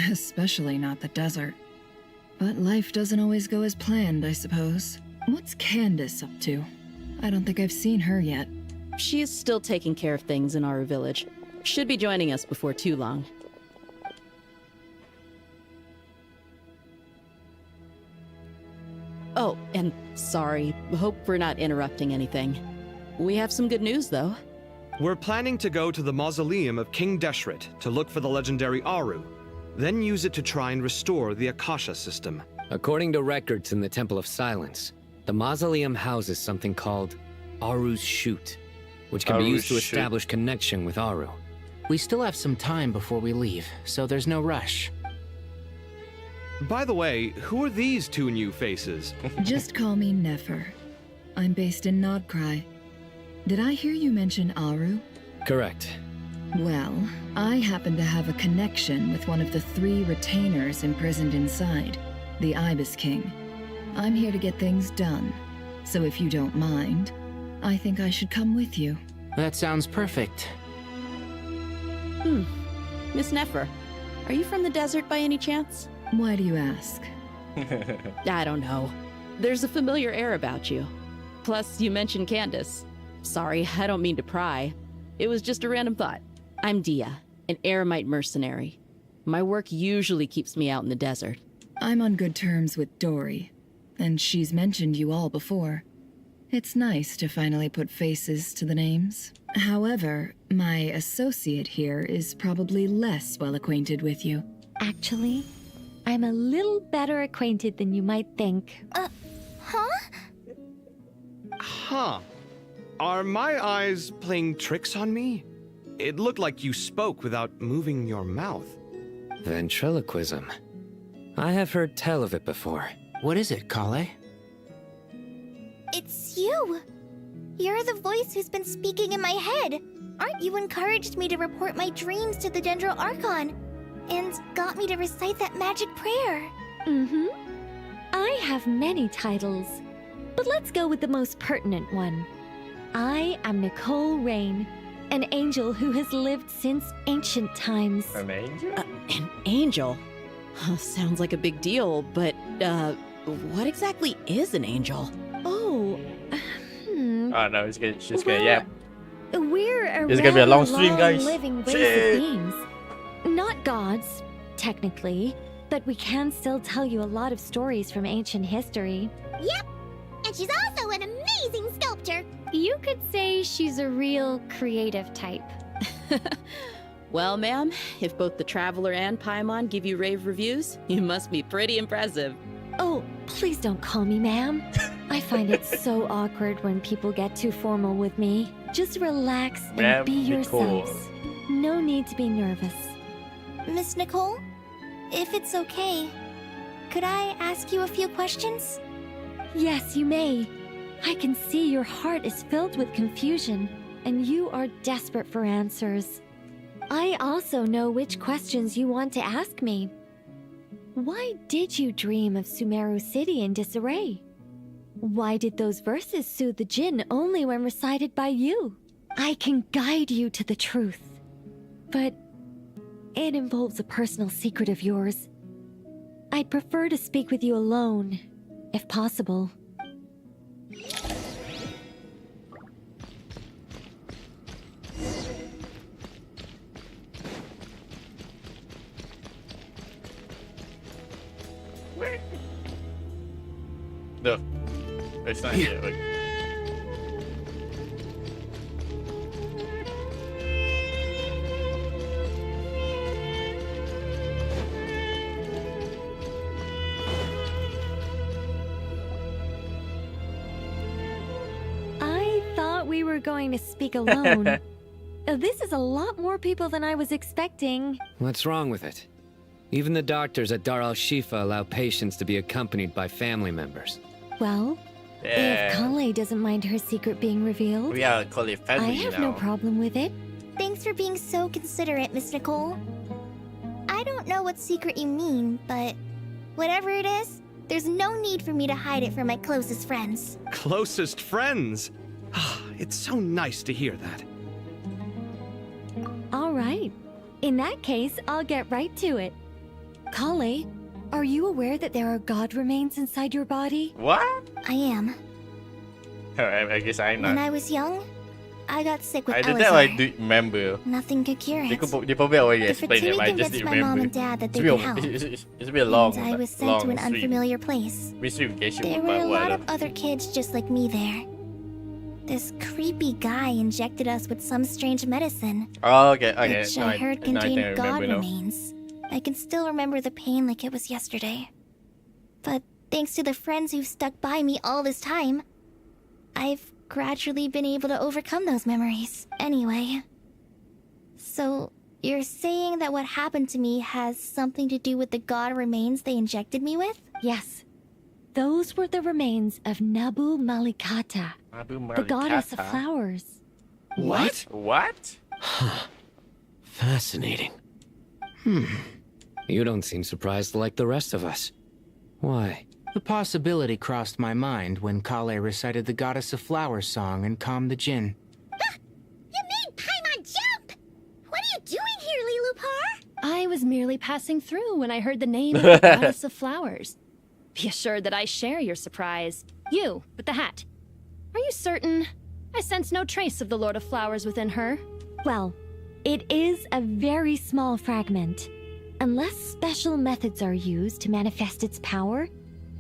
Especially not the desert. But life doesn't always go as planned, I suppose. What's Candace up to? I don't think I've seen her yet. She is still taking care of things in our village. Should be joining us before too long. Oh, and sorry. Hope we're not interrupting anything. We have some good news, though. We're planning to go to the mausoleum of King Deshret to look for the legendary Aru, then use it to try and restore the Akasha system. According to records in the Temple of Silence, the mausoleum houses something called Aru's Shoot, which can be used to establish connection with Aru. We still have some time before we leave, so there's no rush. By the way, who are these two new faces? Just call me Nefer. I'm based in Nodcry. Did I hear you mention Aru? Correct. Well, I happen to have a connection with one of the 3 retainers imprisoned inside, the Ibis King. I'm here to get things done, so if you don't mind, I think I should come with you. That sounds perfect. Miss Nefer, are you from the desert by any chance? Why do you ask? I don't know. There's a familiar air about you. Plus, you mentioned Candace. Sorry, I don't mean to pry. It was just a random thought. I'm Dia, an Eremite mercenary. My work usually keeps me out in the desert. I'm on good terms with Dory, and she's mentioned you all before. It's nice to finally put faces to the names. However, my associate here is probably less well acquainted with you. Actually, I'm a little better acquainted than you might think. Huh. Are my eyes playing tricks on me? It looked like you spoke without moving your mouth. Ventriloquism. I have heard tell of it before. What is it, Kale? It's you! You're the voice who's been speaking in my head. Aren't you encouraged me to report my dreams to the Dendro Archon? And got me to recite that magic prayer. Mm-hmm. I have many titles, but let's go with the most pertinent one. I am Nicole Rain, an angel who has lived since ancient times. An angel? An angel? Sounds like a big deal, but, what exactly is an angel? Oh, Oh no, she's gonna yap. We're a It's gonna be a long stream, guys. living race Shit. of beings. Not gods, technically, but we can still tell you a lot of stories from ancient history. Yep, and she's also an amazing sculptor. You could say she's a real creative type. Well, ma'am, if both the Traveler and Paimon give you rave reviews, you must be pretty impressive. Oh, please don't call me ma'am. I find it so awkward when people get too formal with me. Just relax and Ma'am be yourselves. Nicole. No need to be nervous. Miss Nicole, if it's okay, could I ask you a few questions? Yes, you may. I can see your heart is filled with confusion, and you are desperate for answers. I also know which questions you want to ask me. Why did you dream of Sumeru City in disarray? Why did those verses soothe the Jinn only when recited by you? I can guide you to the truth, but it involves a personal secret of yours. I'd prefer to speak with you alone, if possible. No, it's not here. Like, we were going to speak alone. This is a lot more people than I was expecting. What's wrong with it? Even the doctors at Dar al-Shifa allow patients to be accompanied by family members. Well, if Kale doesn't mind her secret being revealed, We are call it family I have now. no problem with it. Thanks for being so considerate, Miss Nicole. I don't know what secret you mean, but whatever it is, there's no need for me to hide it from my closest friends. Closest friends? It's so nice to hear that. All right. In that case, I'll get right to it. Kale, are you aware that there are god remains inside your body? What? I am. I guess I'm When not. I was young, I got sick with I Elazar. that I do remember. Nothing could cure They, it. they probably already The explained it, Fatui but I just convinced didn't my mom remember. and dad that they It's could been help. it's been a long, And I was sent to an stream. unfamiliar place. Mystery of Genshin, There were but a lot whatever. of other kids just like me there. This creepy guy injected us with some strange medicine, Oh, okay. which I heard now I think I contained god remember now. remains. I can still remember the pain like it was yesterday. But thanks to the friends who've stuck by me all this time, I've gradually been able to overcome those memories. Anyway, so you're saying that what happened to me has something to do with the god remains they injected me with? Yes. Those were the remains of Nabu Malikata, the goddess of Malikata? flowers. What? What? Fascinating. You don't seem surprised like the rest of us. Why? The possibility crossed my mind when Kale recited the Goddess of Flowers song and calmed the Jinn. You made Paimon jump! What are you doing here, Lilupar? I was merely passing through when I heard the name of the goddess of flowers. Be assured that I share your surprise. You, with the hat. Are you certain? I sense no trace of the Lord of Flowers within her. Well, it is a very small fragment. Unless special methods are used to manifest its power,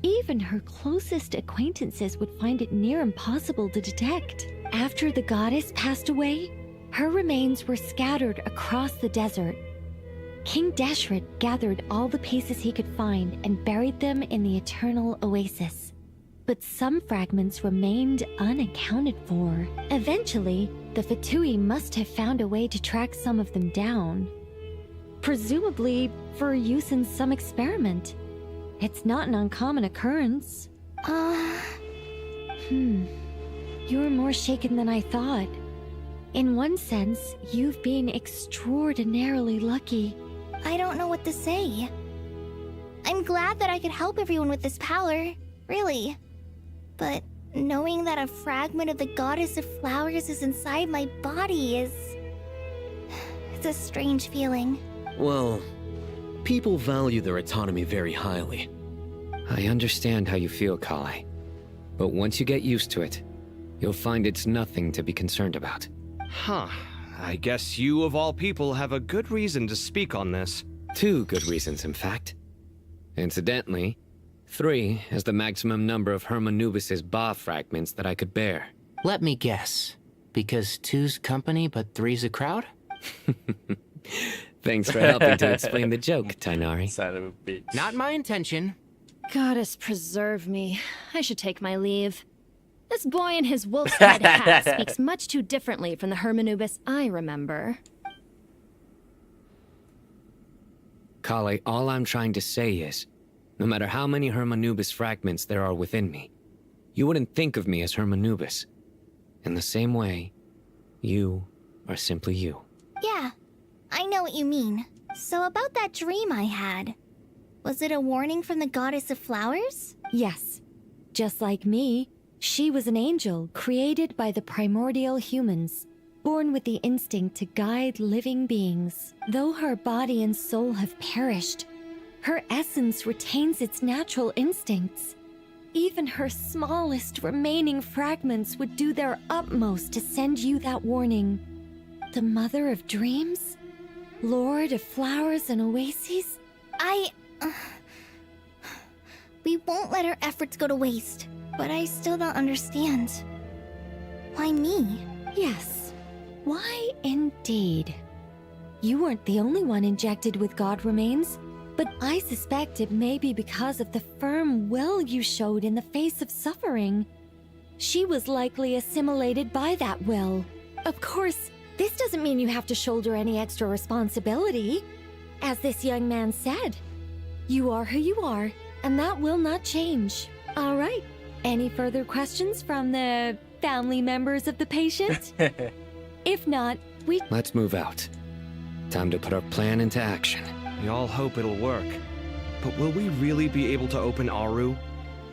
even her closest acquaintances would find it near impossible to detect. After the goddess passed away, her remains were scattered across the desert. King Deshret gathered all the pieces he could find and buried them in the eternal oasis. But some fragments remained unaccounted for. Eventually, the Fatui must have found a way to track some of them down. Presumably for use in some experiment. It's not an uncommon occurrence. You're more shaken than I thought. In one sense, you've been extraordinarily lucky. I don't know what to say. I'm glad that I could help everyone with this power, really. But knowing that a fragment of the Goddess of Flowers is inside my body is... it's a strange feeling. Well, people value their autonomy very highly. I understand how you feel, Kale. But once you get used to it, you'll find it's nothing to be concerned about. Huh. I guess you, of all people, have a good reason to speak on this. 2 good reasons, in fact. Incidentally, 3 is the maximum number of Hermanubis's Ba fragments that I could bear. Let me guess. Because 2's company, but 3's a crowd? Thanks for helping to explain the joke, Tainari. Son of a bitch. Not my intention. Goddess preserve me. I should take my leave. This boy in his wolf's head hat speaks much too differently from the Hermanubis I remember. Kale, all I'm trying to say is, no matter how many Hermanubis fragments there are within me, you wouldn't think of me as Hermanubis. In the same way, you are simply you. Yeah, I know what you mean. So about that dream I had, was it a warning from the Goddess of Flowers? Yes. Just like me, she was an angel created by the primordial humans, born with the instinct to guide living beings. Though her body and soul have perished, her essence retains its natural instincts. Even her smallest remaining fragments would do their utmost to send you that warning. The Mother of Dreams? Lord of Flowers and Oases? We won't let our efforts go to waste, but I still don't understand. Why me? Yes. Why indeed? You weren't the only one injected with god remains, but I suspect it may be because of the firm will you showed in the face of suffering. She was likely assimilated by that will. Of course, this doesn't mean you have to shoulder any extra responsibility. As this young man said, you are who you are, and that will not change. All right. Any further questions from the family members of the patient? If not, Let's move out. Time to put our plan into action. We all hope it'll work. But will we really be able to open Aru?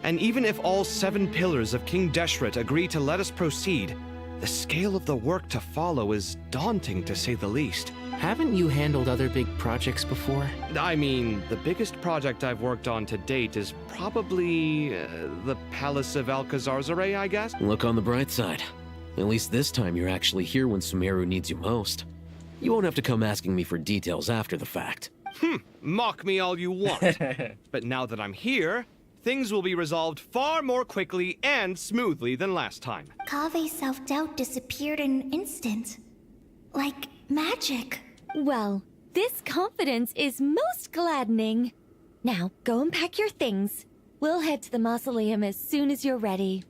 And even if all 7 pillars of King Deshret agree to let us proceed, the scale of the work to follow is daunting, to say the least. Haven't you handled other big projects before? I mean, the biggest project I've worked on to date is probably the Palace of Alcazarzaray, I guess? Look on the bright side. At least this time you're actually here when Sumeru needs you most. You won't have to come asking me for details after the fact. Mock me all you want. But now that I'm here, things will be resolved far more quickly and smoothly than last time. Kave's self-doubt disappeared in an instant. Like magic. Well, this confidence is most gladdening. Now, go and pack your things. We'll head to the mausoleum as soon as you're ready.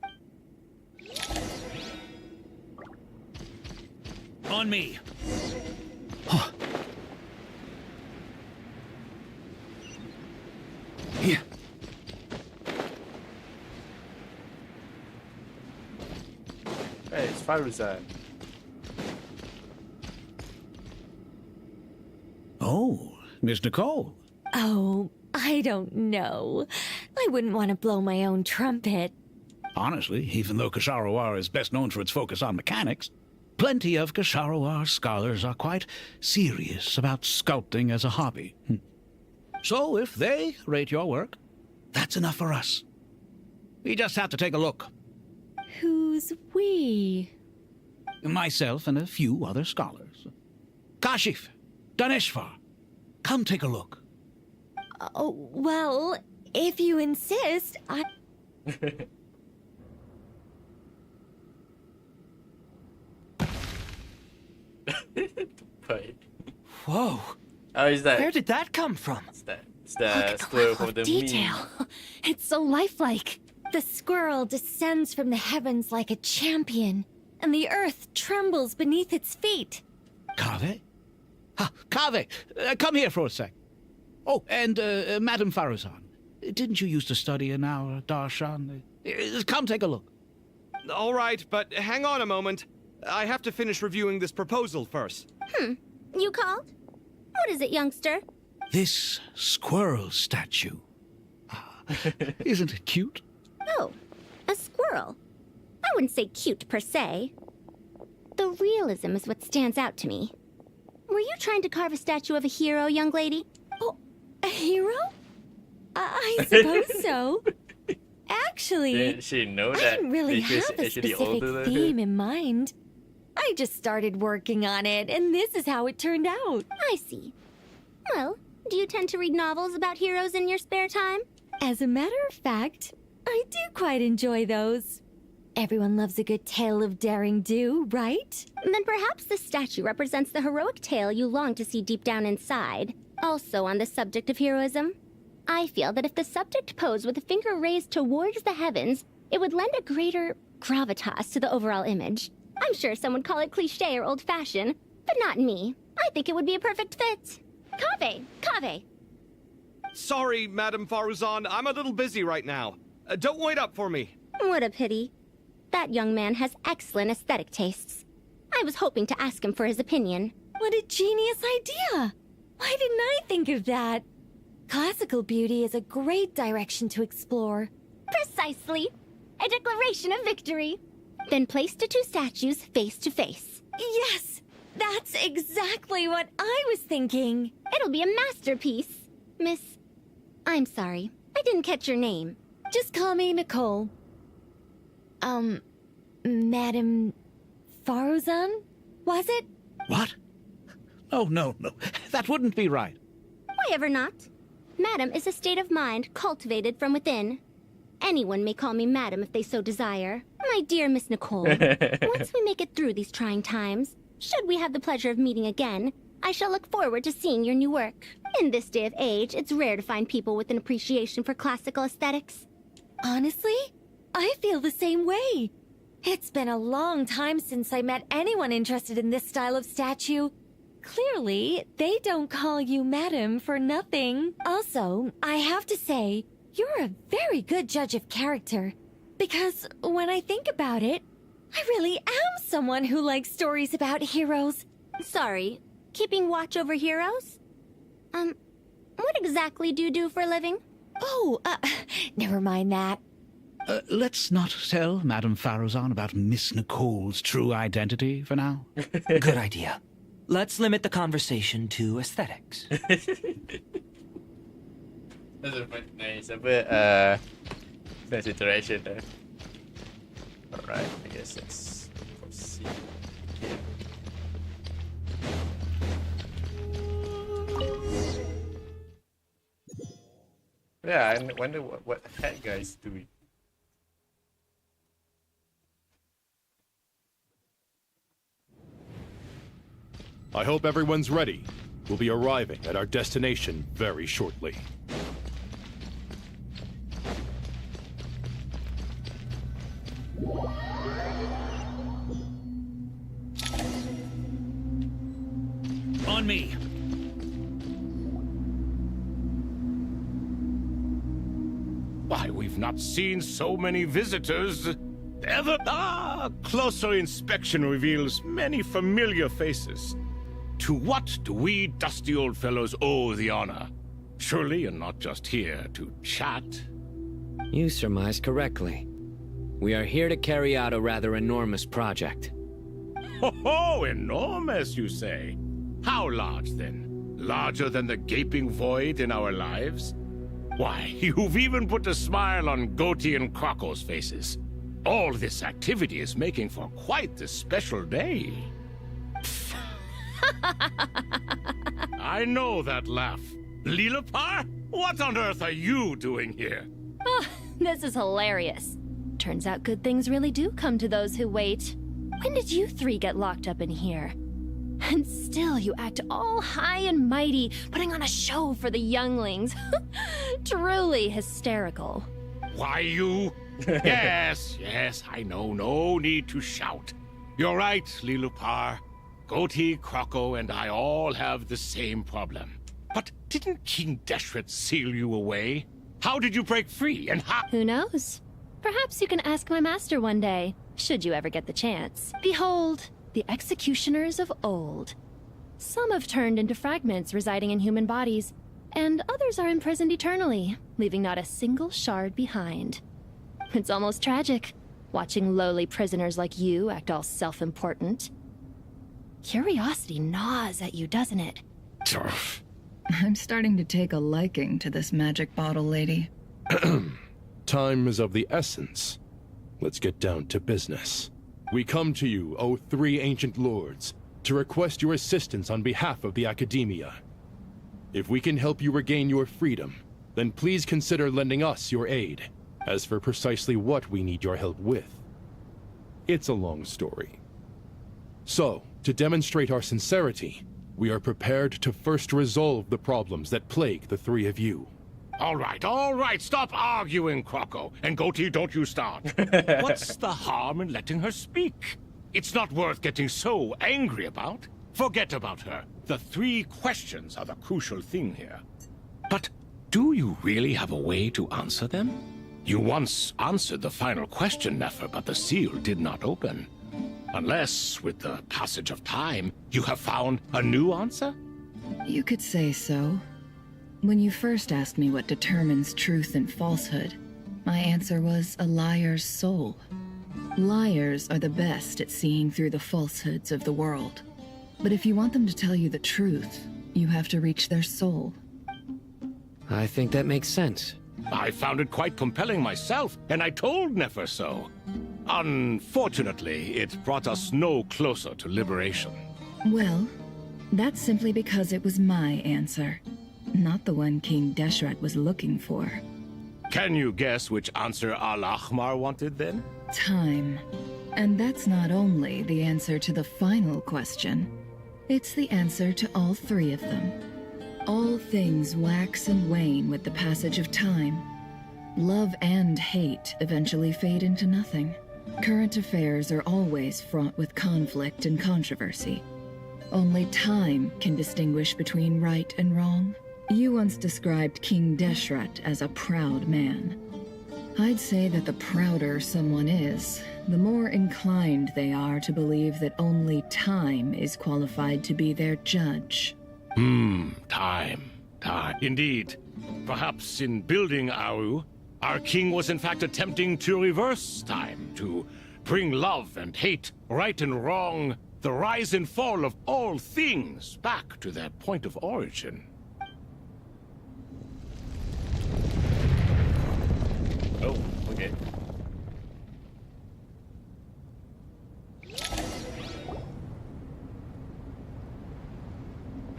On me. Here. Hey, it's Faruzan. Oh, Miss Nicole. Oh, I don't know. I wouldn't want to blow my own trumpet. Honestly, even though Kasharawar is best known for its focus on mechanics, plenty of Kasharawar scholars are quite serious about sculpting as a hobby. So if they rate your work, that's enough for us. We just have to take a look. Who's we? Myself and a few other scholars. Kashif, Daneshvar, come take a look. Oh, well, if you insist, I... Whoa. Oh, is that? Where did that come from? It's the squirrel from the detail. meme. It's so lifelike. The squirrel descends from the heavens like a champion, and the earth trembles beneath its feet. Kave? Kave, come here for a sec. Oh, and Madame Faruzan, didn't you used to study in our darshan? Come take a look. All right, but hang on a moment. I have to finish reviewing this proposal first. You called? What is it, youngster? This squirrel statue. Isn't it cute? Oh, a squirrel. I wouldn't say cute per se. The realism is what stands out to me. Were you trying to carve a statue of a hero, young lady? Oh, a hero? I suppose so. Actually, Didn't she know I that didn't really Nick is have a actually older specific than her? theme in mind. I just started working on it, and this is how it turned out. I see. Well, do you tend to read novels about heroes in your spare time? As a matter of fact, I do quite enjoy those. Everyone loves a good tale of daring do, right? Then perhaps this statue represents the heroic tale you long to see deep down inside. Also on the subject of heroism, I feel that if the subject posed with a finger raised towards the heavens, it would lend a greater gravitas to the overall image. I'm sure some would call it cliché or old-fashioned, but not me. I think it would be a perfect fit. Kave! Sorry, Madame Faruzan, I'm a little busy right now. Don't wait up for me. What a pity. That young man has excellent aesthetic tastes. I was hoping to ask him for his opinion. What a genius idea! Why didn't I think of that? Classical beauty is a great direction to explore. Precisely. A declaration of victory. Then place the two statues face to face. Yes! That's exactly what I was thinking. It'll be a masterpiece. Miss... I'm sorry. I didn't catch your name. Just call me Nicole. Madame Faruzan? Was it? What? Oh, no. That wouldn't be right. Why ever not? Madam is a state of mind cultivated from within. Anyone may call me Madam if they so desire. My dear Miss Nicole, once we make it through these trying times, should we have the pleasure of meeting again, I shall look forward to seeing your new work. In this day of age, it's rare to find people with an appreciation for classical aesthetics. Honestly, I feel the same way. It's been a long time since I met anyone interested in this style of statue. Clearly, they don't call you Madam for nothing. Also, I have to say, you're a very good judge of character. Because when I think about it, I really am someone who likes stories about heroes. Sorry, keeping watch over heroes? What exactly do you do for a living? Oh, never mind that. Let's not tell Madame Faruzan about Miss Nicole's true identity for now. Good idea. Let's limit the conversation to aesthetics. That's a quite nice, nice interaction there. Alright, I guess let's proceed. Yeah, I wonder what the heck guy's doing. I hope everyone's ready. We'll be arriving at our destination very shortly. On me. Why, we've not seen so many visitors ever. Closer inspection reveals many familiar faces. To what do we dusty old fellows owe the honor? Surely you're not just here to chat. You surmise correctly. We are here to carry out a rather enormous project. Ho, enormous, you say? How large, then? Larger than the gaping void in our lives? Why, you've even put a smile on Goatee and Crocco's faces. All this activity is making for quite the special day. I know that laugh. Lilipar? What on earth are you doing here? Oh, this is hilarious. Turns out good things really do come to those who wait. When did you three get locked up in here? And still you act all high and mighty, putting on a show for the younglings. Truly hysterical. Why, you... Yes, I know. No need to shout. You're right, Lilipar. Goatee, Crocco, and I all have the same problem. But didn't King Deshret seal you away? How did you break free, and how— Who knows? Perhaps you can ask my master one day, should you ever get the chance. Behold, the executioners of old. Some have turned into fragments residing in human bodies, and others are imprisoned eternally, leaving not a single shard behind. It's almost tragic, watching lowly prisoners like you act all self-important. Curiosity gnaws at you, doesn't it? I'm starting to take a liking to this magic bottle lady. Time is of the essence. Let's get down to business. We come to you, O three ancient lords, to request your assistance on behalf of the Academia. If we can help you regain your freedom, then please consider lending us your aid. As for precisely what we need your help with, it's a long story. So, to demonstrate our sincerity, we are prepared to first resolve the problems that plague the three of you. All right, stop arguing, Crocco. And Goatee, don't you start. What's the harm in letting her speak? It's not worth getting so angry about. Forget about her. The three questions are the crucial thing here. But do you really have a way to answer them? You once answered the final question, Nefer, but the seal did not open. Unless, with the passage of time, you have found a new answer? You could say so. When you first asked me what determines truth and falsehood, my answer was a liar's soul. Liars are the best at seeing through the falsehoods of the world. But if you want them to tell you the truth, you have to reach their soul. I think that makes sense. I found it quite compelling myself, and I told Nefer so. Unfortunately, it brought us no closer to liberation. Well, that's simply because it was my answer, not the one King Deshret was looking for. Can you guess which answer Al-Ahmar wanted then? Time. And that's not only the answer to the final question, it's the answer to all three of them. All things wax and wane with the passage of time. Love and hate eventually fade into nothing. Current affairs are always fraught with conflict and controversy. Only time can distinguish between right and wrong. You once described King Deshret as a proud man. I'd say that the prouder someone is, the more inclined they are to believe that only time is qualified to be their judge. Time. Indeed. Perhaps in building Aru, our king was in fact attempting to reverse time, to bring love and hate, right and wrong, the rise and fall of all things back to their point of origin. Oh, okay.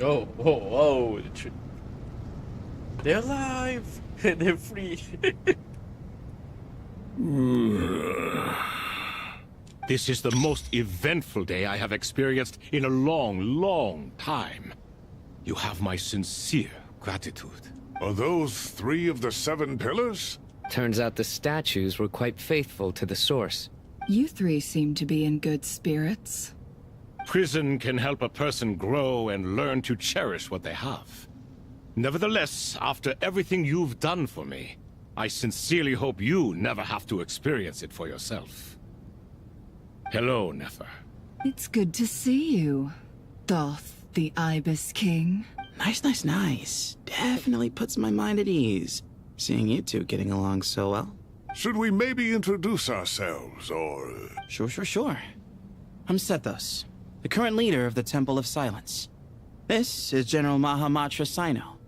Oh, they're alive! They're free! This is the most eventful day I have experienced in a long time. You have my sincere gratitude. Are those 3 of the 7 pillars? Turns out the statues were quite faithful to the source. You 3 seem to be in good spirits. Prison can help a person grow and learn to cherish what they have. Nevertheless, after everything you've done for me, I sincerely hope you never have to experience it for yourself. Hello, Nefer. It's good to see you, Thoth the Ibis King. Nice. Definitely puts my mind at ease, seeing you 2 getting along so well. Should we maybe introduce ourselves, or... Sure. I'm Sethos, the current leader of the Temple of Silence. This is General Mahamatra Sino,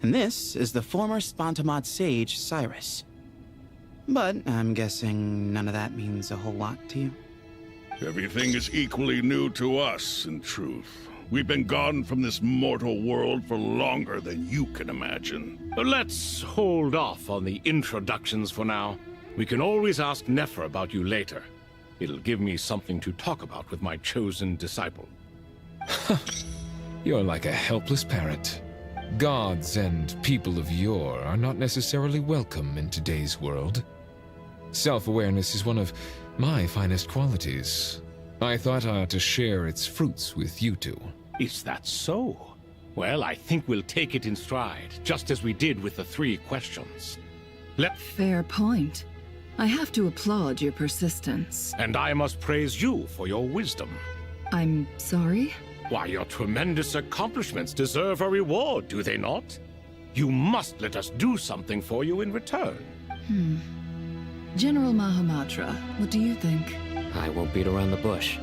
and this is the former Spantamad sage, Cyrus. But I'm guessing none of that means a whole lot to you. Everything is equally new to us, in truth. We've been gone from this mortal world for longer than you can imagine. Let's hold off on the introductions for now. We can always ask Nefer about you later. It'll give me something to talk about with my chosen disciple. You're like a helpless parrot. Gods and people of yore are not necessarily welcome in today's world. Self-awareness is one of my finest qualities. I thought I ought to share its fruits with you 2. Is that so? Well, I think we'll take it in stride, just as we did with the 3 questions. Fair point. I have to applaud your persistence. And I must praise you for your wisdom. I'm sorry? Why, your tremendous accomplishments deserve a reward, do they not? You must let us do something for you in return. General Mahamatra, what do you think? I won't beat around the bush.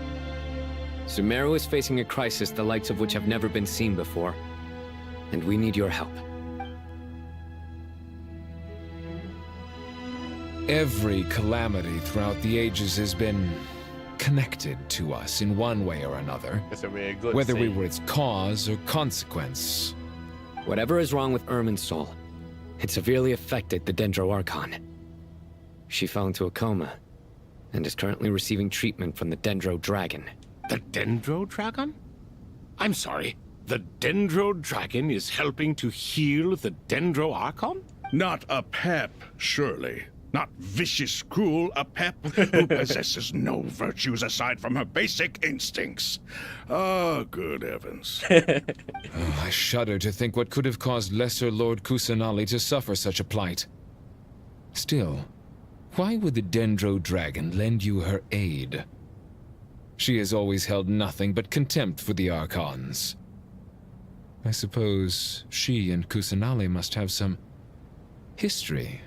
Sumeru is facing a crisis the likes of which have never been seen before, and we need your help. Every calamity throughout the ages has been connected to us in one way or another, whether we were its cause or consequence. Whatever is wrong with Irminsul, it severely affected the Dendro Archon. She fell into a coma, and is currently receiving treatment from the Dendro Dragon. The Dendro Dragon? I'm sorry, the Dendro Dragon is helping to heal the Dendro Archon? Not a pep, surely. Not vicious, cruel a pep who possesses no virtues aside from her basic instincts. Oh, good heavens. I shudder to think what could have caused Lesser Lord Kusanali to suffer such a plight. Still, why would the Dendro Dragon lend you her aid? She has always held nothing but contempt for the Archons. I suppose she and Kusanali must have some history.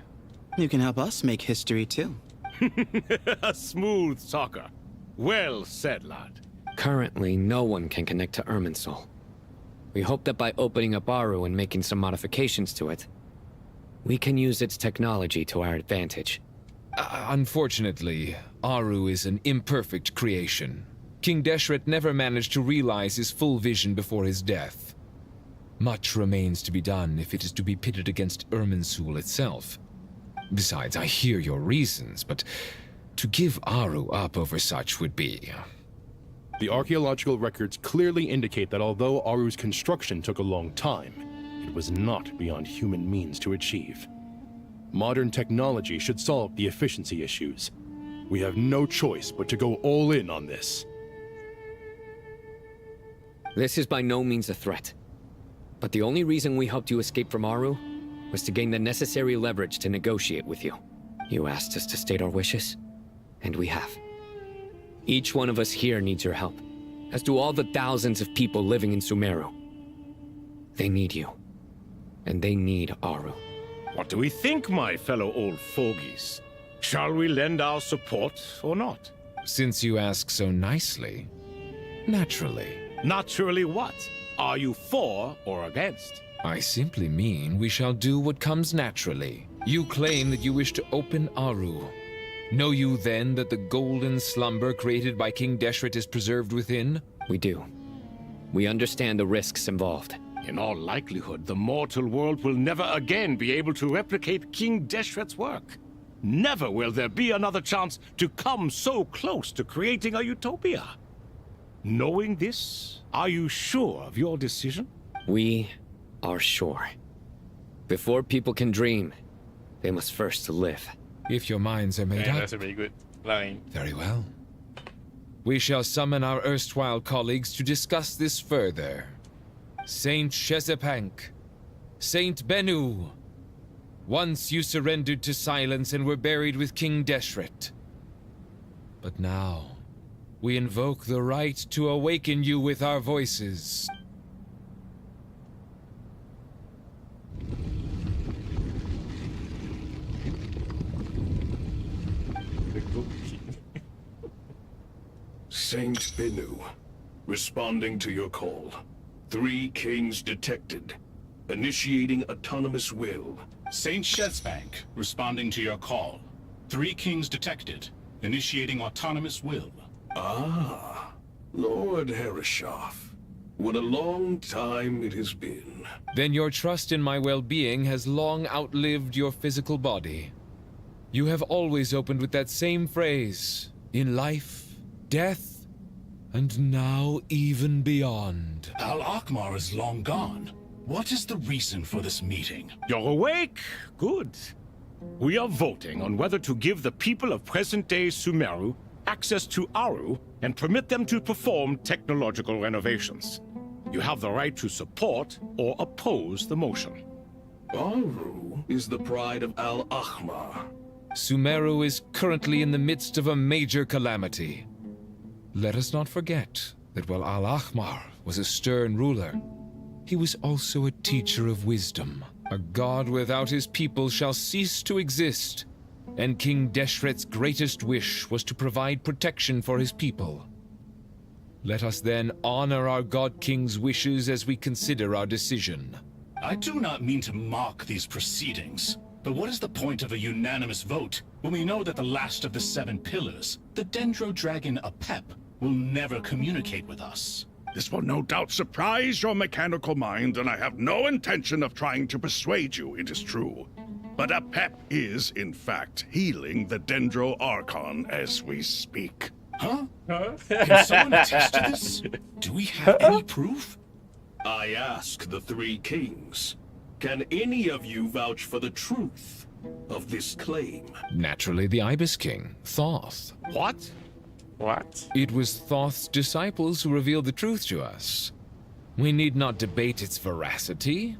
You can help us make history, too. A smooth talker. Well said, lad. Currently, no one can connect to Irminsul. We hope that by opening up Aru and making some modifications to it, we can use its technology to our advantage. Unfortunately, Aru is an imperfect creation. King Deshret never managed to realize his full vision before his death. Much remains to be done if it is to be pitted against Irminsul itself. Besides, I hear your reasons, but to give Aru up over such would be... The archaeological records clearly indicate that although Aru's construction took a long time, it was not beyond human means to achieve. Modern technology should solve the efficiency issues. We have no choice but to go all in on this. This is by no means a threat. But the only reason we helped you escape from Aru was to gain the necessary leverage to negotiate with you. You asked us to state our wishes, and we have. Each one of us here needs your help, as do all the thousands of people living in Sumeru. They need you, and they need Aru. What do we think, my fellow old fogies? Shall we lend our support or not? Since you ask so nicely, naturally. Naturally what? Are you for or against? I simply mean we shall do what comes naturally. You claim that you wish to open Aru. Know you then that the golden slumber created by King Deshret is preserved within? We do. We understand the risks involved. In all likelihood, the mortal world will never again be able to replicate King Deshret's work. Never will there be another chance to come so close to creating a utopia. Knowing this, are you sure of your decision? We are sure. Before people can dream, they must first live. If your minds are made up... That's a very good line. Very well. We shall summon our erstwhile colleagues to discuss this further. Saint Shezepank, Saint Bennu. Once you surrendered to silence and were buried with King Deshret. But now, we invoke the right to awaken you with our voices. Saint Bennu, responding to your call. 3 kings detected. Initiating autonomous will. Saint Shezbank, responding to your call. 3 kings detected. Initiating autonomous will. Ah, Lord Herreshoff. What a long time it has been. Then your trust in my well-being has long outlived your physical body. You have always opened with that same phrase. In life, death, and now even beyond. Al-Akmar is long gone. What is the reason for this meeting? You're awake? Good. We are voting on whether to give the people of present-day Sumeru access to Aru and permit them to perform technological renovations. You have the right to support or oppose the motion. Aru is the pride of Al-Akmar. Sumeru is currently in the midst of a major calamity. Let us not forget that while Al-Akmar was a stern ruler, he was also a teacher of wisdom. A god without his people shall cease to exist, and King Deshret's greatest wish was to provide protection for his people. Let us then honor our God King's wishes as we consider our decision. I do not mean to mock these proceedings, but what is the point of a unanimous vote when we know that the last of the 7 pillars, the Dendro Dragon Apep, will never communicate with us? This will no doubt surprise your mechanical mind, and I have no intention of trying to persuade you it is true. But Apep is, in fact, healing the Dendro Archon as we speak. Huh? Can someone attest to this? Do we have any proof? I ask the 3 kings. Can any of you vouch for the truth of this claim? Naturally, the Ibis King, Thoth. What? What? It was Thoth's disciples who revealed the truth to us. We need not debate its veracity.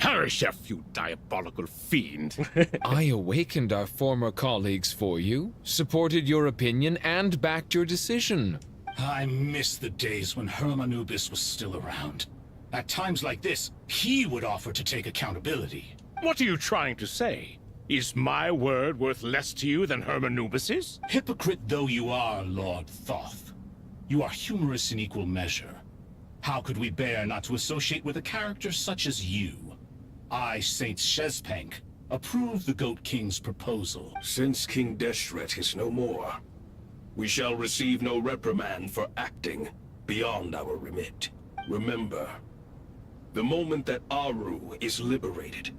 Herreshoff, you diabolical fiend. I awakened our former colleagues for you, supported your opinion, and backed your decision. I miss the days when Hermanubis was still around. At times like this, he would offer to take accountability. What are you trying to say? Is my word worth less to you than Hermanubis's? Hypocrite though you are, Lord Thoth, you are humorous in equal measure. How could we bear not to associate with a character such as you? I, Saint Shezpank, approve the Goat King's proposal. Since King Deshret is no more, we shall receive no reprimand for acting beyond our remit. Remember, the moment that Aru is liberated,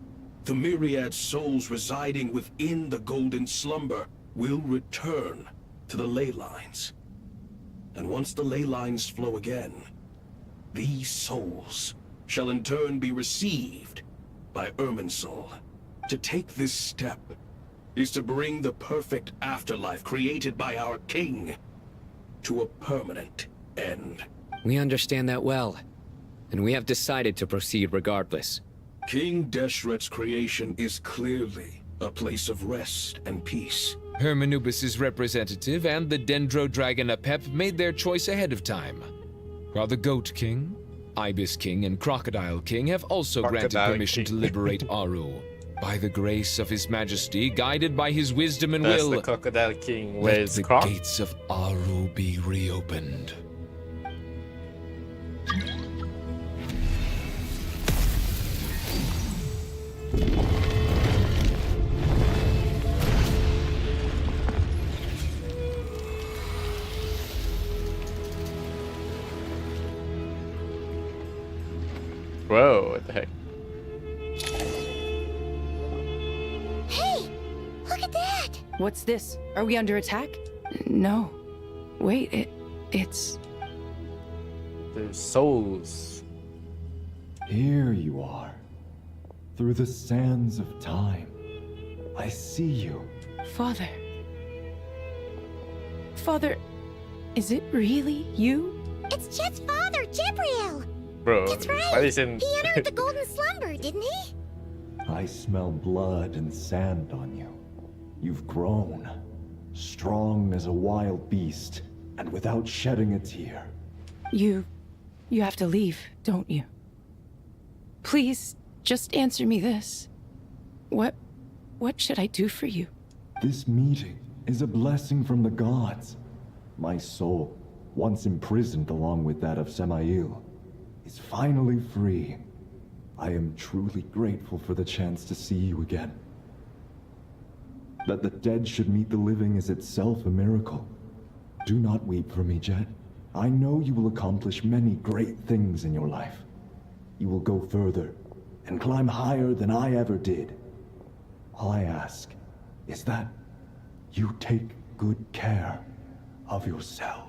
the myriad souls residing within the Golden Slumber will return to the ley lines. And once the ley lines flow again, these souls shall in turn be received by Irminsul to take this step is to bring the perfect afterlife created by our king to a permanent end. We understand that well, and we have decided to proceed regardless. King Deshret's creation is clearly a place of rest and peace. Hermanubis' representative and the Dendro Dragon Apep made their choice ahead of time, while the Goat King, Ibis King, and Crocodile King have also granted permission to liberate Aru. By the grace of His Majesty, guided by his wisdom and That's will, the Crocodile King. let Where's the Croc? gates of Aru be reopened. Whoa, what the heck? Hey, look at that! What's this? Are we under attack? No. Wait, it's... The souls. Here you are. Through the sands of time. I see you. Father. Father, is it really you? It's Jet's father, Jibril! Bro, That's right! why is in... He entered the golden slumber, didn't he? I smell blood and sand on you. You've grown. Strong as a wild beast, and without shedding a tear. You have to leave, don't you? Please, just answer me this. What should I do for you? This meeting is a blessing from the gods. My soul, once imprisoned along with that of Samael, is finally free. I am truly grateful for the chance to see you again. That the dead should meet the living is itself a miracle. Do not weep for me, Jet. I know you will accomplish many great things in your life. You will go further and climb higher than I ever did. All I ask is that you take good care of yourself.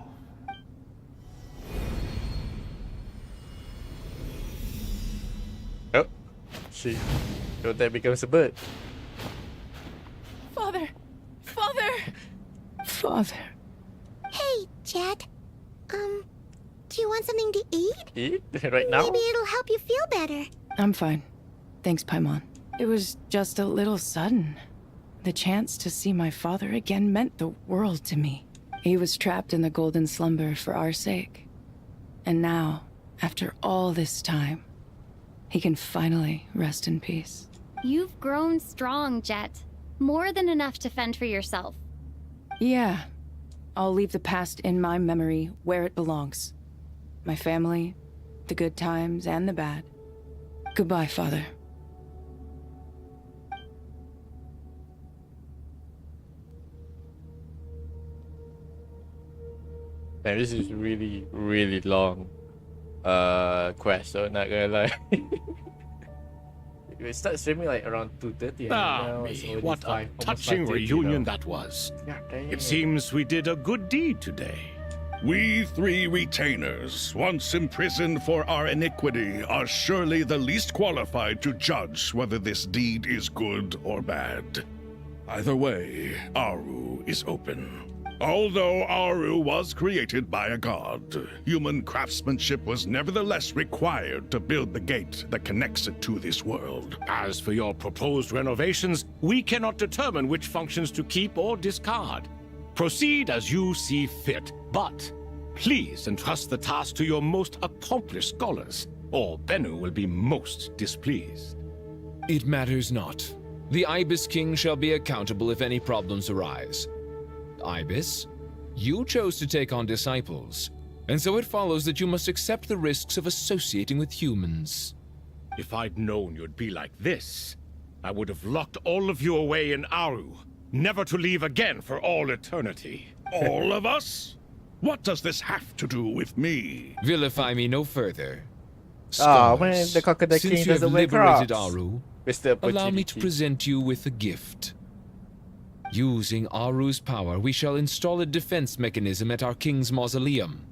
Oh, she. That becomes a bird. Father! Father! Father. Hey, Jet. Do you want something to eat? Eat? Right now? Maybe it'll help you feel better. I'm fine. Thanks, Paimon. It was just a little sudden. The chance to see my father again meant the world to me. He was trapped in the golden slumber for our sake. And now, after all this time, he can finally rest in peace. You've grown strong, Jet. More than enough to fend for yourself. Yeah. I'll leave the past in my memory where it belongs. My family, the good times and the bad. Goodbye, Father. Man, this is really, really long quest, so not gonna lie. We start streaming like around 2:30. Ah, me, what a touching reunion that was. It seems we did a good deed today. We three retainers, once imprisoned for our iniquity, are surely the least qualified to judge whether this deed is good or bad. Either way, Aru is open. Although Aru was created by a god, human craftsmanship was nevertheless required to build the gate that connects it to this world. As for your proposed renovations, we cannot determine which functions to keep or discard. Proceed as you see fit, but please entrust the task to your most accomplished scholars, or Bennu will be most displeased. It matters not. The Ibis King shall be accountable if any problems arise. Ibis, you chose to take on disciples, and so it follows that you must accept the risks of associating with humans. If I'd known you'd be like this, I would have locked all of you away in Aru, never to leave again for all eternity. All of us? What does this have to do with me? Vilify me no further. Oh man, the Crocodile Since King you have doesn't wear liberated crops. Aru, Missed the allow me to opportunity. present you with a gift. Using Aru's power, we shall install a defense mechanism at our king's mausoleum.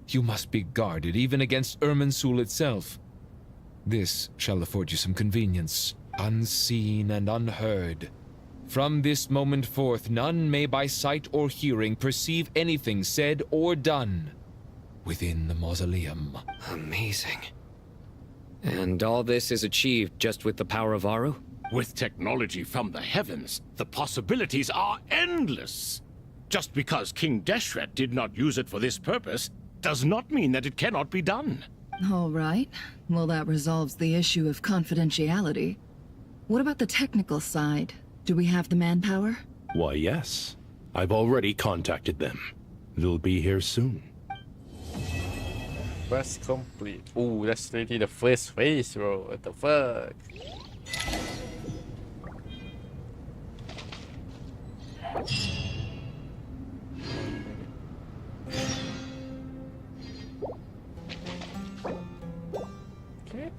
You must be guarded even against Irminsul itself. This shall afford you some convenience, unseen and unheard. From this moment forth, none may by sight or hearing perceive anything said or done within the mausoleum. Amazing. And all this is achieved just with the power of Aru? With technology from the heavens, the possibilities are endless. Just because King Deshret did not use it for this purpose does not mean that it cannot be done. All right. Well, that resolves the issue of confidentiality. What about the technical side? Do we have the manpower? Why, yes. I've already contacted them. They'll be here soon. Quest complete. Ooh, that's really the first phase, bro. What the fuck? Okay,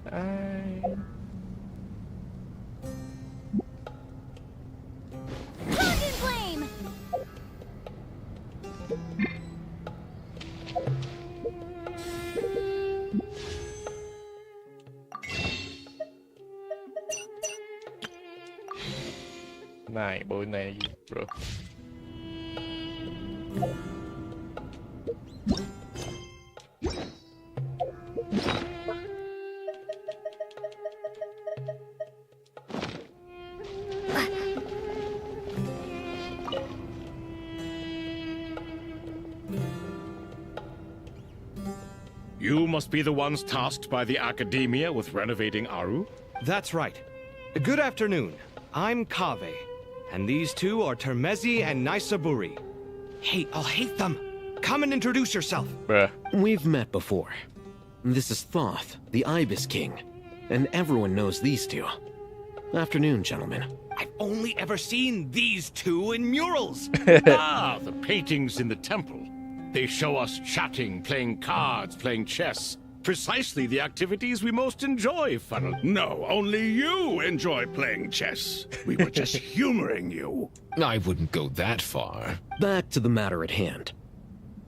Frozen flame! Này, bôi này, bro. You must be the ones tasked by the Academia with renovating Aru? That's right. Good afternoon. I'm Kaveh, and these two are Termezi and Naisaburi. Hey, I'll hate them. Come and introduce yourself. Bruh. We've met before. This is Thoth, the Ibis King, and everyone knows these two. Afternoon, gentlemen. I've only ever seen these two in murals. Ah, the paintings in the temple. They show us chatting, playing cards, playing chess. Precisely the activities we most enjoy, funnel. No, only you enjoy playing chess. We were just humoring you. I wouldn't go that far. Back to the matter at hand.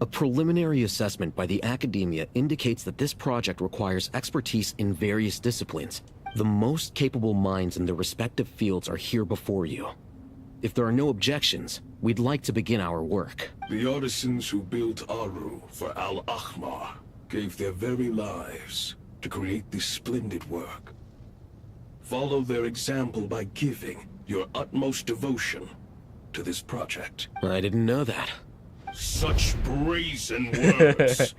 A preliminary assessment by the Academia indicates that this project requires expertise in various disciplines. The most capable minds in their respective fields are here before you. If there are no objections, we'd like to begin our work. The artisans who built Aru for Al-Ahmar gave their very lives to create this splendid work. Follow their example by giving your utmost devotion to this project. I didn't know that. Such brazen words.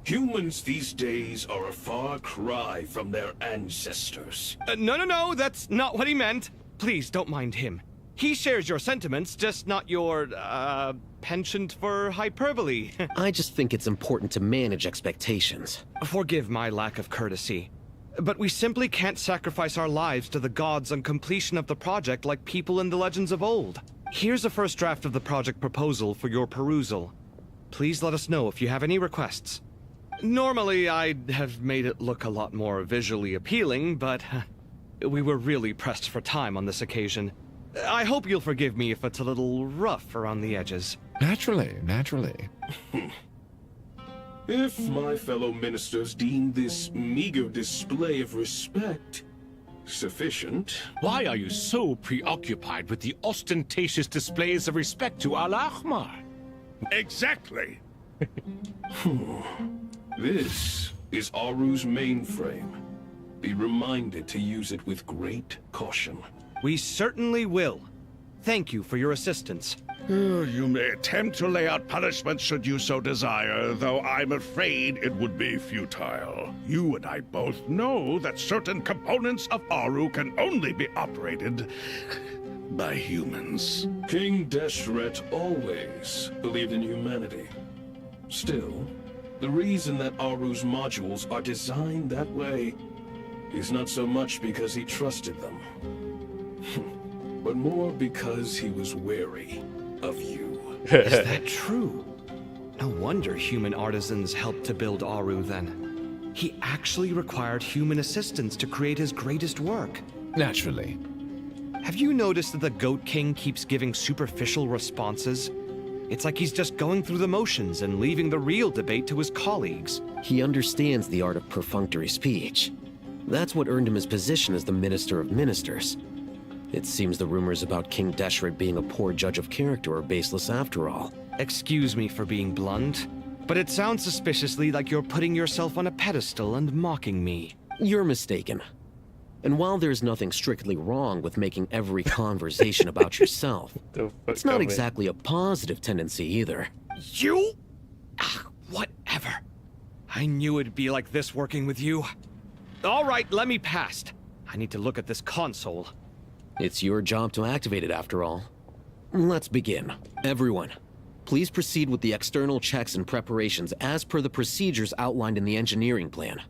Humans these days are a far cry from their ancestors. No, that's not what he meant. Please, don't mind him. He shares your sentiments, just not your, penchant for hyperbole. I just think it's important to manage expectations. Forgive my lack of courtesy, but we simply can't sacrifice our lives to the gods on completion of the project like people in the legends of old. Here's a first draft of the project proposal for your perusal. Please let us know if you have any requests. Normally, I'd have made it look a lot more visually appealing, but we were really pressed for time on this occasion. I hope you'll forgive me if it's a little rough around the edges. Naturally. If my fellow ministers deem this meager display of respect sufficient... Why are you so preoccupied with the ostentatious displays of respect to Al-Ahmar? Exactly. This is Aru's mainframe. Be reminded to use it with great caution. We certainly will. Thank you for your assistance. You may attempt to lay out punishment should you so desire, though I'm afraid it would be futile. You and I both know that certain components of Aru can only be operated by humans. King Deshret always believed in humanity. Still, the reason that Aru's modules are designed that way is not so much because he trusted them, but more because he was wary of you. Is that true? No wonder human artisans helped to build Aru then. He actually required human assistance to create his greatest work. Naturally. Have you noticed that the Goat King keeps giving superficial responses? It's like he's just going through the motions and leaving the real debate to his colleagues. He understands the art of perfunctory speech. That's what earned him his position as the Minister of Ministers. It seems the rumors about King Deshret being a poor judge of character are baseless after all. Excuse me for being blunt, but it sounds suspiciously like you're putting yourself on a pedestal and mocking me. You're mistaken. And while there's nothing strictly wrong with making every conversation about yourself, it's not exactly a positive tendency either. You? Whatever. I knew it'd be like this working with you. All right, let me past. I need to look at this console. It's your job to activate it after all. Let's begin. Everyone, please proceed with the external checks and preparations as per the procedures outlined in the engineering plan.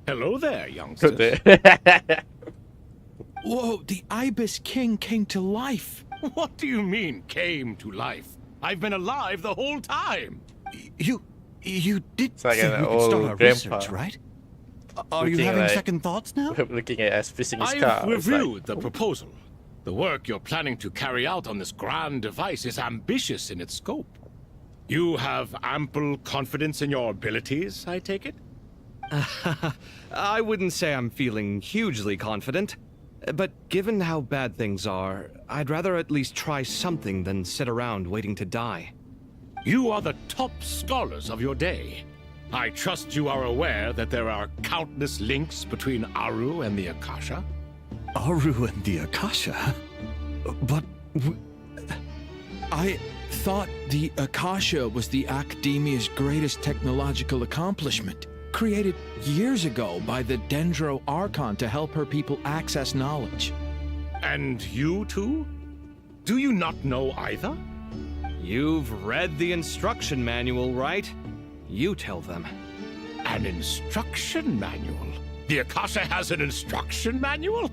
Hello there, youngsters. Whoa, the Ibis King came to life. What do you mean, came to life? I've been alive the whole time. You did It's like say an we could start old our grandpa. research, right? Are you Looking having like- second thoughts now? Looking at us fixing his I've car. It's like, reviewed the proposal. The work you're planning to carry out on this grand device is ambitious in its scope. You have ample confidence in your abilities, I take it? I wouldn't say I'm feeling hugely confident, but given how bad things are, I'd rather at least try something than sit around waiting to die. You are the top scholars of your day. I trust you are aware that there are countless links between Aru and the Akasha. Aru and the Akasha? But I thought the Akasha was the Academia's greatest technological accomplishment, created years ago by the Dendro Archon to help her people access knowledge. And you too? Do you not know either? You've read the instruction manual, right? You tell them. An instruction manual? The Akasha has an instruction manual?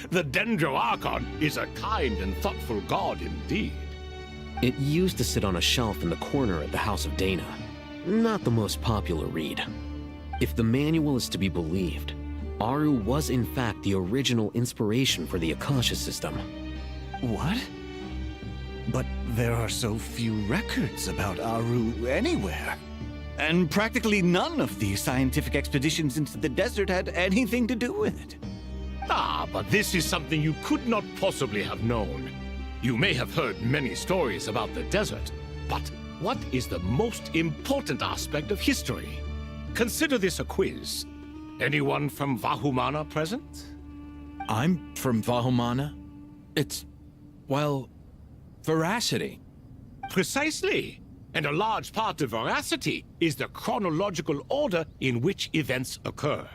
The Dendro Archon is a kind and thoughtful god indeed. It used to sit on a shelf in the corner at the House of Dana. Not the most popular read. If the manual is to be believed, Aru was in fact the original inspiration for the Akasha system. What? But there are so few records about Aru anywhere. And practically none of the scientific expeditions into the desert had anything to do with it. Ah, but this is something you could not possibly have known. You may have heard many stories about the desert, but what is the most important aspect of history? Consider this a quiz. Anyone from Vahumana present? I'm from Vahumana. It's, well, veracity. Precisely. And a large part of veracity is the chronological order in which events occur.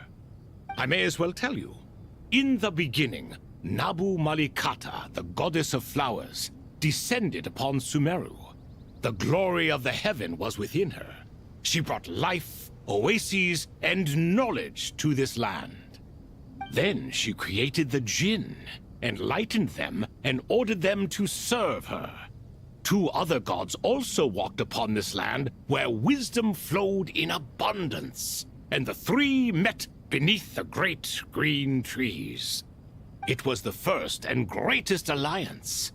I may as well tell you. In the beginning, Nabu Malikata, the goddess of flowers, descended upon Sumeru. The glory of the heaven was within her. She brought life, oases, and knowledge to this land. Then she created the Jinn, enlightened them, and ordered them to serve her. Two other gods also walked upon this land where wisdom flowed in abundance, and the three met beneath the great green trees. It was the first and greatest alliance.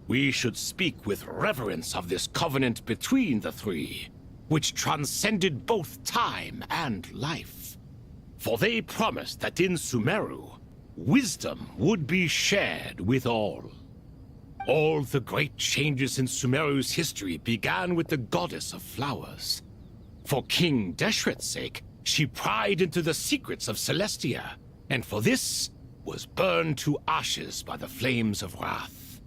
We should speak with reverence of this covenant between the three, which transcended both time and life. For they promised that in Sumeru, wisdom would be shared with all. All the great changes in Sumeru's history began with the goddess of flowers. For King Deshret's sake, she pried into the secrets of Celestia, and for this was burned to ashes by the flames of wrath.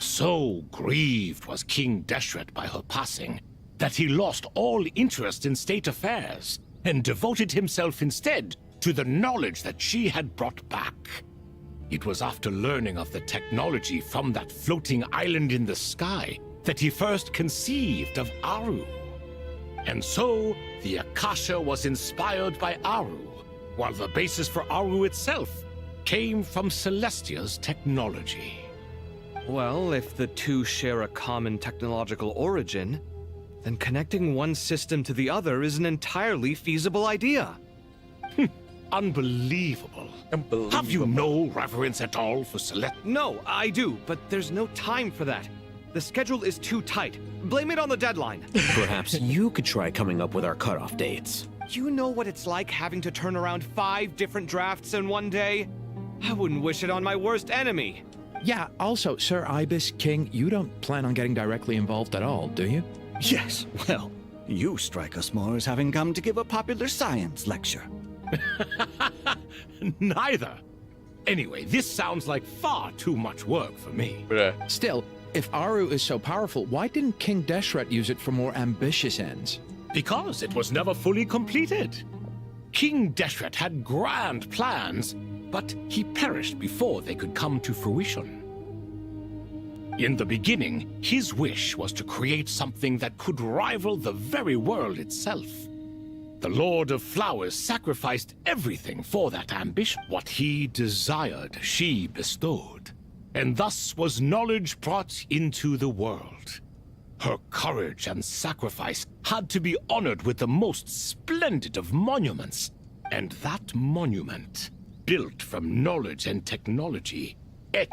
So grieved was King Deshret by her passing, that he lost all interest in state affairs, and devoted himself instead to the knowledge that she had brought back. It was after learning of the technology from that floating island in the sky that he first conceived of Aru. And so, the Akasha was inspired by Aru, while the basis for Aru itself came from Celestia's technology. Well, if the two share a common technological origin, then connecting one system to the other is an entirely feasible idea. Unbelievable. Have you no reverence at all for Celestia? No, I do, but there's no time for that. The schedule is too tight. Blame it on the deadline. Perhaps you could try coming up with our cutoff dates. You know what it's like having to turn around 5 different drafts in one day? I wouldn't wish it on my worst enemy. Yeah, also, Sir Ibis, King, you don't plan on getting directly involved at all, do you? Yes, well, you strike us more as having come to give a popular science lecture. Neither. Anyway, this sounds like far too much work for me. Still, if Aru is so powerful, why didn't King Deshret use it for more ambitious ends? Because it was never fully completed. King Deshret had grand plans, but he perished before they could come to fruition. In the beginning, his wish was to create something that could rival the very world itself. The Lord of Flowers sacrificed everything for that ambition. What he desired, she bestowed. And thus was knowledge brought into the world. Her courage and sacrifice had to be honored with the most splendid of monuments. And that monument, built from knowledge and technology.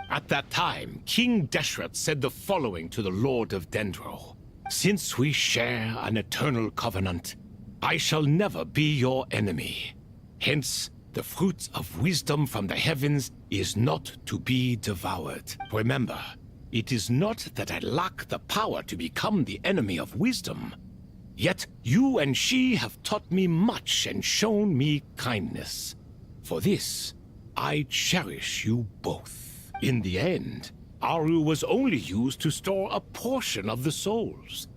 At that time, King Deshret said the following to the Lord of Dendro. Since we share an eternal covenant, I shall never be your enemy. Hence, the fruit of wisdom from the heavens is not to be devoured. Remember, it is not that I lack the power to become the enemy of wisdom. Yet you and she have taught me much and shown me kindness. For this, I cherish you both. In the end, Aru was only used to store a portion of the souls.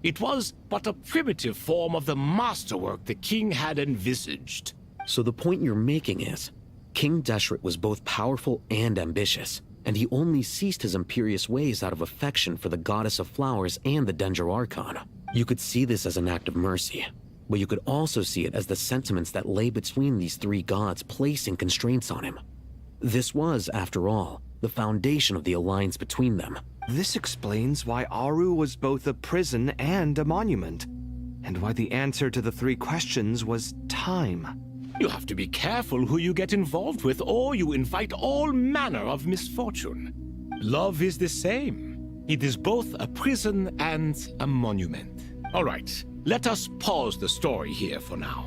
It was but a primitive form of the masterwork the king had envisaged. So the point you're making is, King Deshret was both powerful and ambitious, and he only ceased his imperious ways out of affection for the goddess of flowers and the Dendro Archon. You could see this as an act of mercy, but you could also see it as the sentiments that lay between these 3 gods placing constraints on him. This was, after all, the foundation of the alliance between them. This explains why Aru was both a prison and a monument, and why the answer to the 3 questions was time. You have to be careful who you get involved with, or you invite all manner of misfortune. Love is the same. It is both a prison and a monument. All right, let us pause the story here for now.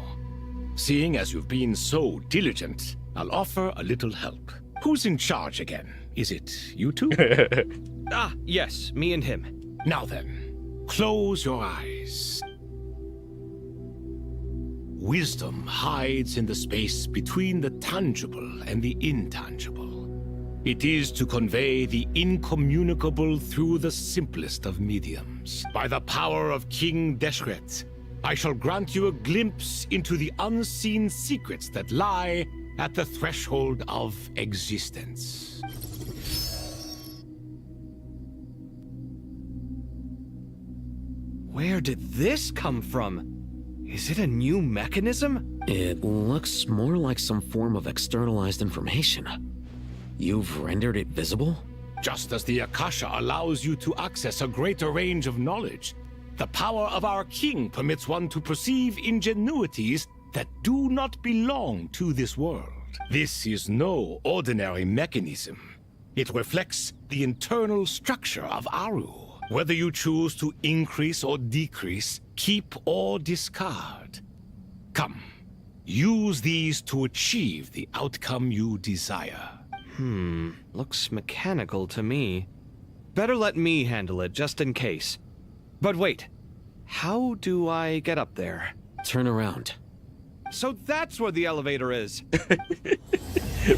Seeing as you've been so diligent, I'll offer a little help. Who's in charge again? Is it you two? Yes, me and him. Now then, close your eyes. Wisdom hides in the space between the tangible and the intangible. It is to convey the incommunicable through the simplest of mediums. By the power of King Deshret, I shall grant you a glimpse into the unseen secrets that lie at the threshold of existence. Where did this come from? Is it a new mechanism? It looks more like some form of externalized information. You've rendered it visible? Just as the Akasha allows you to access a greater range of knowledge, the power of our king permits one to perceive ingenuities that do not belong to this world. This is no ordinary mechanism. It reflects the internal structure of Aru. Whether you choose to increase or decrease, keep or discard. Come, use these to achieve the outcome you desire. Looks mechanical to me. Better let me handle it, just in case. But wait, how do I get up there? Turn around. So that's where the elevator is.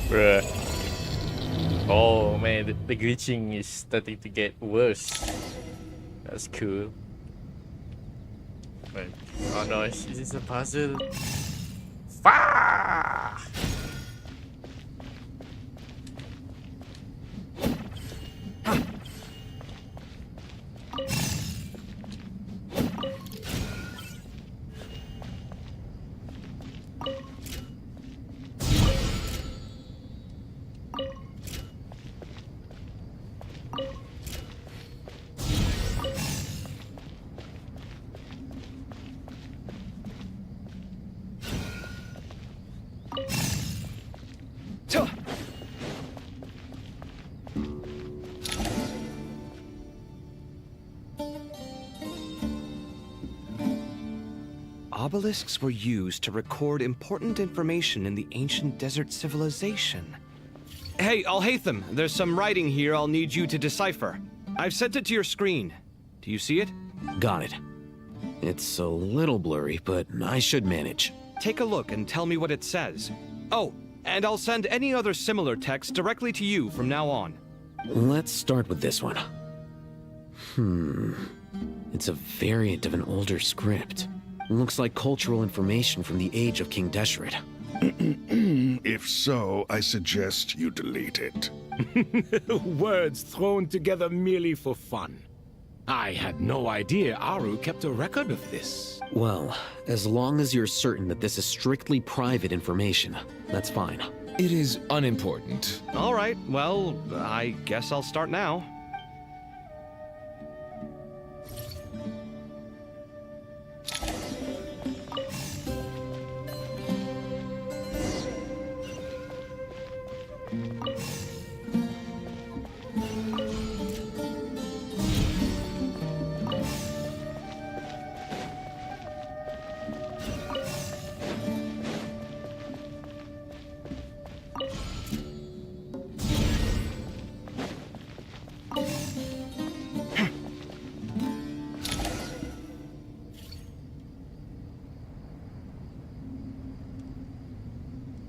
Bruh. Oh man, the glitching is starting to get worse. That's cool. Wait. Oh no, is this a puzzle? Fah! obelisks were used to record important information in the ancient desert civilization. Hey, Alhaitham, there's some writing here I'll need you to decipher. I've sent it to your screen. Do you see it? Got it. It's a little blurry, but I should manage. Take a look and tell me what it says. Oh, and I'll send any other similar text directly to you from now on. Let's start with this one. It's a variant of an older script. Looks like cultural information from the age of King Deshret. If so, I suggest you delete it. Words thrown together merely for fun. I had no idea Aru kept a record of this. Well, as long as you're certain that this is strictly private information, that's fine. It is unimportant. All right, well, I guess I'll start now.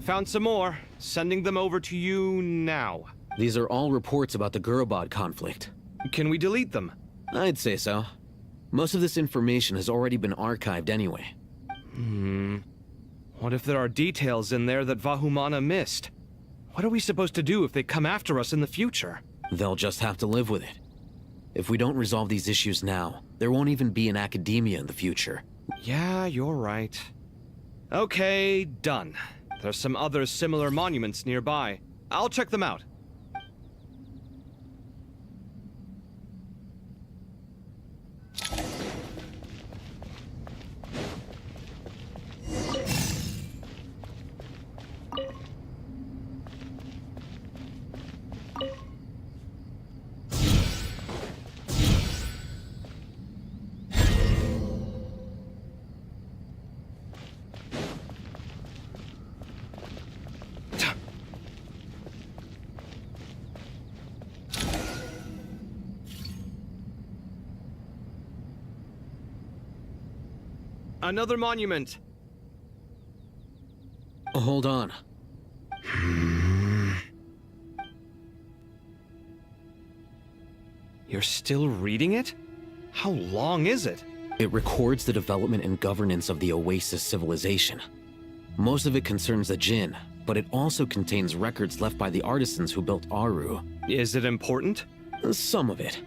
Found some more. Sending them over to you now. These are all reports about the Gurubad conflict. Can we delete them? I'd say so. Most of this information has already been archived anyway. What if there are details in there that Vahumana missed? What are we supposed to do if they come after us in the future? They'll just have to live with it. If we don't resolve these issues now, there won't even be an academia in the future. Yeah, you're right. Okay, done. There's some other similar monuments nearby. I'll check them out. Another monument. Hold on. You're still reading it? How long is it? It records the development and governance of the Oasis civilization. Most of it concerns the Jinn, but it also contains records left by the artisans who built Aru. Is it important? Some of it.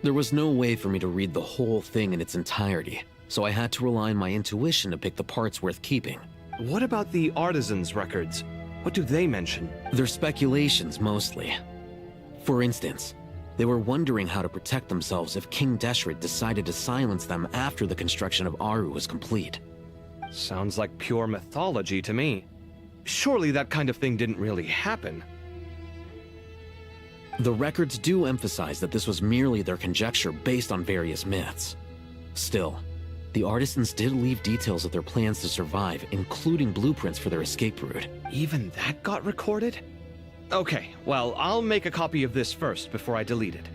There was no way for me to read the whole thing in its entirety, so I had to rely on my intuition to pick the parts worth keeping. What about the artisans' records? What do they mention? They're speculations, mostly. For instance, they were wondering how to protect themselves if King Deshret decided to silence them after the construction of Aru was complete. Sounds like pure mythology to me. Surely that kind of thing didn't really happen. The records do emphasize that this was merely their conjecture based on various myths. Still, the artisans did leave details of their plans to survive, including blueprints for their escape route. Even that got recorded? Okay, well, I'll make a copy of this first before I delete it.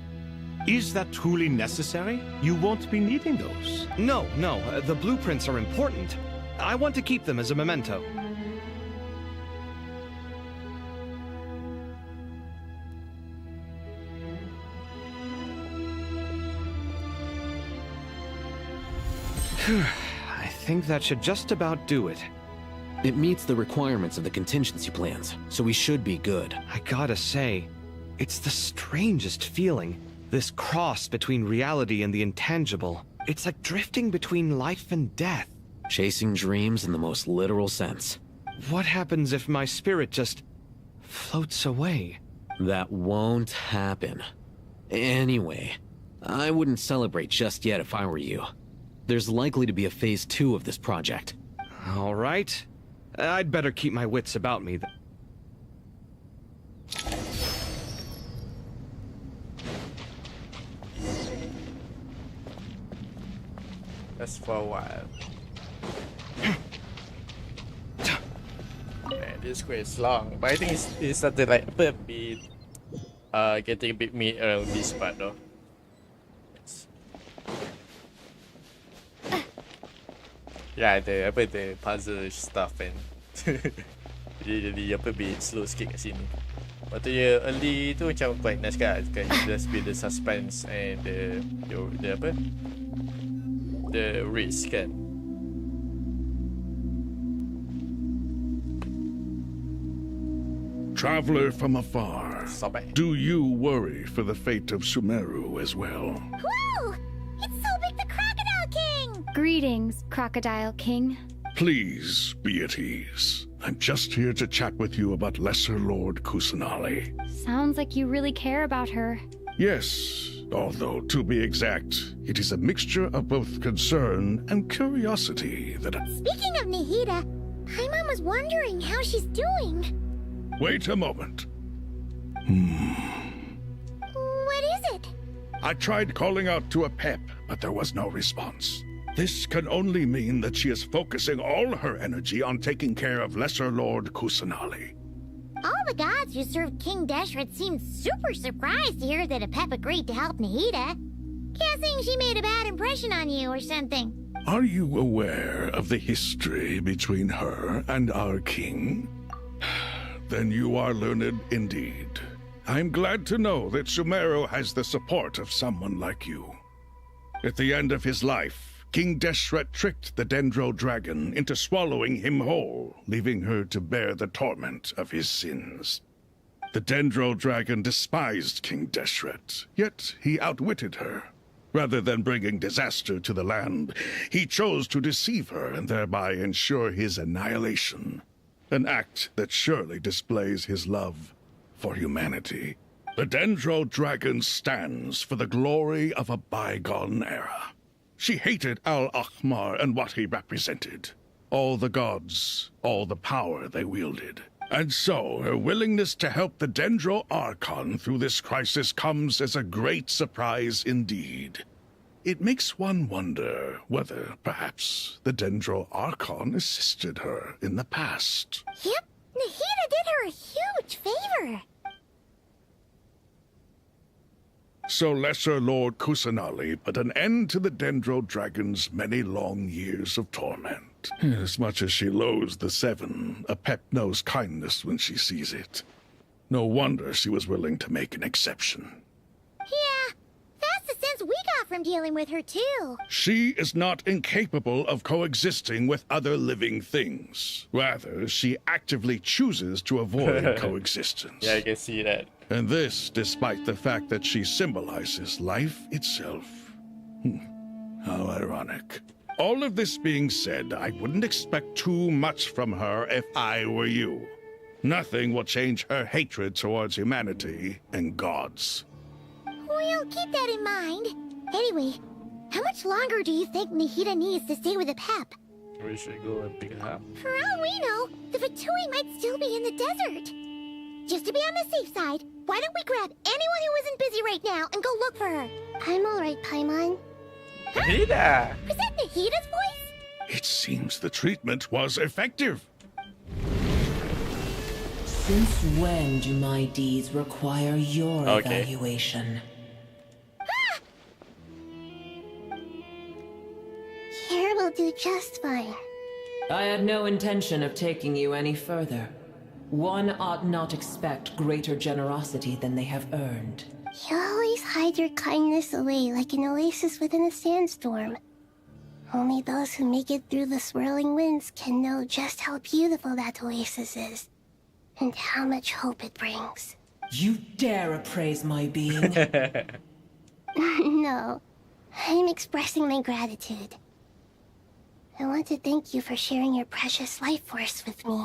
Is that truly necessary? You won't be needing those. No, the blueprints are important. I want to keep them as a memento. I think that should just about do it. It meets the requirements of the contingency plans, so we should be good. I gotta say, it's the strangest feeling. This cross between reality and the intangible. It's like drifting between life and death. Chasing dreams in the most literal sense. What happens if my spirit just floats away? That won't happen. Anyway, I wouldn't celebrate just yet if I were you. There's likely to be a phase 2 of this project. All right. I'd better keep my wits about me. That's for a while. this quest long, but I think it started like getting a bit mid around this part though. Yeah, the puzzle stuff and jadi bit slow sikit kat sini. Lepas tu early tu macam quite nice kan, just build the suspense and the risk kan. Traveler from afar, do you worry for the fate of Sumeru as well? Whoa! It's Sobek the Crocodile King! Greetings, Crocodile King. Please be at ease. I'm just here to chat with you about Lesser Lord Kusanali. Sounds like you really care about her. Yes, although to be exact, it is a mixture of both concern and curiosity that Speaking of Nahida, Paimon was wondering how she's doing. Wait a moment. What is it? I tried calling out to a pep, but there was no response. This can only mean that she is focusing all her energy on taking care of Lesser Lord Kusanali. All the gods who served King Deshret seemed super surprised to hear that Apep agreed to help Nahida. Guessing she made a bad impression on you or something. Are you aware of the history between her and our king? Then you are learned indeed. I'm glad to know that Sumeru has the support of someone like you. At the end of his life, King Deshret tricked the Dendro Dragon into swallowing him whole, leaving her to bear the torment of his sins. The Dendro Dragon despised King Deshret, yet he outwitted her. Rather than bringing disaster to the land, he chose to deceive her and thereby ensure his annihilation. An act that surely displays his love for humanity. The Dendro Dragon stands for the glory of a bygone era. She hated Al-Ahmar and what he represented. All the gods, all the power they wielded. And so, her willingness to help the Dendro Archon through this crisis comes as a great surprise indeed. It makes one wonder whether, perhaps, the Dendro Archon assisted her in the past. Yep, Nahida did her a huge favor. So Lesser Lord Kusanali put an end to the Dendro Dragon's many long years of torment. As much as she loathes the Seven, Apep knows kindness when she sees it. No wonder she was willing to make an exception. Yeah, that's the sense we got from dealing with her too. She is not incapable of coexisting with other living things. Rather, she actively chooses to avoid coexistence. Yeah, I can see that. And this despite the fact that she symbolizes life itself. How ironic. All of this being said, I wouldn't expect too much from her if I were you. Nothing will change her hatred towards humanity and gods. We'll keep that in mind. Anyway, how much longer do you think Nahida needs to stay with Apep? We should go and pick her up. For all we know, the Fatui might still be in the desert. Just to be on the safe side, why don't we grab anyone who isn't busy right now and go look for her? I'm alright, Paimon. Nahida! Was that Nahida's voice? It seems the treatment was effective. Since when do my deeds require your evaluation? Here will do just fine. I had no intention of taking you any further. One ought not expect greater generosity than they have earned. You always hide your kindness away like an oasis within a sandstorm. Only those who make it through the swirling winds can know just how beautiful that oasis is, and how much hope it brings. You dare appraise my being? No, I'm expressing my gratitude. I want to thank you for sharing your precious life force with me.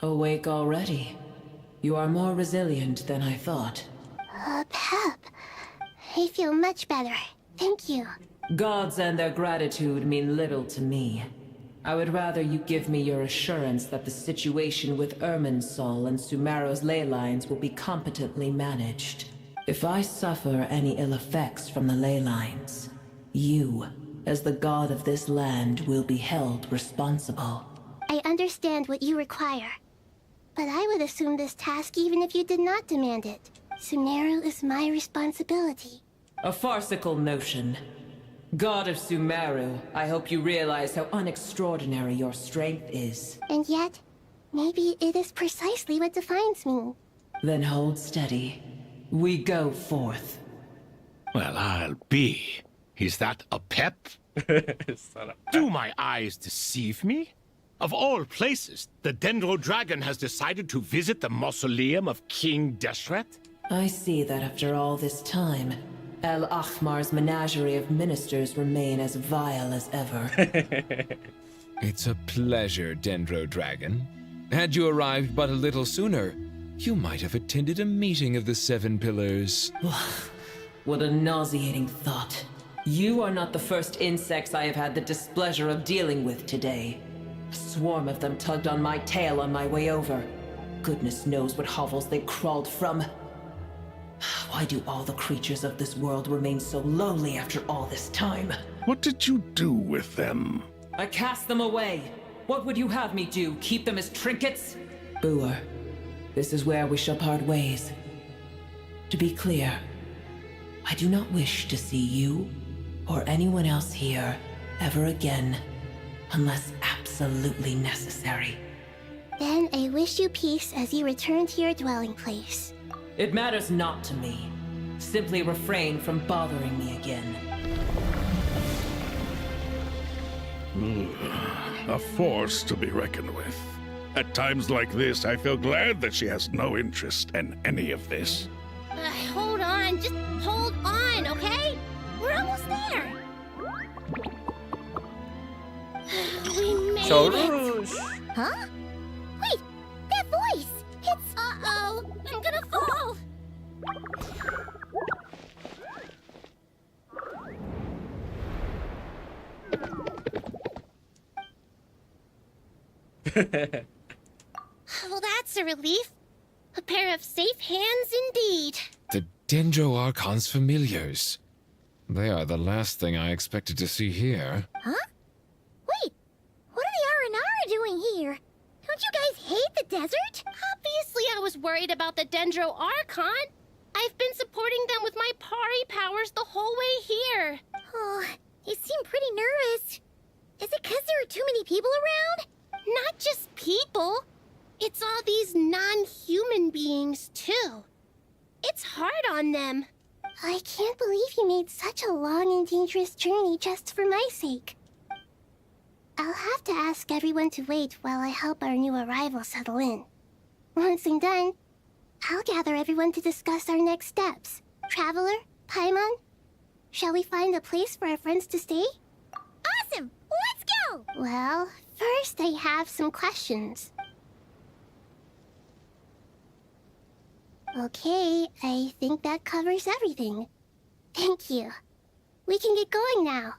Awake already? You are more resilient than I thought. Pep. I feel much better. Thank you. Gods and their gratitude mean little to me. I would rather you give me your assurance that the situation with Irminsul and Sumeru's ley lines will be competently managed. If I suffer any ill effects from the ley lines, you as the god of this land will be held responsible. I understand what you require, but I would assume this task even if you did not demand it. Sumeru is my responsibility. A farcical notion. God of Sumeru, I hope you realize how unextraordinary your strength is. And yet, maybe it is precisely what defines me. Then hold steady. We go forth. Well, I'll be. Is that a pep? Do my eyes deceive me? Of all places, the Dendro Dragon has decided to visit the mausoleum of King Deshret? I see that after all this time, El Ahmar's menagerie of ministers remain as vile as ever. It's a pleasure, Dendro Dragon. Had you arrived but a little sooner, you might have attended a meeting of the Seven Pillars. What a nauseating thought. You are not the first insects I have had the displeasure of dealing with today. A swarm of them tugged on my tail on my way over. Goodness knows what hovels they crawled from. Why do all the creatures of this world remain so lowly after all this time? What did you do with them? I cast them away. What would you have me do? Keep them as trinkets? Boer, this is where we shall part ways. To be clear, I do not wish to see you or anyone else here ever again, unless absolutely necessary. Then I wish you peace as you return to your dwelling place. It matters not to me. Simply refrain from bothering me again. A force to be reckoned with. At times like this, I feel glad that she has no interest in any of this. Hold on, just hold on, okay? We're almost there. We made it. Huh? Wait, that voice! It's... Uh-oh, I'm gonna fall! Well, that's a relief. A pair of safe hands indeed. The Dendro Archon's familiars. They are the last thing I expected to see here. Huh? Wait, what are the Aranara doing here? Don't you guys hate the desert? Obviously I was worried about the Dendro Archon. I've been supporting them with my Pari powers the whole way here. Oh, you seem pretty nervous. Is it because there are too many people around? Not just people. It's all these non-human beings, too. It's hard on them. I can't believe you made such a long and dangerous journey just for my sake. I'll have to ask everyone to wait while I help our new arrival settle in. Once I'm done, I'll gather everyone to discuss our next steps. Traveler, Paimon, shall we find a place for our friends to stay? Awesome! Let's go! Well, first I have some questions. Okay, I think that covers everything. Thank you. We can get going now.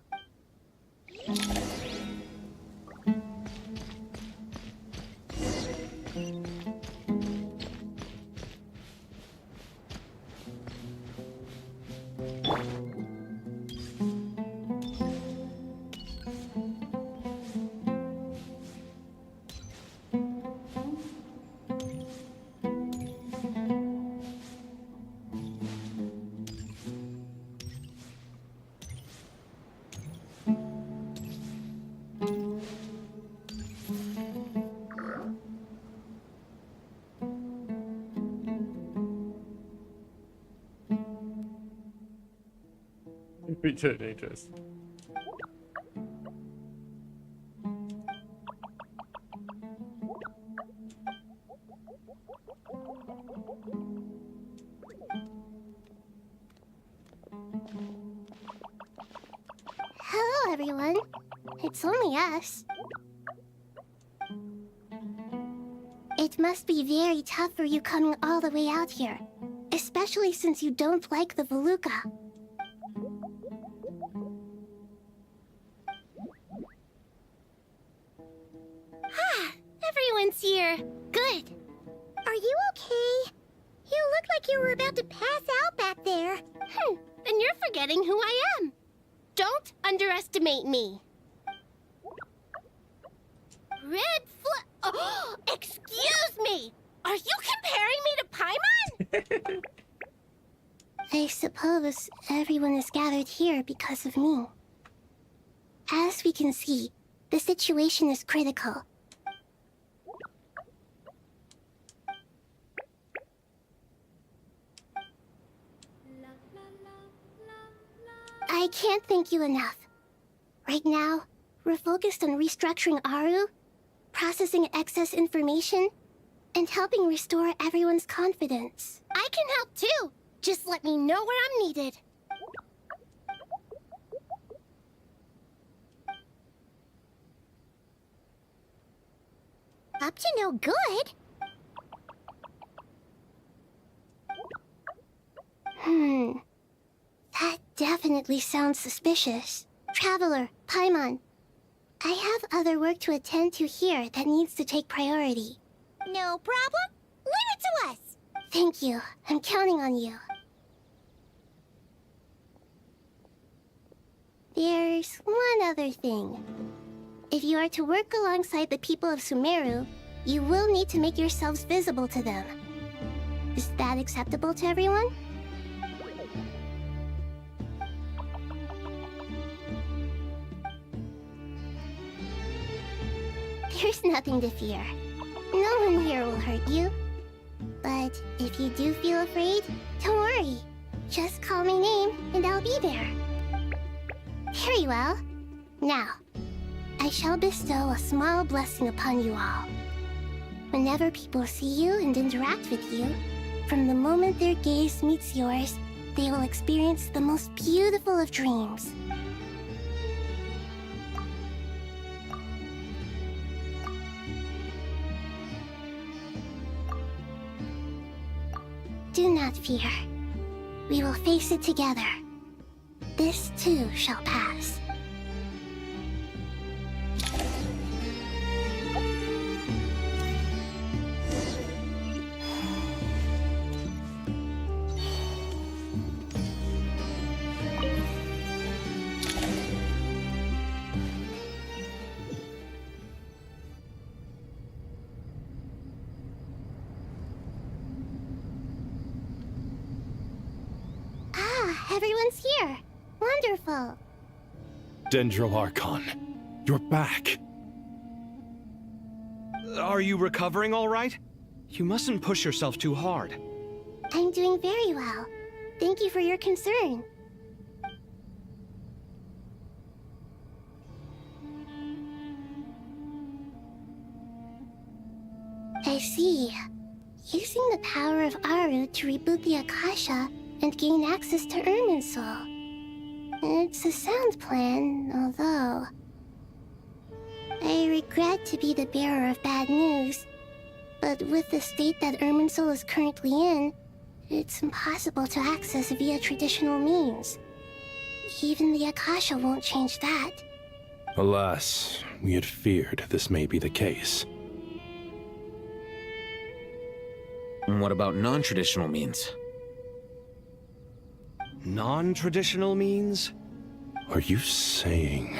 Return interest. Hello, everyone. It's only us. It must be very tough for you coming all the way out here, especially since you don't like the Veluca. Everyone's here. Good. Are you okay? You look like you were about to pass out back there. Then you're forgetting who I am. Don't underestimate me. Red flag. Oh, excuse me! Are you comparing me to Paimon? I suppose everyone is gathered here because of me. As we can see, the situation is critical. I can't thank you enough. Right now, we're focused on restructuring Aru, processing excess information, and helping restore everyone's confidence. I can help too. Just let me know where I'm needed. Up to no good? That definitely sounds suspicious. Traveler, Paimon, I have other work to attend to here that needs to take priority. No problem. Leave it to us. Thank you. I'm counting on you. There's one other thing. If you are to work alongside the people of Sumeru, you will need to make yourselves visible to them. Is that acceptable to everyone? There's nothing to fear. No one here will hurt you. But if you do feel afraid, don't worry. Just call my name and I'll be there. Very well. Now, I shall bestow a small blessing upon you all. Whenever people see you and interact with you, from the moment their gaze meets yours, they will experience the most beautiful of dreams. Do not fear. We will face it together. This too shall pass. Everyone's here. Wonderful. Dendro Archon, you're back. Are you recovering all right? You mustn't push yourself too hard. I'm doing very well. Thank you for your concern. I see. Using the power of Aru to reboot the Akasha and gain access to Irminsul. It's a sound plan, although... I regret to be the bearer of bad news, but with the state that Irminsul is currently in, it's impossible to access via traditional means. Even the Akasha won't change that. Alas, we had feared this may be the case. And what about non-traditional means? Non-traditional means? Are you saying...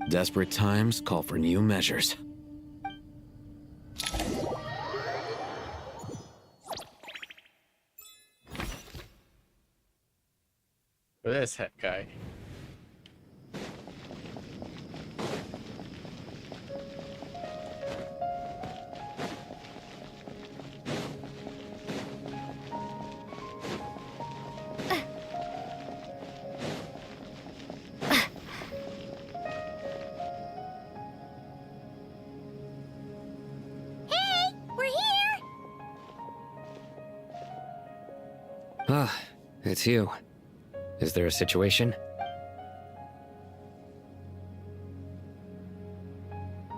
Desperate times call for new measures. Where's that guy? Ah, it's you. Is there a situation?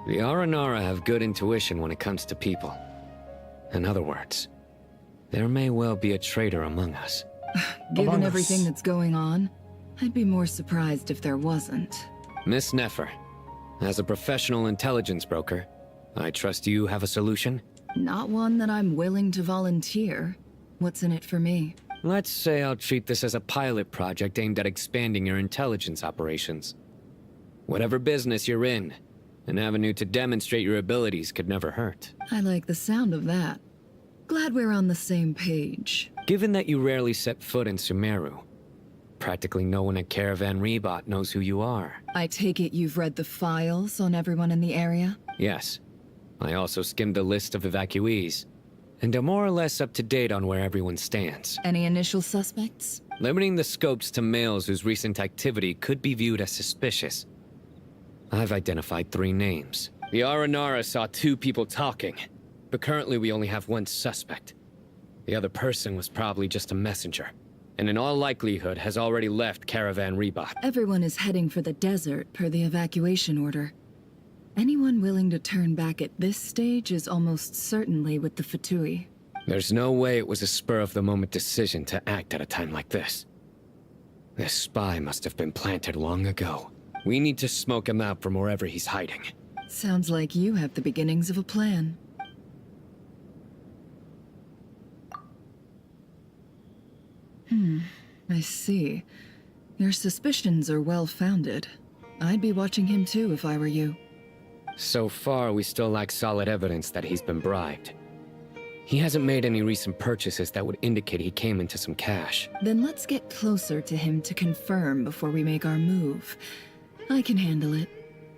The Aranara have good intuition when it comes to people. In other words, there may well be a traitor among us. Given everything that's going on, I'd be more surprised if there wasn't. Miss Nefer, as a professional intelligence broker, I trust you have a solution? Not one that I'm willing to volunteer. What's in it for me? Let's say I'll treat this as a pilot project aimed at expanding your intelligence operations. Whatever business you're in, an avenue to demonstrate your abilities could never hurt. I like the sound of that. Glad we're on the same page. Given that you rarely set foot in Sumeru, practically no one at Caravan Rebot knows who you are. I take it you've read the files on everyone in the area? Yes. I also skimmed the list of evacuees, and am more or less up to date on where everyone stands. Any initial suspects? Limiting the scopes to males whose recent activity could be viewed as suspicious. I've identified 3 names. The Aranara saw 2 people talking, but currently we only have 1 suspect. The other person was probably just a messenger, and in all likelihood has already left Caravan Rebot. Everyone is heading for the desert per the evacuation order. Anyone willing to turn back at this stage is almost certainly with the Fatui. There's no way it was a spur-of-the-moment decision to act at a time like this. This spy must have been planted long ago. We need to smoke him out from wherever he's hiding. Sounds like you have the beginnings of a plan. I see. Your suspicions are well-founded. I'd be watching him too if I were you. So far, we still lack solid evidence that he's been bribed. He hasn't made any recent purchases that would indicate he came into some cash. Then let's get closer to him to confirm before we make our move. I can handle it.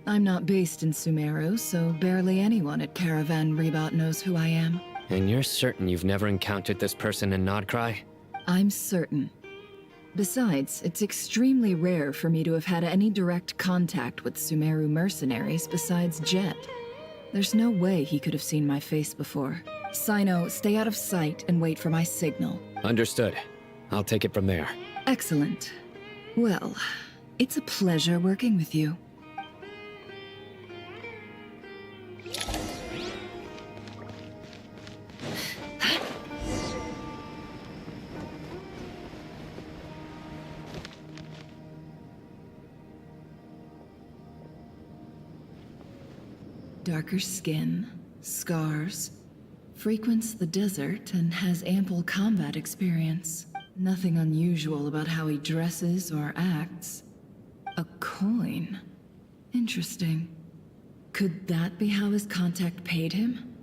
I'm not based in Sumeru, so barely anyone at Caravan Rebot knows who I am. And you're certain you've never encountered this person in Nodcry? I'm certain. Besides, it's extremely rare for me to have had any direct contact with Sumeru mercenaries besides Jet. There's no way he could have seen my face before. Sino, stay out of sight and wait for my signal. Understood. I'll take it from there. Excellent. Well, it's a pleasure working with you. Darker skin, scars, frequents the desert and has ample combat experience. Nothing unusual about how he dresses or acts. A coin. Interesting. Could that be how his contact paid him?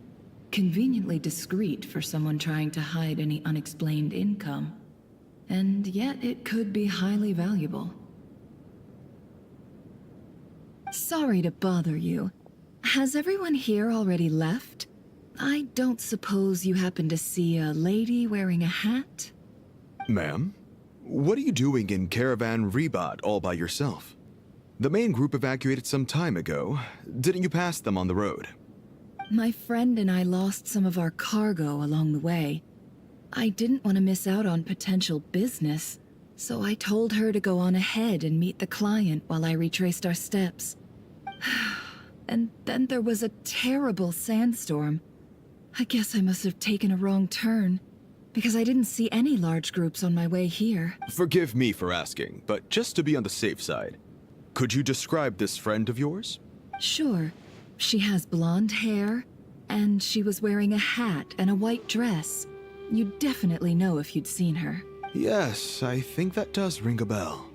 Conveniently discreet for someone trying to hide any unexplained income. And yet it could be highly valuable. Sorry to bother you. Has everyone here already left? I don't suppose you happen to see a lady wearing a hat? Ma'am, what are you doing in Caravan Rebot all by yourself? The main group evacuated some time ago. Didn't you pass them on the road? My friend and I lost some of our cargo along the way. I didn't want to miss out on potential business, so I told her to go on ahead and meet the client while I retraced our steps. And then there was a terrible sandstorm. I guess I must have taken a wrong turn, because I didn't see any large groups on my way here. Forgive me for asking, but just to be on the safe side, could you describe this friend of yours? Sure. She has blonde hair, and she was wearing a hat and a white dress. You'd definitely know if you'd seen her. Yes, I think that does ring a bell.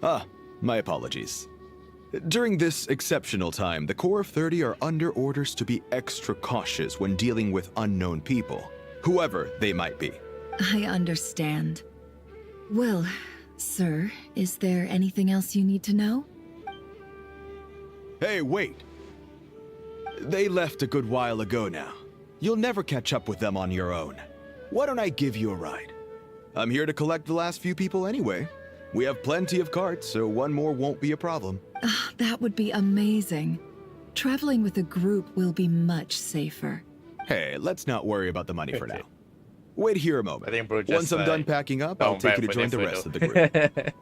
Ah, my apologies. During this exceptional time, the Corps of 30 are under orders to be extra cautious when dealing with unknown people, whoever they might be. I understand. Well, sir, is there anything else you need to know? Hey, wait! They left a good while ago now. You'll never catch up with them on your own. Why don't I give you a ride? I'm here to collect the last few people anyway. We have plenty of carts, so one more won't be a problem. That would be amazing. Traveling with a group will be much safer. Hey, let's not worry about the money for now. Wait here a moment. I think bro just Once I'm done packing up, I'll take you to join the rest of the group.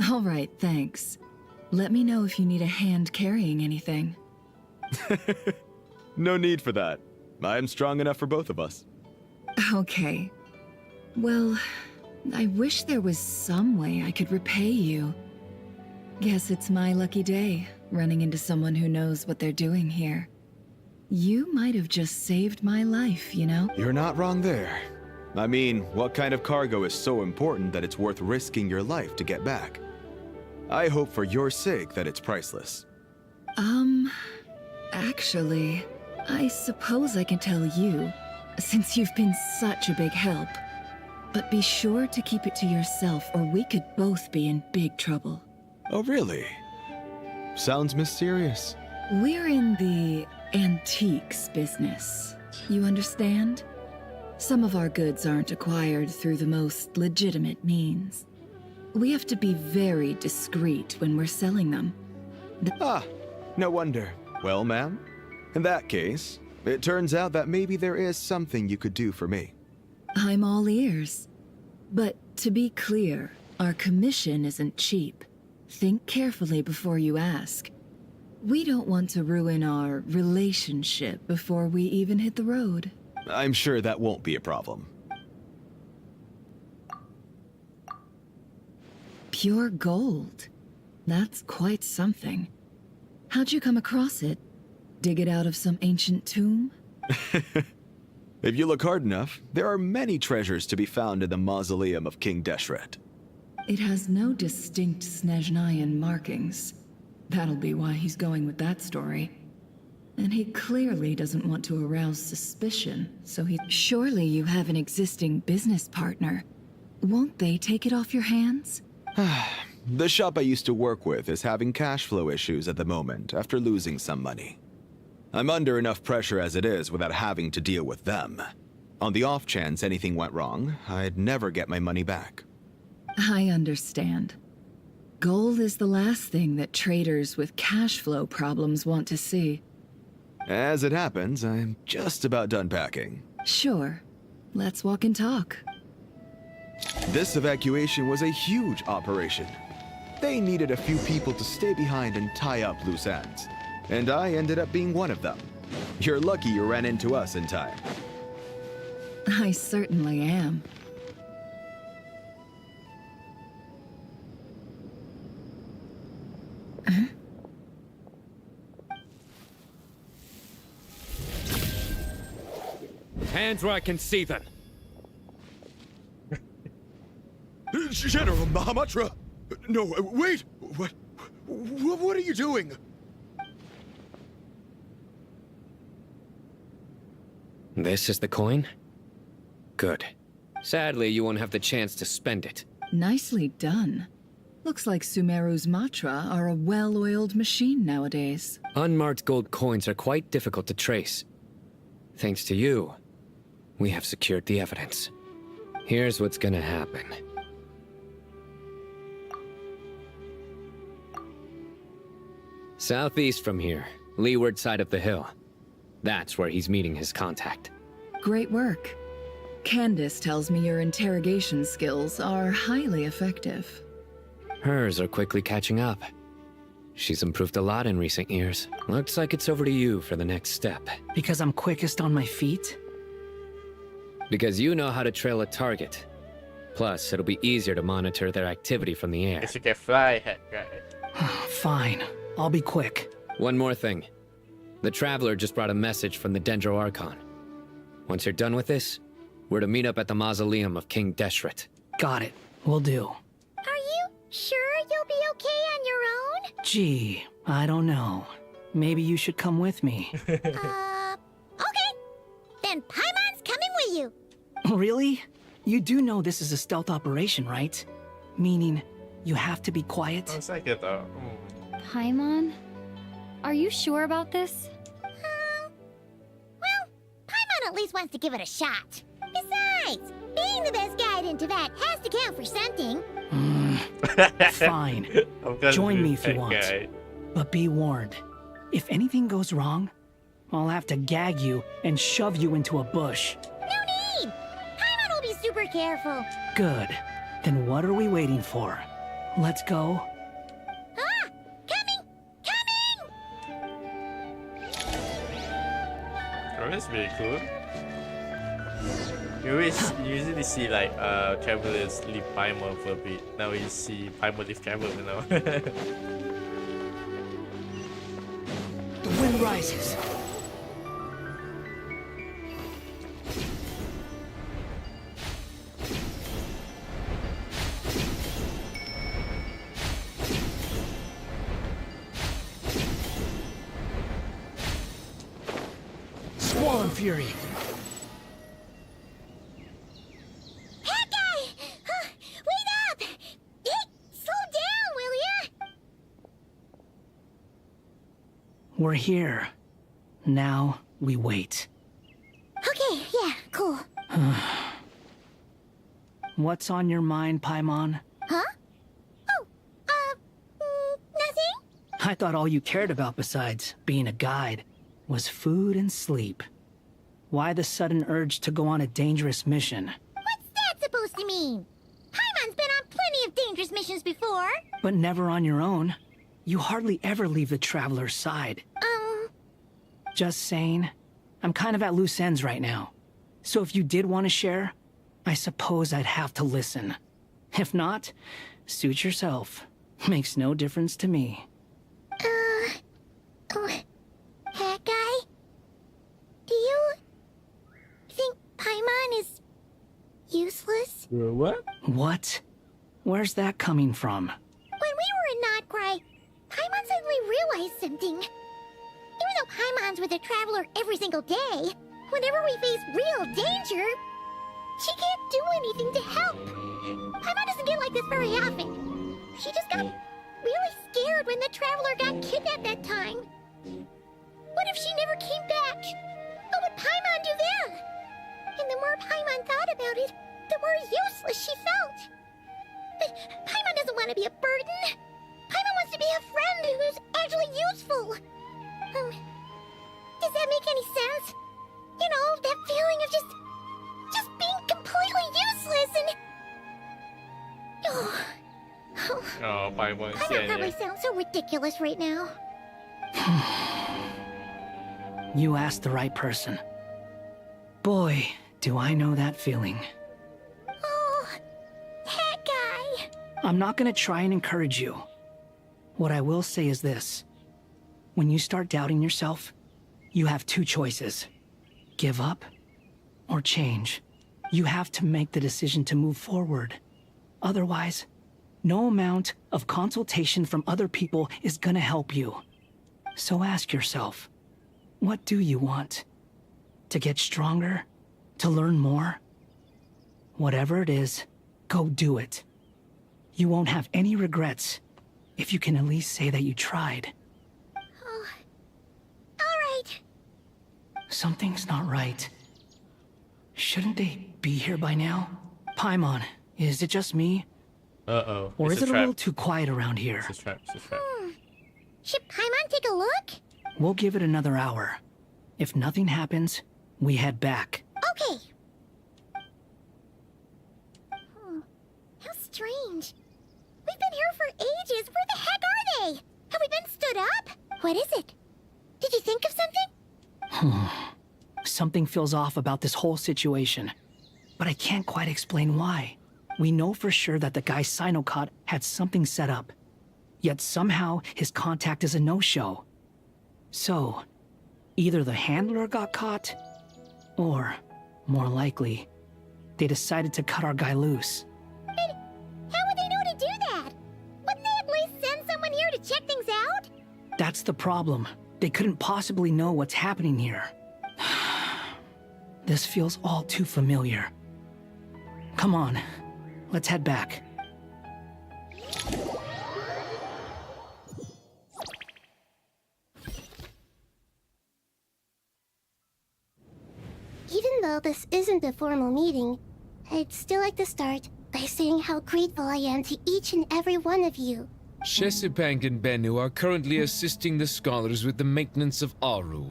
All right, thanks. Let me know if you need a hand carrying anything. No need for that. I'm strong enough for both of us. Okay. Well, I wish there was some way I could repay you. Guess it's my lucky day, running into someone who knows what they're doing here. You might have just saved my life, you know? You're not wrong there. I mean, what kind of cargo is so important that it's worth risking your life to get back? I hope for your sake that it's priceless. Actually, I suppose I can tell you, since you've been such a big help. But be sure to keep it to yourself, or we could both be in big trouble. Oh, really? Sounds mysterious. We're in the antiques business. You understand? Some of our goods aren't acquired through the most legitimate means. We have to be very discreet when we're selling them. No wonder. Well, ma'am, in that case, it turns out that maybe there is something you could do for me. I'm all ears. But to be clear, our commission isn't cheap. Think carefully before you ask. We don't want to ruin our relationship before we even hit the road. I'm sure that won't be a problem. Pure gold. That's quite something. How'd you come across it? Dig it out of some ancient tomb? If you look hard enough, there are many treasures to be found in the mausoleum of King Deshret. It has no distinct Snezhnayan markings. That'll be why he's going with that story. And he clearly doesn't want to arouse suspicion, so he... Surely you have an existing business partner. Won't they take it off your hands? The shop I used to work with is having cash flow issues at the moment after losing some money. I'm under enough pressure as it is without having to deal with them. On the off chance anything went wrong, I'd never get my money back. I understand. Gold is the last thing that traders with cash flow problems want to see. As it happens, I'm just about done packing. Sure. Let's walk and talk. This evacuation was a huge operation. They needed a few people to stay behind and tie up loose ends. And I ended up being one of them. You're lucky you ran into us in time. I certainly am. Hands where I can see them. General Mahamatra! No, wait! What are you doing? This is the coin? Good. Sadly, you won't have the chance to spend it. Nicely done. Looks like Sumeru's Matra are a well-oiled machine nowadays. Unmarked gold coins are quite difficult to trace. Thanks to you, we have secured the evidence. Here's what's gonna happen. Southeast from here, leeward side of the hill. That's where he's meeting his contact. Great work. Candace tells me your interrogation skills are highly effective. Hers are quickly catching up. She's improved a lot in recent years. Looks like it's over to you for the next step. Because I'm quickest on my feet? Because you know how to trail a target. Plus, it'll be easier to monitor their activity from the air. Guess you can fly, right? Fine. I'll be quick. One more thing. The Traveler just brought a message from the Dendro Archon. Once you're done with this, we're to meet up at the mausoleum of King Deshret. Got it. Will do. Are you sure you'll be okay on your own? Gee, I don't know. Maybe you should come with me. Okay. Then Paimon's coming with you. Really? You do know this is a stealth operation, right? Meaning, you have to be quiet? Paimon? Are you sure about this? Well, Paimon at least wants to give it a shot. Besides, being the best guide into that has to count for something. Fine. Join me if you want. But be warned, if anything goes wrong, I'll have to gag you and shove you into a bush. No need! Paimon will be super careful. Good. Then what are we waiting for? Let's go. Oh, that's really cool. You usually see like travelers leave Paimon for a bit. Now you see Paimon leave traveler now. The wind rises. Swollen Fury. Hawkeye! Wait up! Hey, slow down, will ya? We're here. Now we wait. Okay, yeah, cool. What's on your mind, Paimon? Huh? Oh, nothing? I thought all you cared about besides being a guide was food and sleep. Why the sudden urge to go on a dangerous mission? What's that supposed to mean? Paimon's been on plenty of dangerous missions before. But never on your own. You hardly ever leave the Traveler's side. Just saying. I'm kind of at loose ends right now. So if you did want to share, I suppose I'd have to listen. If not, suit yourself. Makes no difference to me. Hawkeye? Do you think Paimon is useless? What? What? Where's that coming from? When we were in Notcry, Paimon suddenly realized something. Even though Paimon's with a Traveler every single day, whenever we face real danger, she can't do anything to help. Paimon doesn't get like this very often. She just got really scared when the Traveler got kidnapped that time. What if she never came back? What would Paimon do then? And the more Paimon thought about it, the more useless she felt. But Paimon doesn't want to be a burden. Paimon wants to be a friend who's actually useful. Does that make any sense? You know, that feeling of just being completely useless and... Oh, Paimon Paimon probably sounds so ridiculous right now. You asked the right person. Boy, do I know that feeling. Oh, that guy. I'm not gonna try and encourage you. What I will say is this. When you start doubting yourself, you have two choices. Give up or change. You have to make the decision to move forward. Otherwise, no amount of consultation from other people is gonna help you. So ask yourself, what do you want? To get stronger? To learn more? Whatever it is, go do it. You won't have any regrets if you can at least say that you tried. Oh, all right. Something's not right. Shouldn't they be here by now? Paimon, is it just me? Uh-oh. Or It's is it a trap. little too quiet around here? It's a trap. It's a trap. Should Paimon take a look? We'll give it another hour. If nothing happens, we head back. Okay. How strange. We've been here for ages. Where the heck are they? Have we been stood up? What is it? Did you think of something? Something feels off about this whole situation, but I can't quite explain why. We know for sure that the guy Sinocot had something set up, yet somehow his contact is a no-show. So, either the handler got caught, or, more likely, they decided to cut our guy loose. But how would they know to do that? Wouldn't they at least send someone here to check things out? That's the problem. They couldn't possibly know what's happening here. This feels all too familiar. Come on, let's head back. Even though this isn't a formal meeting, I'd still like to start by saying how grateful I am to each and every one of you. Shesipang and Bennu are currently assisting the scholars with the maintenance of Aru.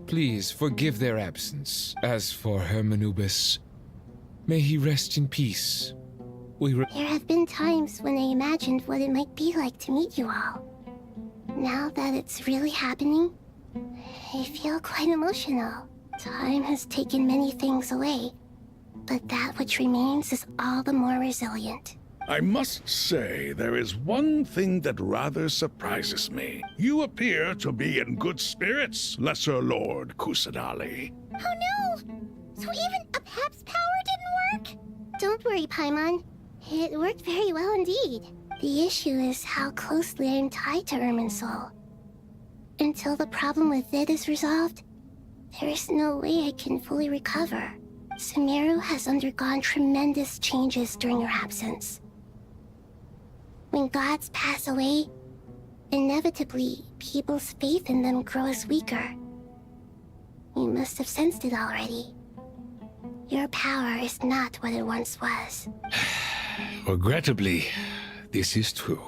Please forgive their absence. As for Hermanubis, may he rest in peace. There have been times when I imagined what it might be like to meet you all. Now that it's really happening, I feel quite emotional. Time has taken many things away, but that which remains is all the more resilient. I must say, there is one thing that rather surprises me. You appear to be in good spirits, Lesser Lord Kusanali. Oh no! So even a Pep's power didn't work? Don't worry, Paimon. It worked very well indeed. The issue is how closely I am tied to Irminsul. Until the problem with it is resolved, There is no way I can fully recover. Sumeru has undergone tremendous changes during your absence. When gods pass away, inevitably, people's faith in them grows weaker. You must have sensed it already. Your power is not what it once was. Regrettably, this is true.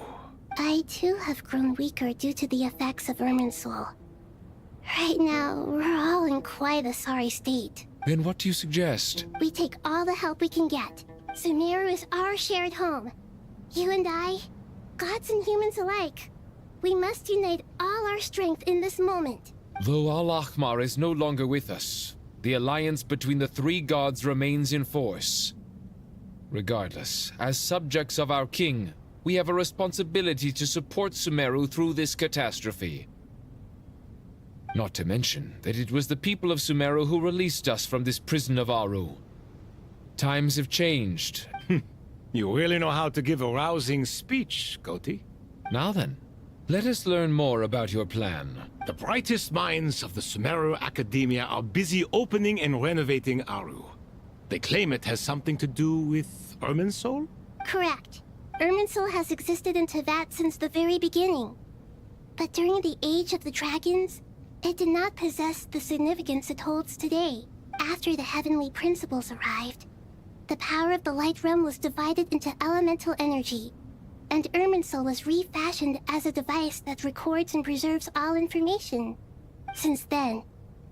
I too have grown weaker due to the effects of Irminsul. Right now, we're all in quite a sorry state. Then what do you suggest? We take all the help we can get. Sumeru is our shared home. You and I, gods and humans alike. We must unite all our strength in this moment. Though Al-Ahmar is no longer with us, the alliance between the three gods remains in force. Regardless, as subjects of our king, we have a responsibility to support Sumeru through this catastrophe. Not to mention that it was the people of Sumeru who released us from this prison of Aru. Times have changed. You really know how to give a rousing speech, Goti. Now then, let us learn more about your plan. The brightest minds of the Sumeru Academia are busy opening and renovating Aru. They claim it has something to do with Irminsul? Correct. Irminsul has existed in Teyvat since the very beginning. But during the Age of the Dragons, it did not possess the significance it holds today. After the heavenly principles arrived, the power of the Light Realm was divided into elemental energy, and Irminsul was refashioned as a device that records and preserves all information. Since then,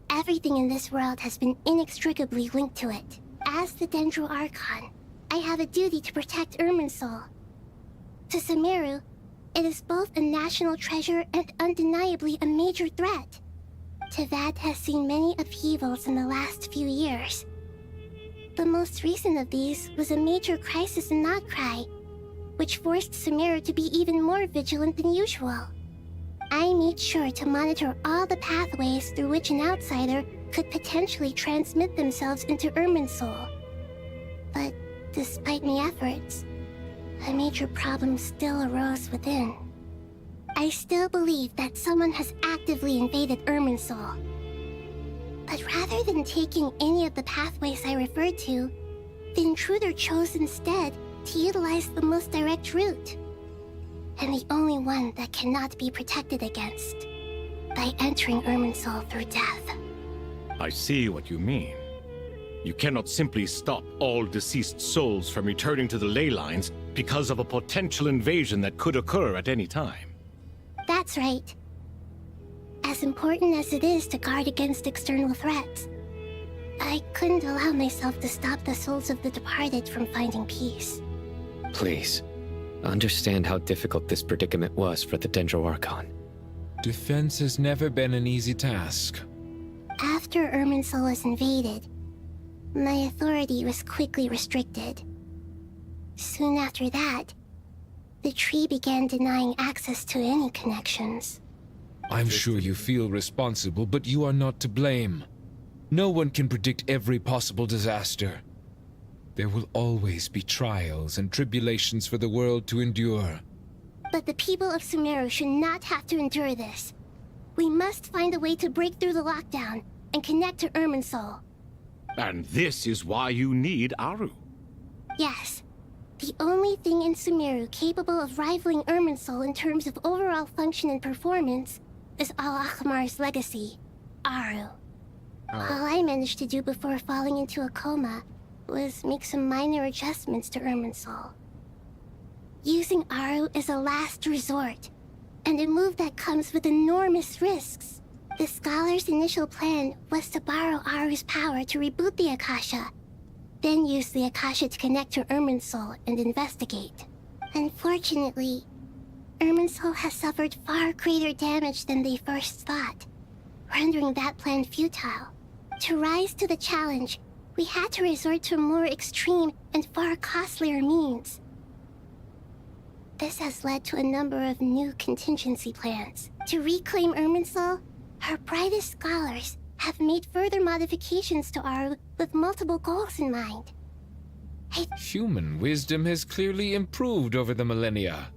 everything in this world has been inextricably linked to it. As the Dendro Archon, I have a duty to protect Irminsul. To Sumeru, it is both a national treasure and undeniably a major threat. Teyvat has seen many upheavals in the last few years. The most recent of these was a major crisis in Nagcry, which forced Sumeru to be even more vigilant than usual. I made sure to monitor all the pathways through which an outsider could potentially transmit themselves into Irminsul. But despite my efforts, a major problem still arose within. I still believe that someone has actively invaded Irminsul. But rather than taking any of the pathways I referred to, the intruder chose instead to utilize the most direct route, and the only one that cannot be protected against, by entering Irminsul through death. I see what you mean. You cannot simply stop all deceased souls from returning to the ley lines because of a potential invasion that could occur at any time. That's right. As important as it is to guard against external threats, I couldn't allow myself to stop the souls of the departed from finding peace. Please, understand how difficult this predicament was for the Dendro Archon. Defense has never been an easy task. After Irminsul was invaded, my authority was quickly restricted. Soon after that, the tree began denying access to any connections. I'm sure you feel responsible, but you are not to blame. No one can predict every possible disaster. There will always be trials and tribulations for the world to endure. But the people of Sumeru should not have to endure this. We must find a way to break through the lockdown and connect to Irminsul. And this is why you need Aru. Yes. The only thing in Sumeru capable of rivaling Irminsul in terms of overall function and performance is Al-Ahmar's legacy, Aru. All I managed to do before falling into a coma was make some minor adjustments to Irminsul. Using Aru is a last resort, and a move that comes with enormous risks. The Scholar's initial plan was to borrow Aru's power to reboot the Akasha, then use the Akasha to connect to Irminsul and investigate. Unfortunately, Irminsul has suffered far greater damage than they first thought, rendering that plan futile. To rise to the challenge, we had to resort to more extreme and far costlier means. This has led to a number of new contingency plans. To reclaim Irminsul, our brightest scholars have made further modifications to Aru with multiple goals in mind. Human wisdom has clearly improved over the millennia.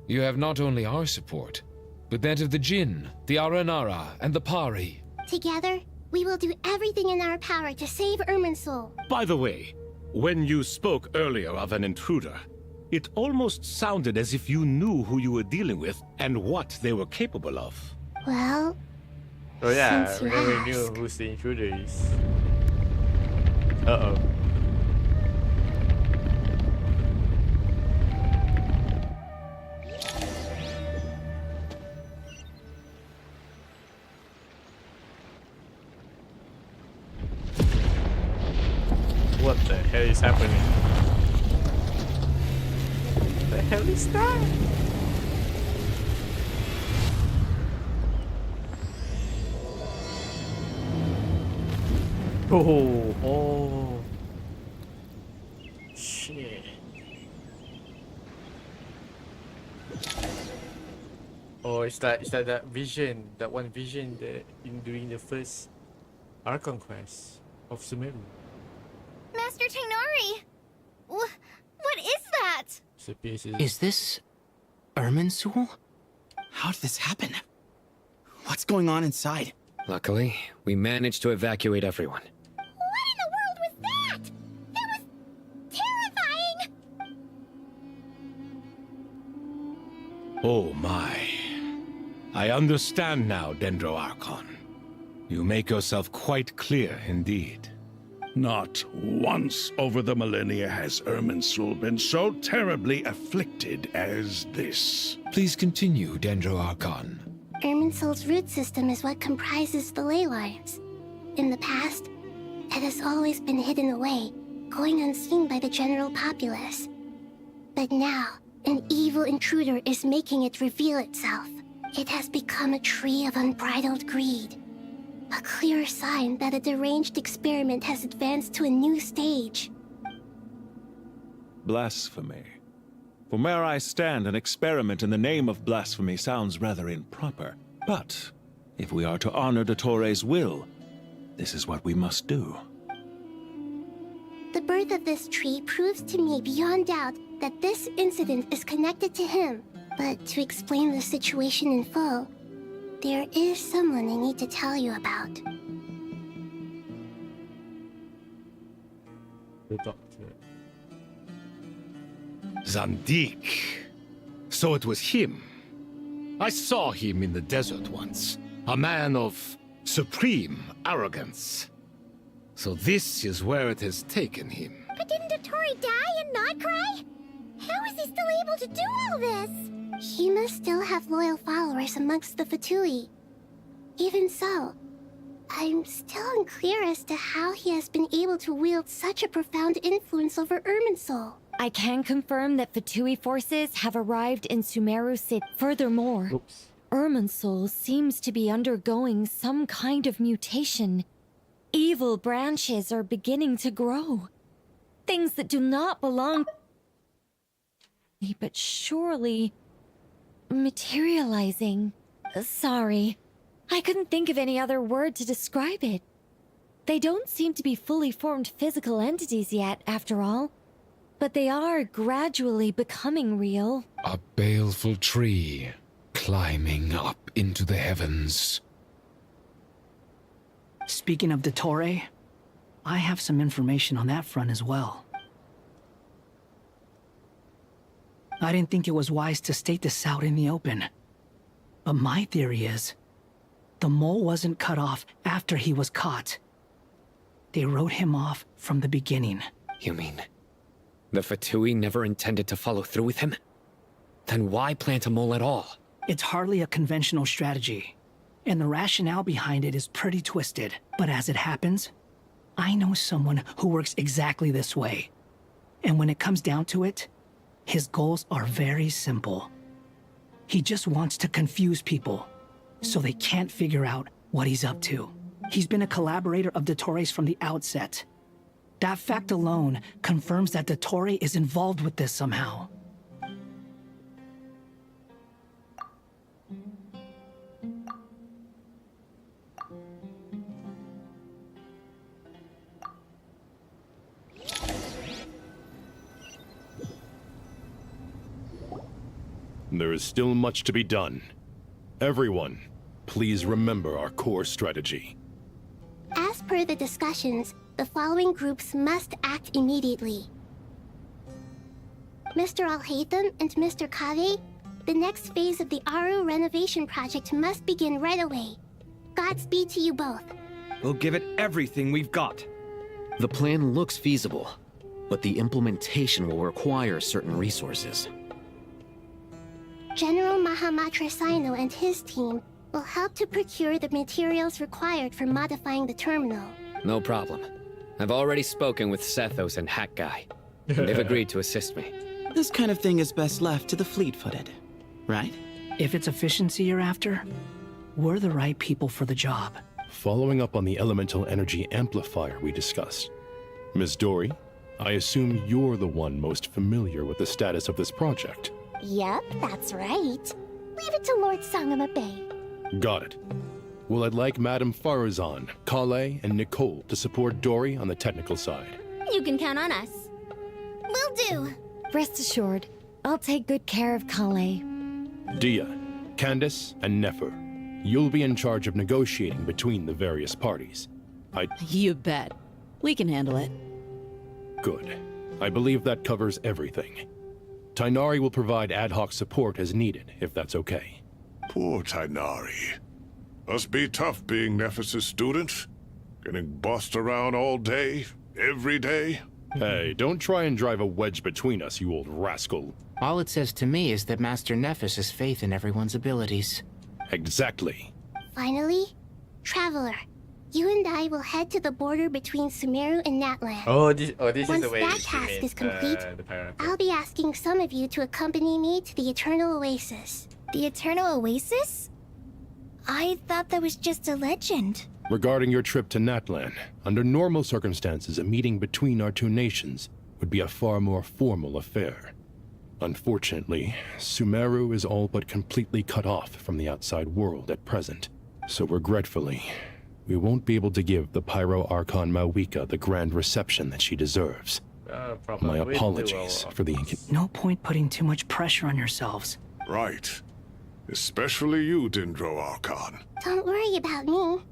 You have not only our support, but that of the Jinn, the Aranara, and the Pari. Together, We will do everything in our power to save Irminsul. By the way, when you spoke earlier of an intruder, it almost sounded as if you knew who you were dealing with and what they were capable of. Well, Oh yeah, since we you never ask. knew who the intruder is. Uh-oh. What the hell is happening? The hell is that? Oh. Shit. Oh, it's like that vision, that one vision that in during the first Archon quest of Sumeru. Master Tainari! What is that? Is this Irminsul? How did this happen? What's going on inside? Luckily, we managed to evacuate everyone. What in the world was that? That was terrifying! Oh my. I understand now, Dendro Archon. You make yourself quite clear indeed. Not once over the millennia has Irminsul been so terribly afflicted as this. Please continue, Dendro Archon. Irminsul's root system is what comprises the ley lines. In the past, it has always been hidden away, going unseen by the general populace. But now, an evil intruder is making it reveal itself. It has become a tree of unbridled greed. A clear sign that a deranged experiment has advanced to a new stage. Blasphemy. From where I stand, an experiment in the name of blasphemy sounds rather improper. But if we are to honor Dottores' will, this is what we must do. The birth of this tree proves to me beyond doubt that this incident is connected to him. But to explain the situation in full, there is someone I need to tell you about. The doctor. Zandik. So it was him. I saw him in the desert once. A man of supreme arrogance. So this is where it has taken him. But didn't Dottore die and not cry? How is he still able to do all this? He must still have loyal followers amongst the Fatui. Even so, I'm still unclear as to how he has been able to wield such a profound influence over Irminsul. I can confirm that Fatui forces have arrived in Sumeru City. Furthermore, Irminsul seems to be undergoing some kind of mutation. Evil branches are beginning to grow. Things that do not belong... But surely... materializing. Sorry. I couldn't think of any other word to describe it. They don't seem to be fully formed physical entities yet, after all. But they are gradually becoming real. A baleful tree, climbing up into the heavens. Speaking of Dottore, I have some information on that front as well. I didn't think it was wise to state this out in the open. But my theory is, the mole wasn't cut off after he was caught. They wrote him off from the beginning. You mean, the Fatui never intended to follow through with him? Then why plant a mole at all? It's hardly a conventional strategy, and the rationale behind it is pretty twisted. But as it happens, I know someone who works exactly this way. And when it comes down to it, his goals are very simple. He just wants to confuse people, so they can't figure out what he's up to. He's been a collaborator of Dottore's from the outset. That fact alone confirms that Dottore is involved with this somehow. There is still much to be done. Everyone, please remember our core strategy. As per the discussions, the following groups must act immediately. Mr. Alhaitham and Mr. Kave, the next phase of the Aru renovation project must begin right away. Godspeed to you both. We'll give it everything we've got. The plan looks feasible, but the implementation will require certain resources. General Mahamatra Sino and his team will help to procure the materials required for modifying the terminal. No problem. I've already spoken with Sethos and Hack Guy. They've agreed to assist me. This kind of thing is best left to the fleet-footed, right? If it's efficiency you're after, we're the right people for the job. Following up on the elemental energy amplifier we discussed, Ms. Dory, I assume you're the one most familiar with the status of this project. Yep, that's right. Leave it to Lord Sangama Bay. Got it. Well, I'd like Madame Farazan, Kale, and Nicole to support Dory on the technical side. You can count on us. Will do. Rest assured, I'll take good care of Kale. Dia, Candace, and Nefer, you'll be in charge of negotiating between the various parties. You bet. We can handle it. Good. I believe that covers everything. Tainari will provide ad hoc support as needed, if that's okay. Poor Tainari. Must be tough being Nephis' student. Getting bossed around all day, every day. Hey, don't try and drive a wedge between us, you old rascal. All it says to me is that Master Nephis has faith in everyone's abilities. Exactly. Finally, Traveler, you and I will head to the border between Sumeru and Natlan. This is Once the way that she task made, is complete, the pirate. I'll be asking some of you to accompany me to the Eternal Oasis. The Eternal Oasis? I thought that was just a legend. Regarding your trip to Natlan, under normal circumstances, a meeting between our two nations would be a far more formal affair. Unfortunately, Sumeru is all but completely cut off from the outside world at present. So regretfully, we won't be able to give the Pyro Archon Mawika the grand reception that she deserves. My apologies for the No point putting too much pressure on yourselves. Right. Especially you, Dendro Archon. Don't worry about me.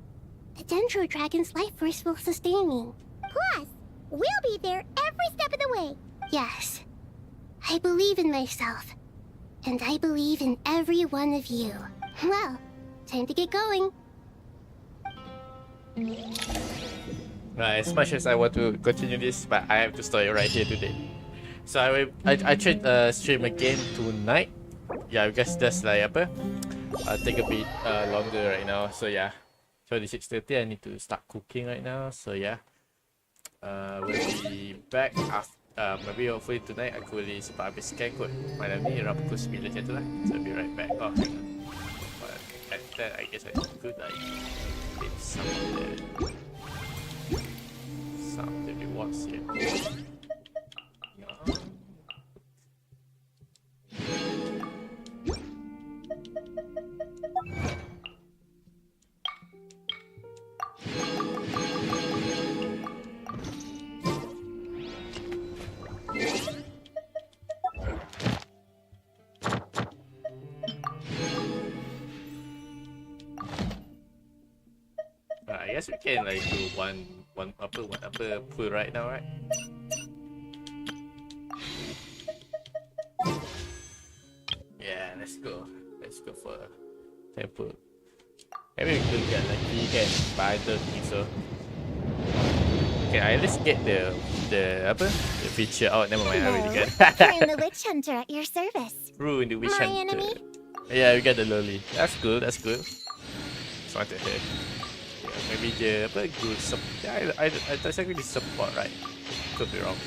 The Dendro Dragon's life force will sustain me. Plus, we'll be there every step of the way. Yes. I believe in myself. And I believe in every one of you. Well, time to get going. As much as I want to continue this, but I have to stop it right here today. So I tried stream again tonight. Yeah, because that's like take a bit longer right now. So yeah, 26:30. I need to start cooking right now. So yeah, we'll be back after. Maybe hopefully tonight aku boleh sempat habiskan kot. Malam ni around pukul 9 macam tu lah. So I'll be right back. Oh, hang on. But at that, I guess I could like hit some of the rewards here. I guess we can like do one upper pull right now, right? Yeah, let's go for temple. Maybe we could get lucky again, but I don't think so. Okay, I at least get the feature out. Never mind, I already get. Ruin the Witch Hunter at your service. Ruin the Witch My Hunter. enemy? Yeah, we got the loli. That's good. Just wanted her. Yeah, maybe the good support. Yeah, I thought I could support, right? Could be wrong.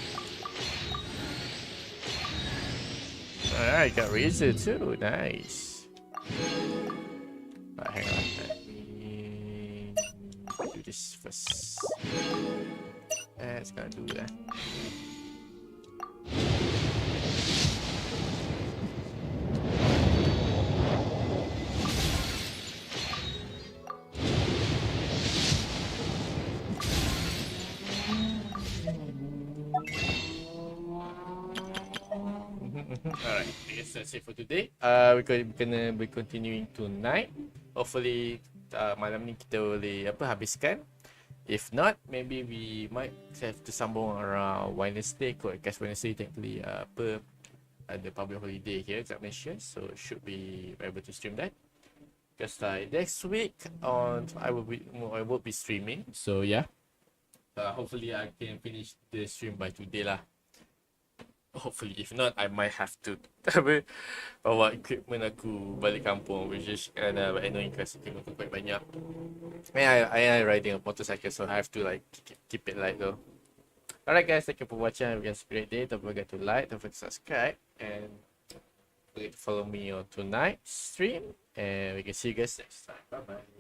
Alright, got Razor too. Nice. Hang on. Let me do this first. It's gonna do that. Alright, I guess that's it for today. We're gonna be continuing tonight. Hopefully malam ni kita boleh habiskan. If not, maybe we might have to sambung around Wednesday kot. Guys, Wednesday technically the public holiday here kat Malaysia, so should be able to stream that. Because next week I will be streaming. So yeah, hopefully I can finish the stream by today lah. Hopefully, if not, I might have to bawa equipment aku balik kampung, which is annoying because equipment aku quite banyak. I riding a motorcycle, so I have to like keep it light though. Alright guys, thank you for watching. Have a great day. Don't forget to like, don't forget to subscribe, and don't forget to follow me on tonight's stream. And we can see you guys next time. Bye bye.